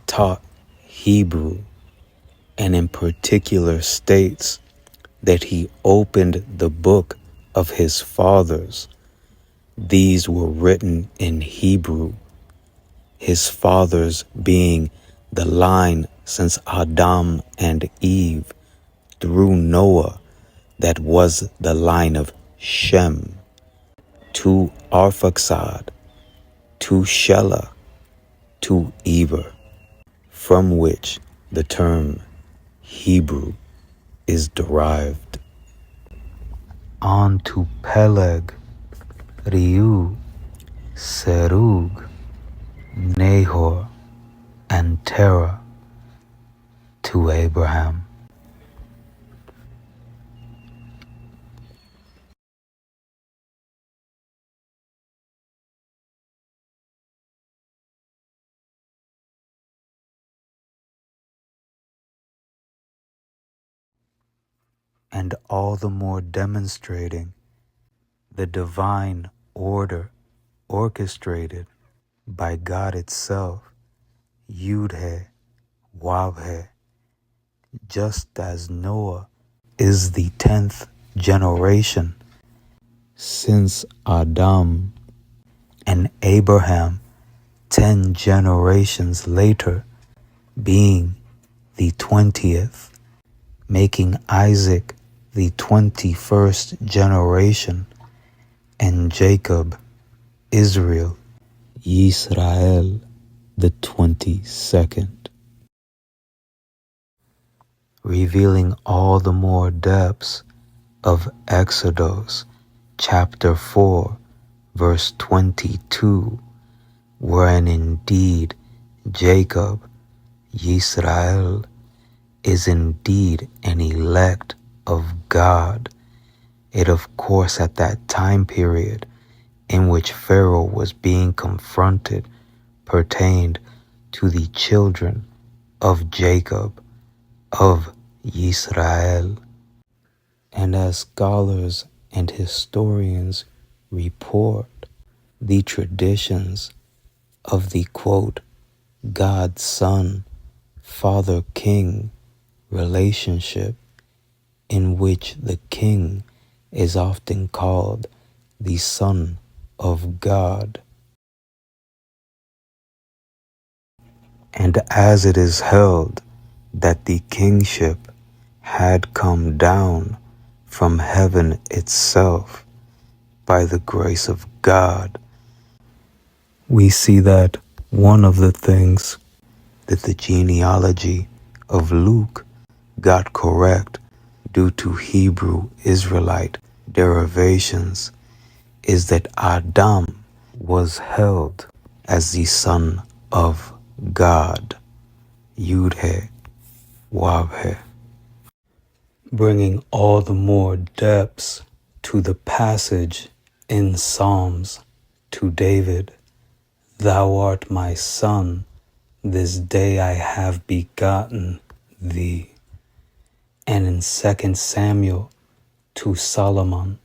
M: taught Hebrew, and in particular states that he opened the book of his fathers. These were written in Hebrew, his fathers being the line since Adam and Eve through Noah, that was the line of Shem, to Arphaxad, to Shelah, to Eber, from which the term Hebrew is derived. On to Peleg, Reu, Serug, Nahor, and Terah, to Abraham. And all the more demonstrating the divine order orchestrated by God itself, Yud-He, Wav-He, just as Noah is the 10th generation since Adam, and Abraham 10 generations later, being the 20th, making Isaac the 21st generation, and Jacob, Israel, Yisrael, the 22nd. Revealing all the more depths of Exodus chapter 4, verse 22, wherein indeed Jacob, Yisrael, is indeed an elect of God. It of course at that time period in which Pharaoh was being confronted pertained to the children of Jacob, of Yisrael. And as scholars and historians report, the traditions of the quote, God Son, Father King relationship, in which the king is often called the Son of God. And as it is held that the kingship had come down from heaven itself by the grace of God, we see that one of the things that the genealogy of Luke got correct due to Hebrew Israelite derivations is that Adam was held as the son of God, Yud-He, Wav-He, bringing all the more depths to the passage in Psalms to David, Thou art my son, this day I have begotten thee. And in 2 Samuel to Solomon,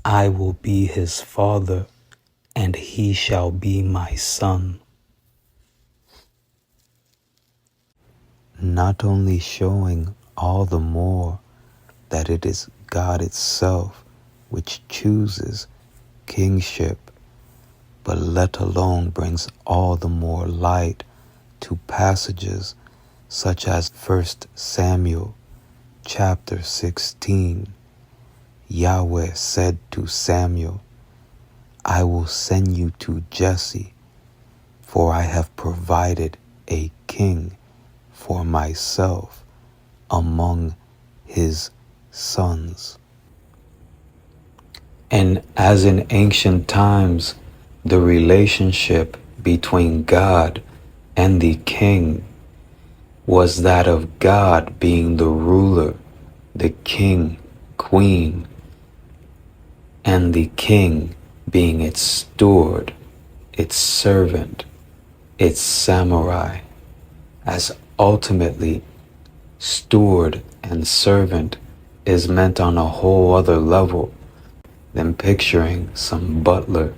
M: I will be his father, and he shall be my son. Not only showing all the more that it is God itself which chooses kingship, but let alone brings all the more light to passages such as 1 Samuel chapter 16. Yahweh said to Samuel, I will send you to Jesse, for I have provided a king for myself among his sons. And as in ancient times, the relationship between God and the king was that of God being the ruler, the king, queen, and the king being its steward, its servant, its samurai, as ultimately steward and servant is meant on a whole other level than picturing some butler,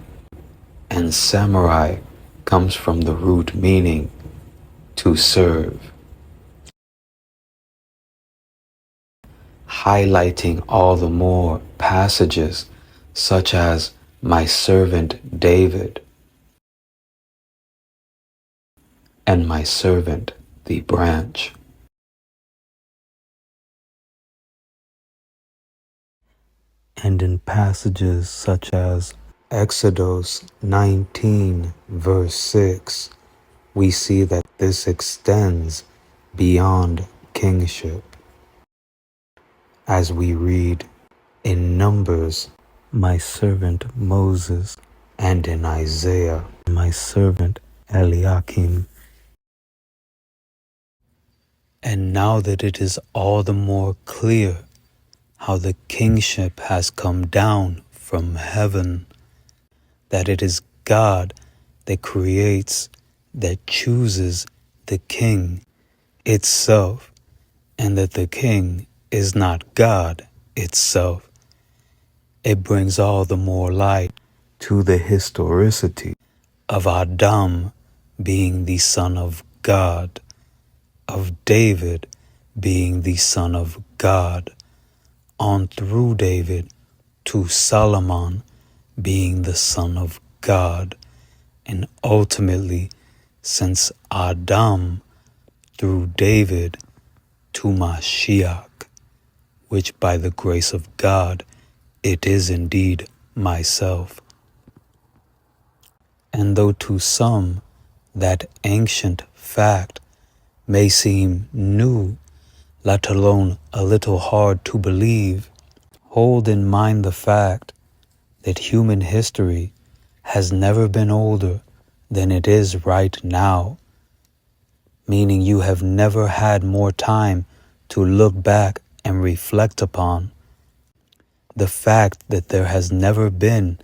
M: and samurai comes from the root meaning to serve, highlighting all the more passages such as my servant David and my servant the branch. And in passages such as Exodus 19 verse 6, we see that this extends beyond kingship. As we read in Numbers, my servant Moses, and in Isaiah, my servant Eliakim. And now that it is all the more clear how the kingship has come down from heaven, that it is God that creates, that chooses the king itself, and that the king is not God itself, it brings all the more light to the historicity of Adam being the son of God, of David being the son of God, on through David to Solomon being the Son of God, and ultimately since Adam through David to Mashiach, which by the grace of God it is indeed myself. And though to some that ancient fact may seem new, let alone a little hard to believe, hold in mind the fact that human history has never been older than it is right now, meaning you have never had more time to look back and reflect upon the fact that there has never been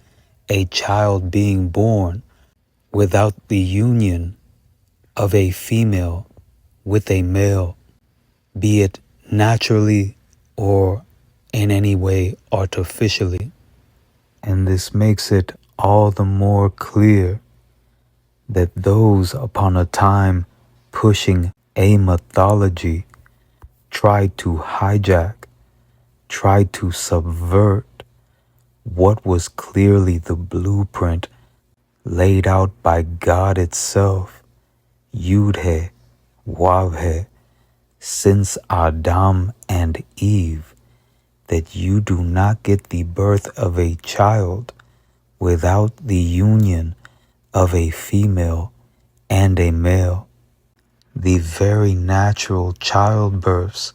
M: a child being born without the union of a female with a male, be it naturally or in any way artificially. And this makes it all the more clear that those upon a time pushing a mythology tried to hijack, tried to subvert what was clearly the blueprint laid out by God itself, Yud-He, Wav-He, since Adam and Eve, that you do not get the birth of a child without the union of a female and a male. The very natural childbirths,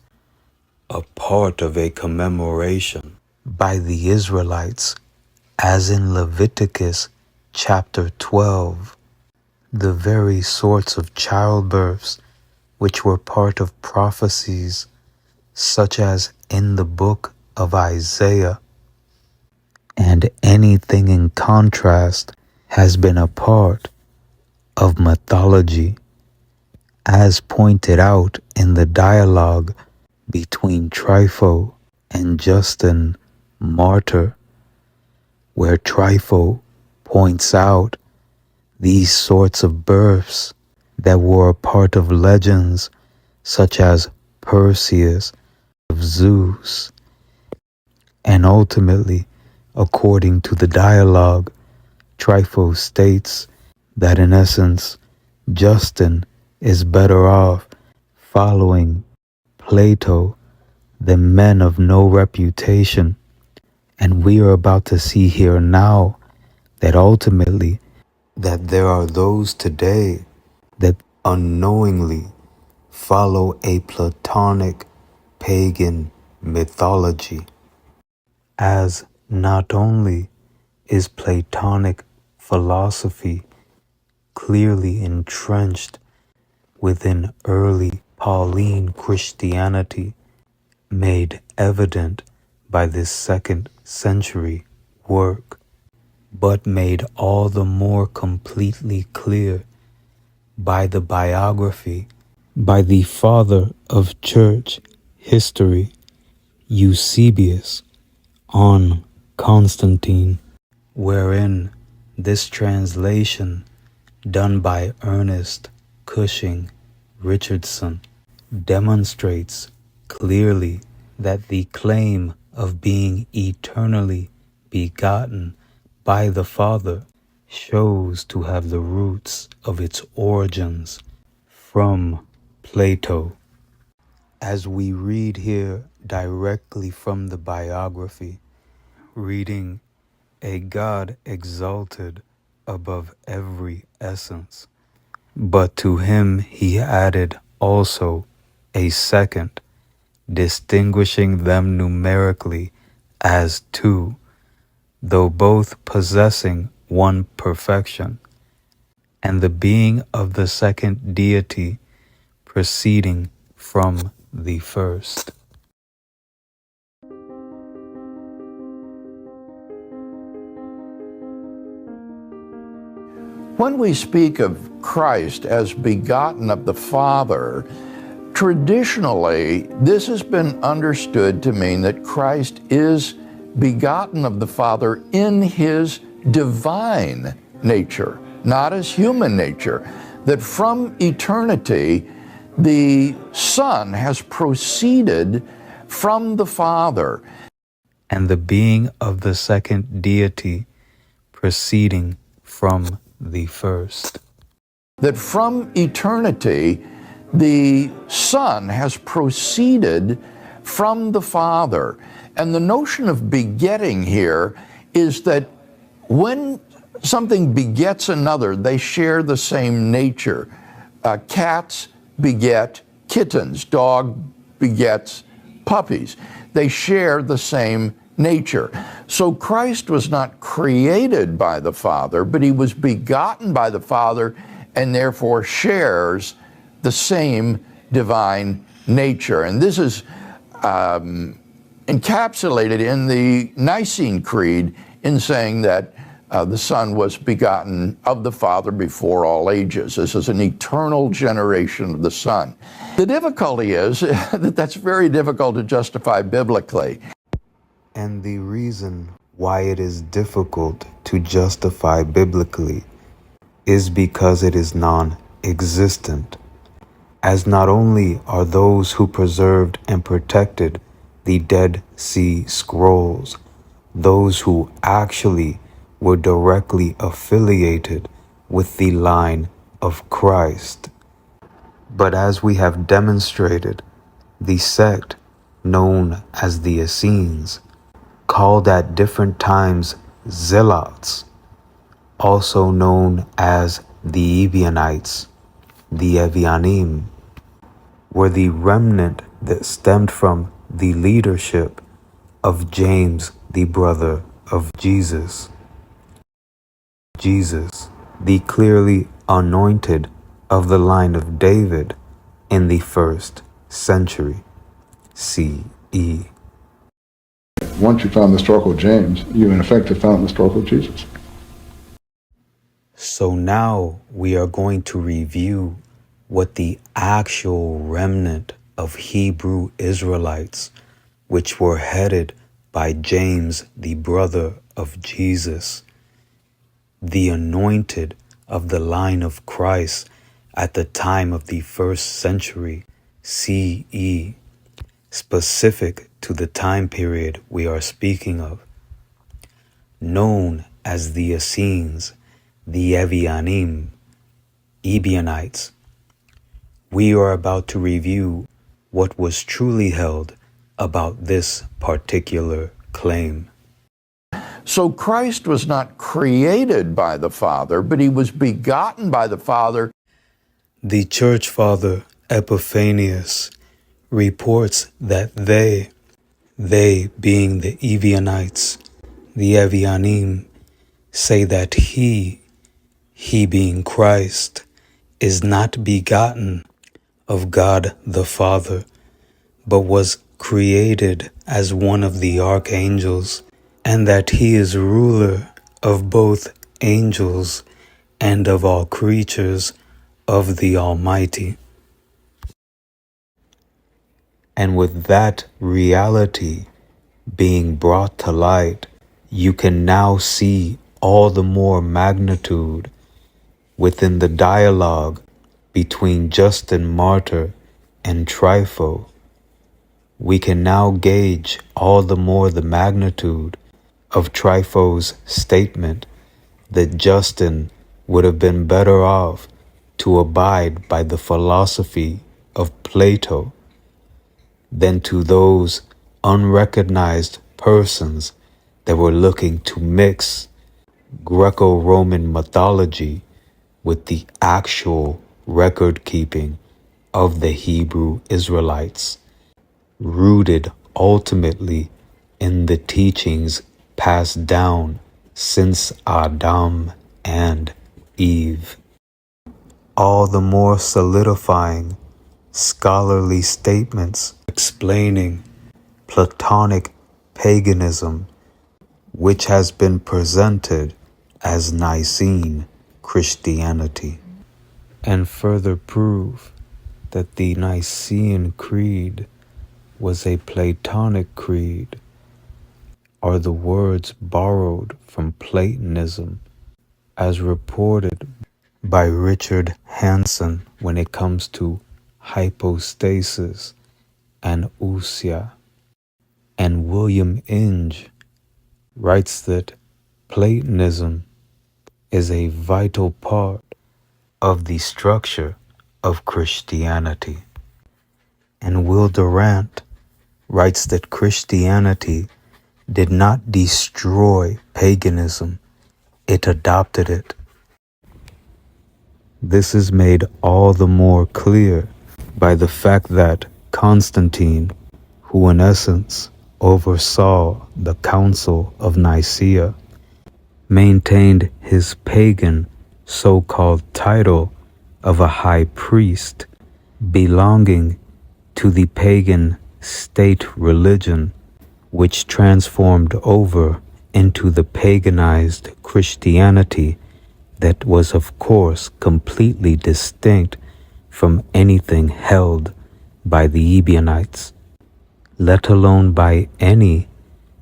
M: a part of a commemoration by the Israelites, as in Leviticus chapter 12, the very sorts of childbirths which were part of prophecies such as in the book of Isaiah, and anything in contrast has been a part of mythology, as pointed out in the dialogue between Trypho and Justin Martyr, where Trypho points out these sorts of births that were a part of legends such as Perseus, of Zeus, and ultimately, according to the dialogue, Trypho states that in essence, Justin is better off following Plato than men of no reputation. And we are about to see here now that ultimately that there are those today that unknowingly follow a platonic pagan mythology, as not only is Platonic philosophy clearly entrenched within early Pauline Christianity, made evident by this 2nd century work, but made all the more completely clear by the biography by the father of church history, Eusebius, on Constantine, wherein this translation done by Ernest Cushing Richardson demonstrates clearly that the claim of being eternally begotten by the Father shows to have the roots of its origins from Plato. As we read here directly from the biography, reading a God exalted above every essence, but to him he added also a second, distinguishing them numerically as two, though both possessing one perfection, and the being of the second deity proceeding from the first.
O: When we speak of Christ as begotten of the Father, traditionally this has been understood to mean that Christ is begotten of the Father in his divine nature, not his human nature. That from eternity, the Son has proceeded from the Father.
M: and the being of the second deity proceeding from the first.
O: That from eternity, the Son has proceeded from the Father. And the notion of begetting here is that when something begets another, they share the same nature. Cats beget kittens, dog begets puppies. They share the same nature. So Christ was not created by the Father, but he was begotten by the Father and therefore shares the same divine nature. And this is encapsulated in the Nicene Creed in saying that the Son was begotten of the Father before all ages. This is an eternal generation of the Son. The difficulty is that that's very difficult to justify biblically.
M: And the reason why it is difficult to justify biblically is because it is non-existent, as not only are those who preserved and protected the Dead Sea Scrolls those who actually were directly affiliated with the line of Christ, but as we have demonstrated, the sect known as the Essenes, called at different times Zealots, also known as the Ebionites, the Evionim, were the remnant that stemmed from the leadership of James, the brother of Jesus. Jesus, the clearly anointed of the line of David in the 1st century CE.
L: Once you found the historical James, you in effect have found the historical Jesus.
M: So now we are going to review what the actual remnant of Hebrew Israelites, which were headed by James, the brother of Jesus, the anointed of the line of Christ at the time of the 1st century CE, specific to the time period we are speaking of, known as the Essenes, the Evionim, Ebionites. We are about to review what was truly held about this particular claim.
O: So Christ was not created by the Father, but he was begotten by the Father.
M: The church father Epiphanius reports that they being the Ebionites, the Evionim, say that he being Christ, is not begotten of God the Father, but was created as one of the archangels, and that he is ruler of both angels and of all creatures of the Almighty. And with that reality being brought to light, you can now see all the more magnitude within the dialogue between Justin Martyr and Trypho. We can now gauge all the more the magnitude of Trypho's statement that Justin would have been better off to abide by the philosophy of Plato than to those unrecognized persons that were looking to mix Greco-Roman mythology with the actual record-keeping of the Hebrew Israelites, rooted ultimately in the teachings passed down since Adam and Eve. All the more solidifying scholarly statements explaining platonic paganism, which has been presented as Nicene Christianity, and further prove that the Nicene Creed was a Platonic creed are the words borrowed from Platonism as reported by Richard Hanson when it comes to hypostasis and ousia, And William Inge writes that Platonism is a vital part of the structure of Christianity. And Will Durant writes that Christianity did not destroy paganism, it adopted it. This is made all the more clear by the fact that Constantine, who in essence oversaw the Council of Nicaea, maintained his pagan so-called title of a high priest belonging to the pagan state religion, which transformed over into the paganized Christianity that was of course completely distinct from anything held by the Ebionites, let alone by any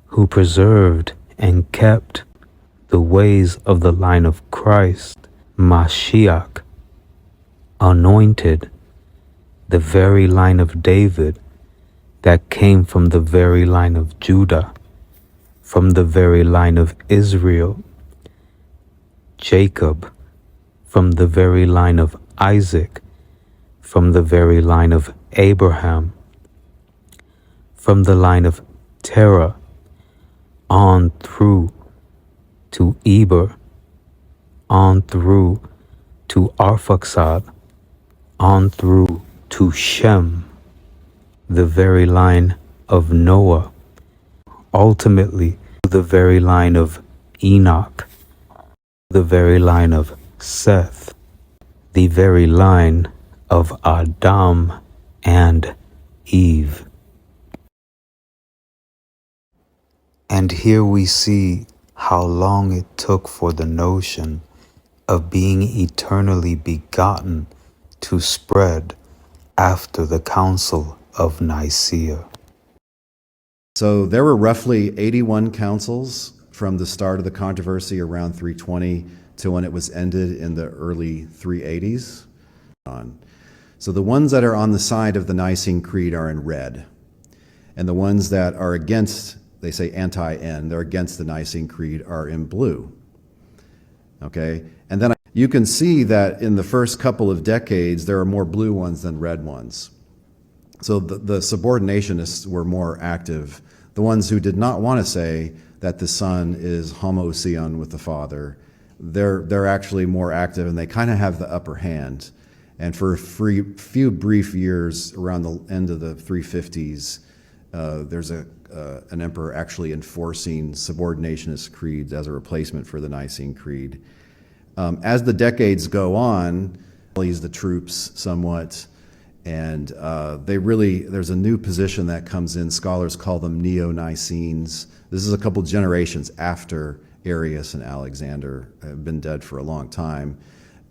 M: who preserved and kept the ways of the line of Christ, Mashiach, anointed, the very line of David that came from the very line of Judah, from the very line of Israel, Jacob, from the very line of Isaac, from the very line of Abraham, from the line of Terah, on through to Eber, on through to Arphaxad, on through to Shem, the very line of Noah, ultimately to the very line of Enoch, the very line of Seth, the very line of Adam and Eve. And here we see how long it took for the notion of being eternally begotten to spread after the Council of Nicaea.
P: So there were roughly 81 councils from the start of the controversy around 320 to when it was ended in the early 380s. So the ones that are on the side of the Nicene Creed are in red, and the ones that are against, they say anti-N, they're against the Nicene Creed, are in blue. Okay, and then you can see that in the first couple of decades there are more blue ones than red ones. So the subordinationists were more active. The ones who did not want to say that the Son is homoousion with the Father, they're actually more active, and they kind of have the upper hand. And for a few brief years around the end of the 350s, there's an emperor actually enforcing subordinationist creeds as a replacement for the Nicene Creed. As the decades go on, rallies the troops somewhat, and there's a new position that comes in. Scholars call them Neo-Nicenes. This is a couple generations after Arius and Alexander have been dead for a long time.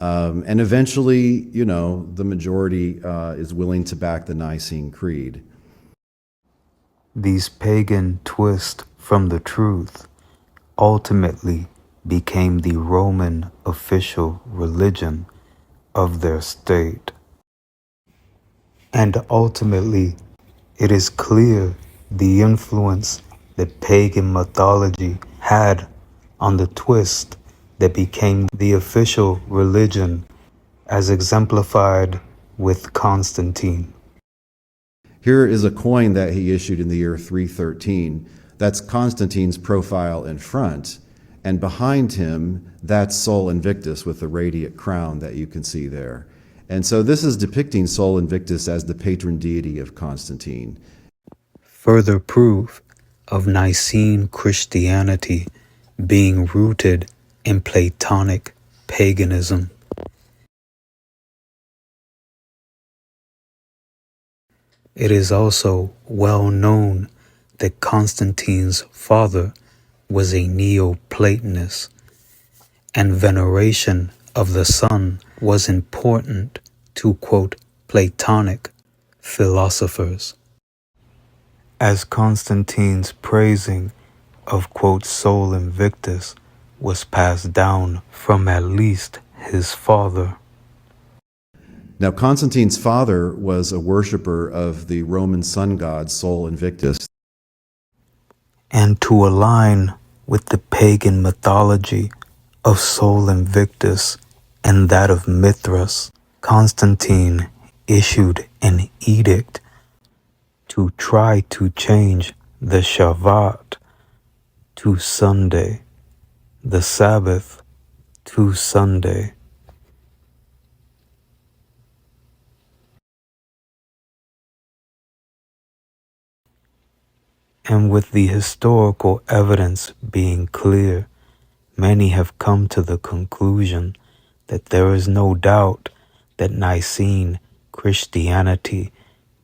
P: And eventually, the majority is willing to back the Nicene Creed.
M: These pagan twists from the truth ultimately became the Roman official religion of their state. And ultimately, it is clear the influence that pagan mythology had on the twist that became the official religion, as exemplified with Constantine.
P: Here is a coin that he issued in the year 313. That's Constantine's profile in front, and behind him, that's Sol Invictus with the radiant crown that you can see there. And so this is depicting Sol Invictus as the patron deity of Constantine.
M: Further proof of Nicene Christianity being rooted in Platonic paganism. It is also well known that Constantine's father was a Neoplatonist, and veneration of the Son was important to, quote, Platonic philosophers. As Constantine's praising of, quote, Sol Invictus was passed down from at least his father.
P: Now, Constantine's father was a worshiper of the Roman sun god Sol Invictus.
M: and to align with the pagan mythology of Sol Invictus and that of Mithras, Constantine issued an edict to try to change the Shabbat to Sunday, the Sabbath to Sunday. And with the historical evidence being clear, many have come to the conclusion that there is no doubt that Nicene Christianity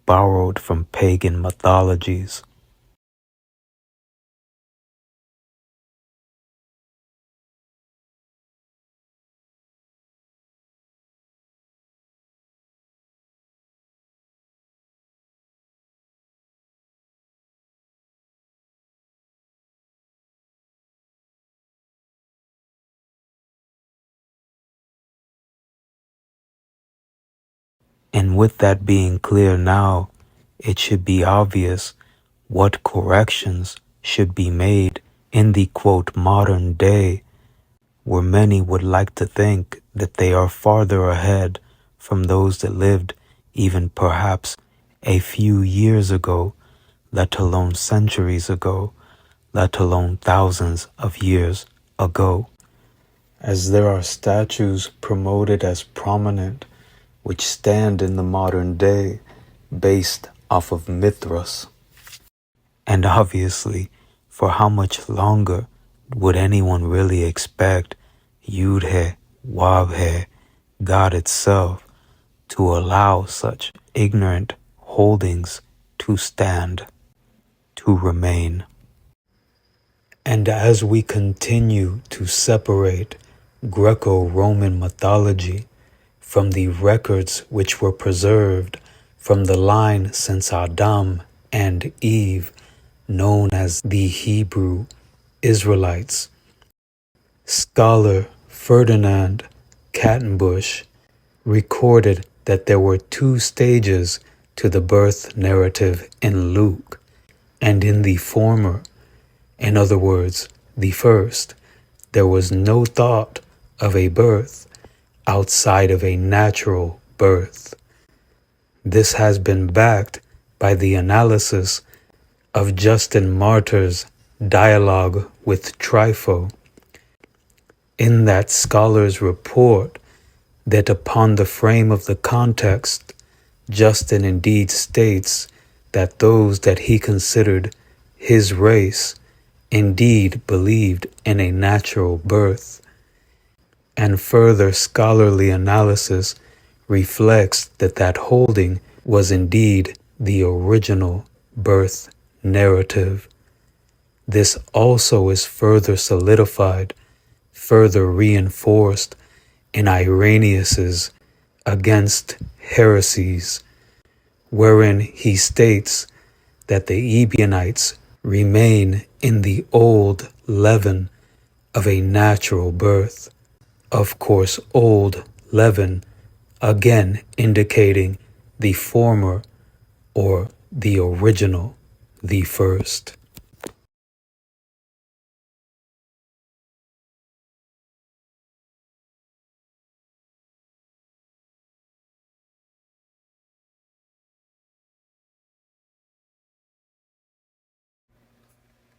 M: borrowed from pagan mythologies. And with that being clear now, it should be obvious what corrections should be made in the quote modern day, where many would like to think that they are farther ahead from those that lived even perhaps a few years ago, let alone centuries ago, let alone thousands of years ago. As there are statues promoted as prominent which stand in the modern day based off of Mithras. And obviously, for how much longer would anyone really expect Yud-He, Wab-He, God itself, to allow such ignorant holdings to stand, to remain? And as we continue to separate Greco-Roman mythology from the records which were preserved from the line since Adm and Eve, known as the Hebrew Israelites, scholar Ferdinand Kattenbush recorded that there were two stages to the birth narrative in Luke, and in the former, in other words, the first, there was no thought of a birth outside of a natural birth. This has been backed by the analysis of Justin Martyr's dialogue with Trypho. In that scholars report that upon the frame of the context, Justin indeed states that those that he considered his race indeed believed in a natural birth. And further scholarly analysis reflects that that holding was indeed the original birth narrative. This also is further solidified, further reinforced in Irenaeus's Against Heresies, wherein he states that the Ebionites remain in the old leaven of a natural birth. Of course, old leaven, again indicating the former or the original, the first.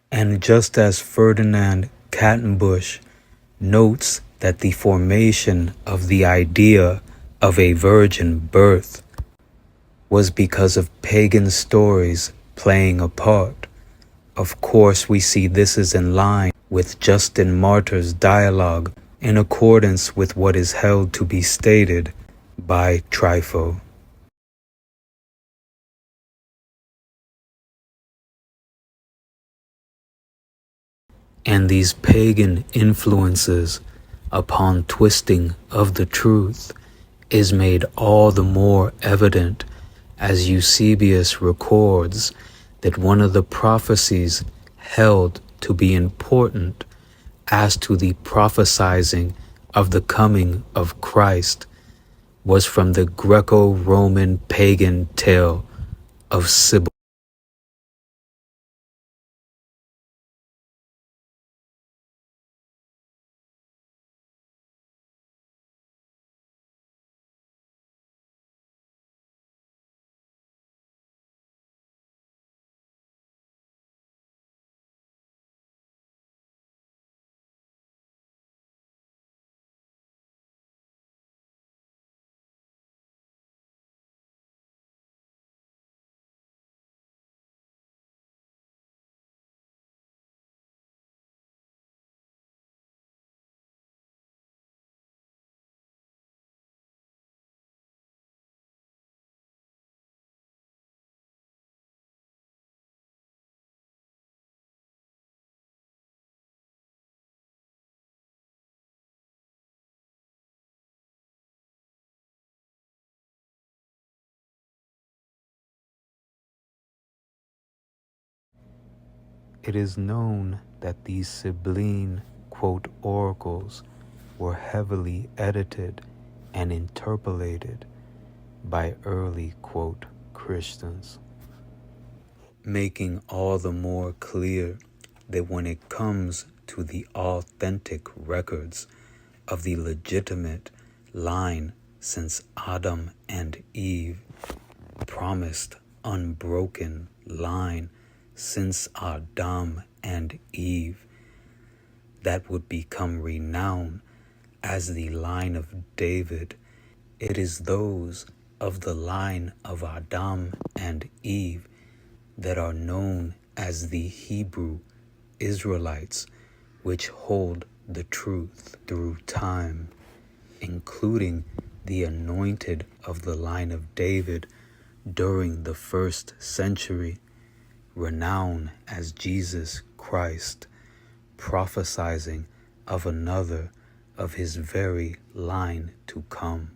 M: And just as Ferdinand Kattenbush notes that the formation of the idea of a virgin birth was because of pagan stories playing a part, of course we see this is in line with Justin Martyr's dialogue in accordance with what is held to be stated by Trypho. And these pagan influences upon twisting of the truth is made all the more evident as Eusebius records that one of the prophecies held to be important as to the prophesizing of the coming of Christ was from the Greco-Roman pagan tale of Sybil. It is known that these Sibylline, quote, oracles were heavily edited and interpolated by early, quote, Christians, making all the more clear that when it comes to the authentic records of the legitimate line since Adam and Eve, promised unbroken line since Adam and Eve, that would become renowned as the line of David, it is those of the line of Adam and Eve that are known as the Hebrew Israelites, which hold the truth through time, including the anointed of the line of David during the 1st century, renowned as Jesus Christ, prophesying of another of his very line to come.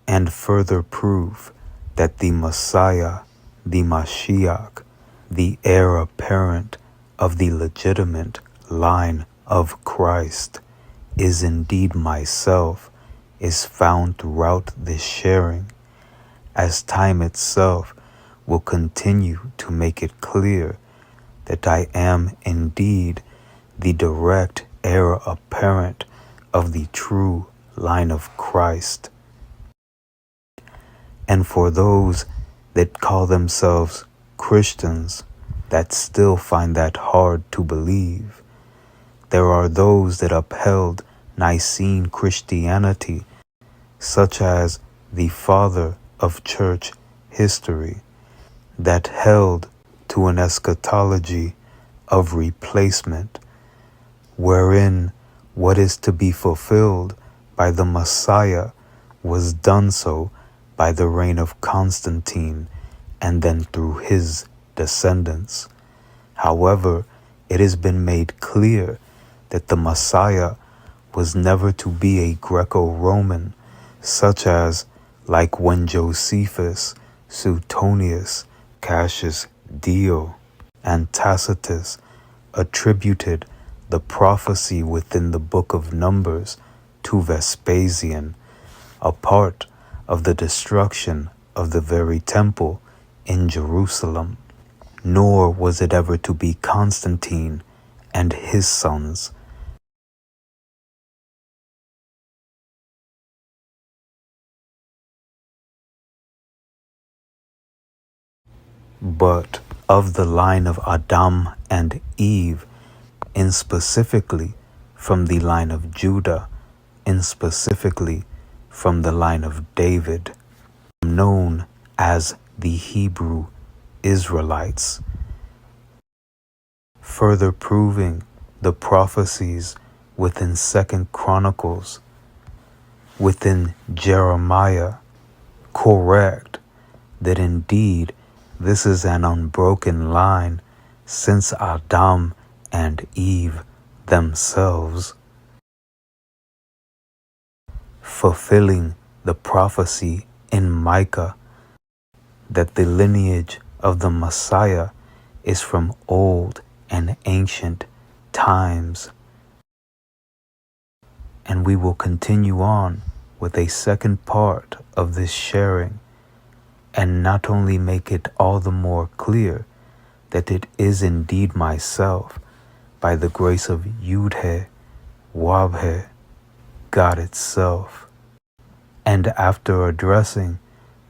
M: And further proof that the Messiah, the Mashiach, the heir-apparent of the legitimate line of Christ, is indeed myself, is found throughout this sharing, as time itself will continue to make it clear that I am indeed the direct heir-apparent of the true line of Christ. And for those that call themselves Christians that still find that hard to believe, there are those that upheld Nicene Christianity, such as the father of church history, that held to an eschatology of replacement, wherein what is to be fulfilled by the Messiah was done so by the reign of Constantine and then through his descendants. However, it has been made clear that the Messiah was never to be a Greco-Roman, such as like when Josephus, Suetonius, Cassius Dio, and Tacitus attributed the prophecy within the book of Numbers to Vespasian, a part of the destruction of the very temple in Jerusalem. Nor was it ever to be Constantine and his sons, but of the line of Adam and Eve, and specifically from the line of Judah, and specifically from the line of David, known as the Hebrew Israelites, further proving the prophecies within 2nd Chronicles, within Jeremiah, correct, that indeed this is an unbroken line since Adam and Eve themselves, fulfilling the prophecy in Micah that the lineage of the Messiah is from old and ancient times. And we will continue on with a second part of this sharing, and not only make it all the more clear that it is indeed myself, by the grace of Yud-He, Wab-He, God itself. And after addressing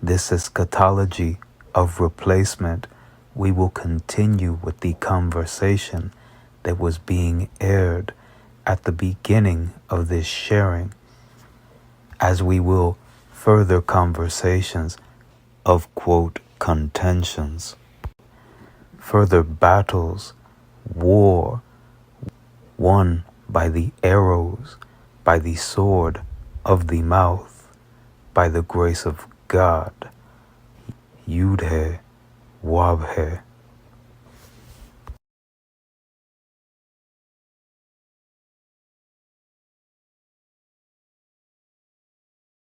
M: this eschatology of replacement, we will continue with the conversation that was being aired at the beginning of this sharing, as we will further conversations of, quote, contentions, further battles, war, won by the arrows, by the sword of the mouth, by the grace of God, Yud-He, Wab-He.